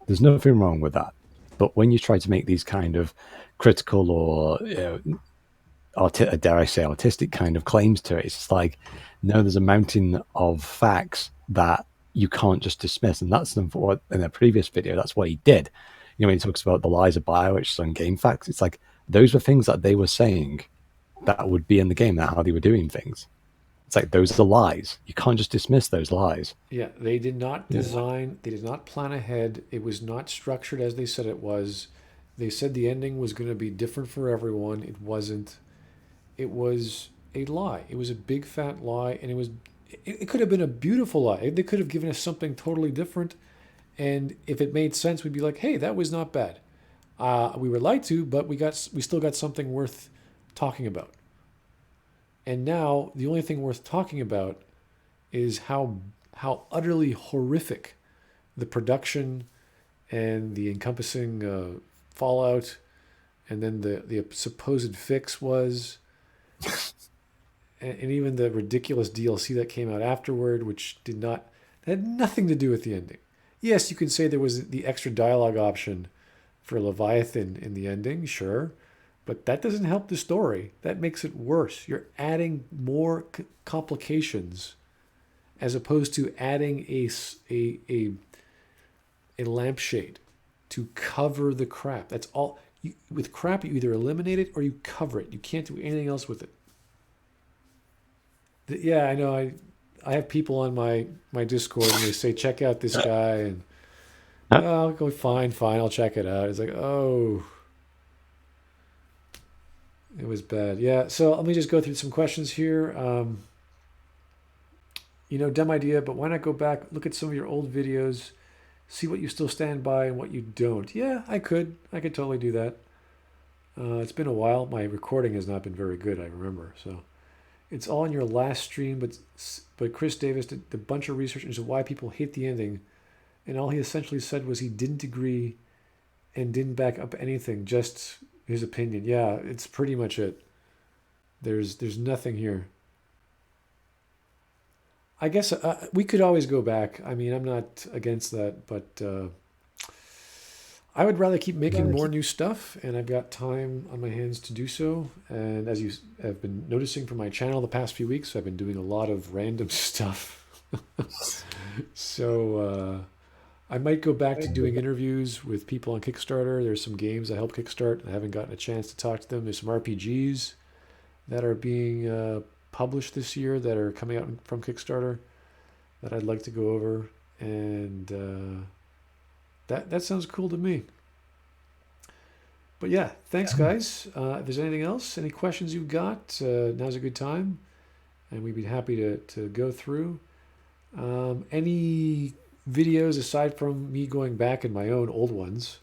there's nothing wrong with that. But when you try to make these kind of critical or dare I say artistic kind of claims to it, it's just like, no, there's a mountain of facts that you can't just dismiss. And that's in the previous video, that's what he did. When he talks about the lies of Bio, which is on game facts, it's like those were things that they were saying that would be in the game, that how they were doing things. It's like those are lies. You can't just dismiss those lies. Yeah, they did not design, they did not plan ahead. It was not structured as they said it was. They said the ending was going to be different for everyone. It wasn't. It was a lie. It was a big fat lie, and it could have been a beautiful lie. They could have given us something totally different, and if it made sense, we'd be like, hey, that was not bad. We were lied to, but we still got something worth talking about. And now the only thing worth talking about is how utterly horrific the production and the encompassing fallout, and then the supposed fix was, and even the ridiculous DLC that came out afterward, which had nothing to do with the ending. Yes, you can say there was the extra dialogue option for Leviathan in the ending, sure. But that doesn't help the story. That makes it worse. You're adding more complications as opposed to adding a lampshade to cover the crap. That's all. With crap, you either eliminate it or you cover it. You can't do anything else with it. Yeah, I know. I have people on my Discord and they say, check out this guy. And I'll go, fine, I'll check it out. It's like, oh... It was bad. Yeah, so let me just go through some questions here. Dumb idea, but why not go back, look at some of your old videos, see what you still stand by and what you don't? Yeah, I could totally do that. It's been a while. My recording has not been very good, I remember. So it's all in your last stream, but Chris Davis did a bunch of research into why people hate the ending, and all he essentially said was he didn't agree and didn't back up anything, just his opinion. Yeah, it's pretty much it. There's nothing here. I guess we could always go back. I mean, I'm not against that, but I would rather keep making more new stuff, and I've got time on my hands to do so. And as you have been noticing from my channel the past few weeks, I've been doing a lot of random stuff. So I might go back to doing interviews with people on Kickstarter. There's some games I helped kickstart. I haven't gotten a chance to talk to them. There's some RPGs that are being published this year that are coming out from Kickstarter that I'd like to go over. And that sounds cool to me. But yeah, thanks guys. If there's anything else, any questions you've got, now's a good time. And we'd be happy to go through. Any videos aside from me going back in my own old ones,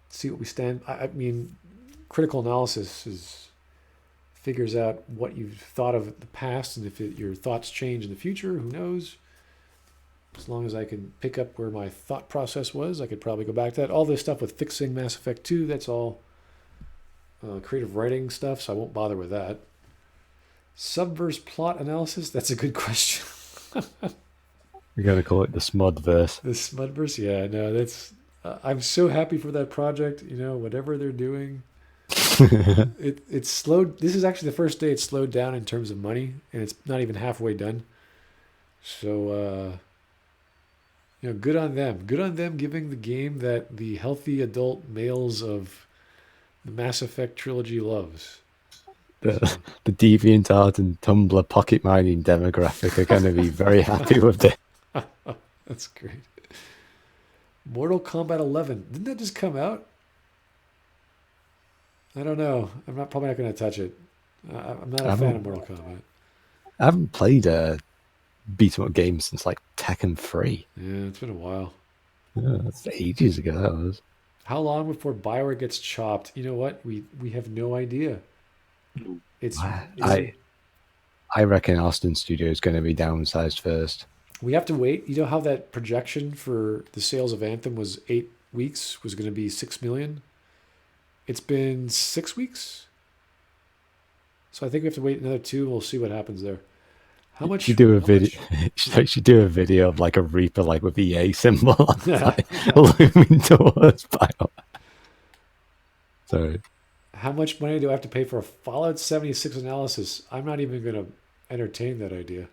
see what we stand. I mean, critical analysis figures out what you've thought of the past, and if your thoughts change in the future, who knows? As long as I can pick up where my thought process was, I could probably go back to that. All this stuff with fixing Mass Effect 2, that's all creative writing stuff, so I won't bother with that. Subverse plot analysis, that's a good question. We gotta call it the Smudverse. The Smudverse, yeah, no, that's. I'm so happy for that project. You know, whatever they're doing, it's slowed. This is actually the first day it's slowed down in terms of money, and it's not even halfway done. So, you know, good on them. Good on them giving the game that the healthy adult males of the Mass Effect trilogy loves. The DeviantArt and Tumblr pocket mining demographic are going to be very happy with it. That's great. Mortal Kombat 11. Didn't that just come out? I don't know. I'm probably not going to touch it. I'm not a fan of Mortal Kombat. I haven't played a beat-em-up game since like Tekken 3. Yeah, it's been a while. Yeah, that's ages ago. That was. How long before Bioware gets chopped? You know what? We have no idea. I reckon Austin Studio is going to be downsized first. We have to wait. You know how that projection for the sales of Anthem was 8 weeks, was going to be 6 million? It's been 6 weeks. So I think we have to wait another 2. We'll see what happens there. How much? You do a video. Should do a video of like a Reaper, like with EA symbol, like, looming towards Bio. Sorry. How much money do I have to pay for a Fallout 76 analysis? I'm not even going to entertain that idea.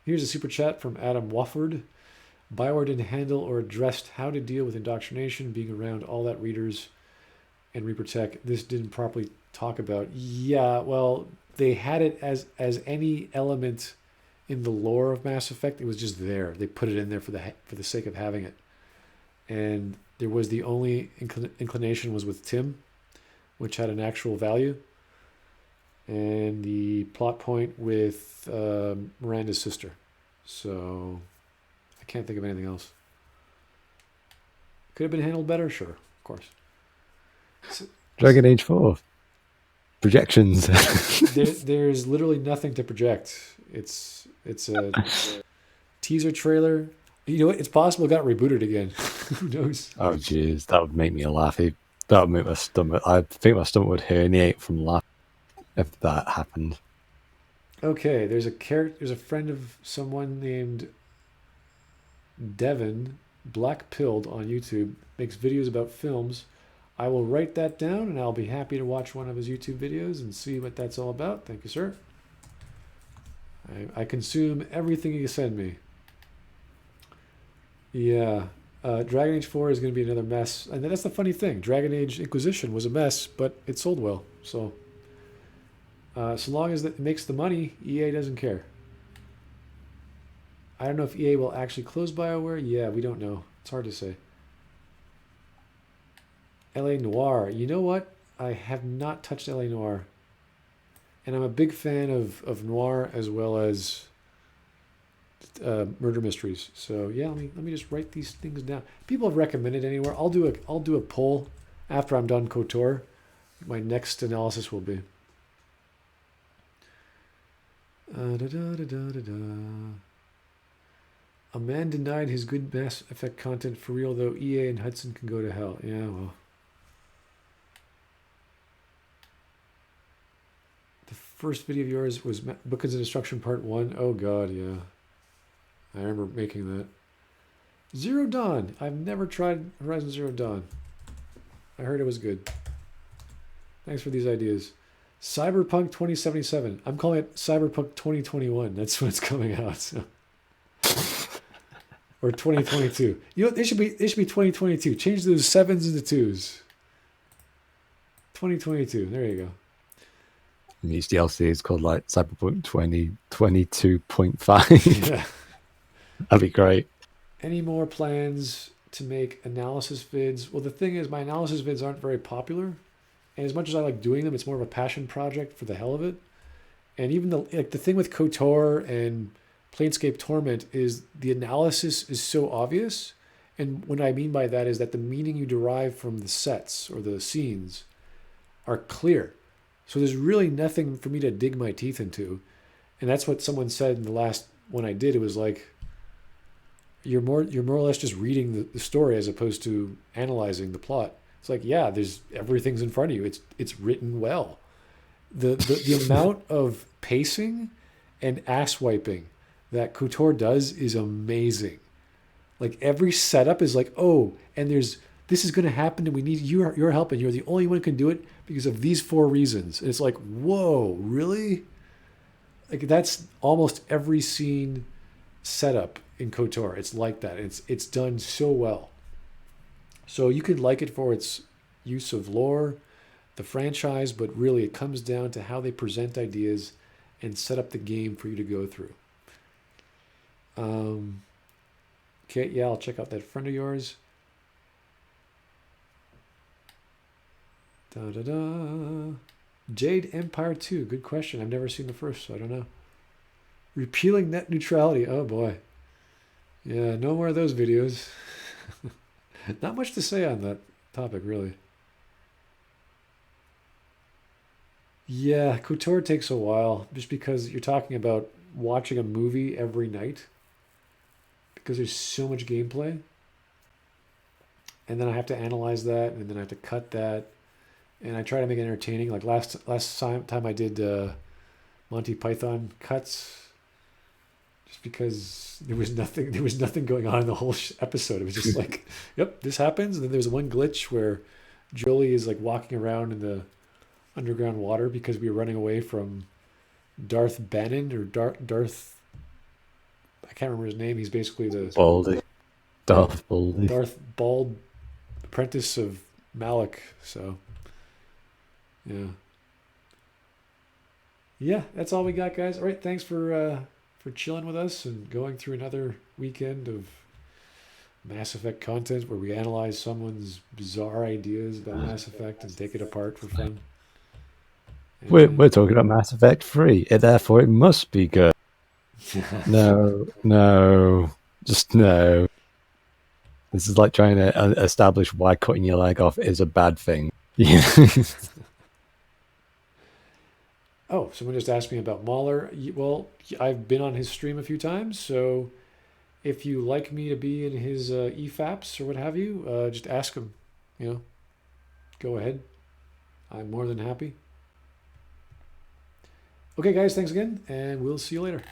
Here's a super chat from Adam Wofford. Bioware didn't handle or addressed how to deal with indoctrination, being around all that readers and Reaper tech. This didn't properly talk about. Yeah, well, they had it as any element in the lore of Mass Effect. It was just there. They put it in there for the sake of having it. And there was the only inclination was with Tim, which had an actual value. And the plot point with Miranda's sister. So I can't think of anything else. Could have been handled better? Sure, of course. Dragon Age 4. Projections. There's literally nothing to project. It's a teaser trailer. You know what? It's possible it got rebooted again. Who knows? Oh, jeez. That would make me laugh. That would make my stomach... I think my stomach would herniate from laughing if that happened. Okay, there's a friend of someone named Devin, Black Pilled on YouTube, makes videos about films. I will write that down, and I'll be happy to watch one of his YouTube videos and see what that's all about. Thank you, sir. I consume everything you send me. Yeah, Dragon Age 4 is going to be another mess. And that's the funny thing. Dragon Age Inquisition was a mess, but it sold well. So long as it makes the money, EA doesn't care. I don't know if EA will actually close BioWare. Yeah, we don't know. It's hard to say. LA Noire. You know what? I have not touched LA Noire. And I'm a big fan of noir as well as murder mysteries. So yeah, let me just write these things down. People have recommended anywhere. I'll do a poll after I'm done KOTOR. My next analysis will be. A man denied his good Mass Effect content for real, though. EA and Hudson can go to hell. Yeah, well. The first video of yours was Bookings of Destruction Part 1. Oh god, yeah. I remember making that. Zero Dawn. I've never tried Horizon Zero Dawn. I heard it was good. Thanks for these ideas. Cyberpunk 2077. I'm calling it Cyberpunk 2021. That's when it's coming out. So. Or 2022. You know, they should be 2022. Change those 7s into 2s. 2022. There you go. And each DLC is called like Cyberpunk 2022.5. Yeah. That'd be great. Any more plans to make analysis vids? Well, the thing is, my analysis vids aren't very popular. And as much as I like doing them, it's more of a passion project for the hell of it. And even the thing with KOTOR and Planescape Torment is the analysis is so obvious. And what I mean by that is that the meaning you derive from the sets or the scenes are clear. So there's really nothing for me to dig my teeth into. And that's what someone said in the last one I did. It was like, you're more or less just reading the story as opposed to analyzing the plot. It's like, yeah, everything's in front of you. It's written well. The amount of pacing and ass wiping that KOTOR does is amazing. Like every setup is like, oh, and this is going to happen, and we need your help, and you're the only one who can do it because of these 4 reasons. And it's like, whoa, really? Like that's almost every scene setup in KOTOR. It's like that. It's done so well. So you could like it for its use of lore, the franchise, but really it comes down to how they present ideas and set up the game for you to go through. Okay, yeah, I'll check out that friend of yours. Jade Empire 2, good question. I've never seen the first, so I don't know. Repealing net neutrality, oh boy. Yeah, no more of those videos. Not much to say on that topic, really. Yeah, KOTOR takes a while, just because you're talking about watching a movie every night, because there's so much gameplay. And then I have to analyze that, and then I have to cut that. And I try to make it entertaining. Like last time I did Monty Python cuts, just because there was nothing going on in the whole episode. It was just like, yep, this happens. And then there's one glitch where Jolie is like walking around in the underground water because we were running away from Darth Bannon or Darth. I can't remember his name. He's basically the Darth Baldy. Darth Bald apprentice of Malik. So yeah, that's all we got, guys. All right, thanks for chilling with us and going through another weekend of Mass Effect content where we analyze someone's bizarre ideas about Mass Effect and take it apart for fun. We're talking about Mass Effect 3, and therefore it must be good. No, just no. This is like trying to establish why cutting your leg off is a bad thing. Oh, someone just asked me about Mahler. Well, I've been on his stream a few times, so if you like me to be in his EFAPs or what have you, just ask him. Go ahead. I'm more than happy. Okay, guys, thanks again, and we'll see you later.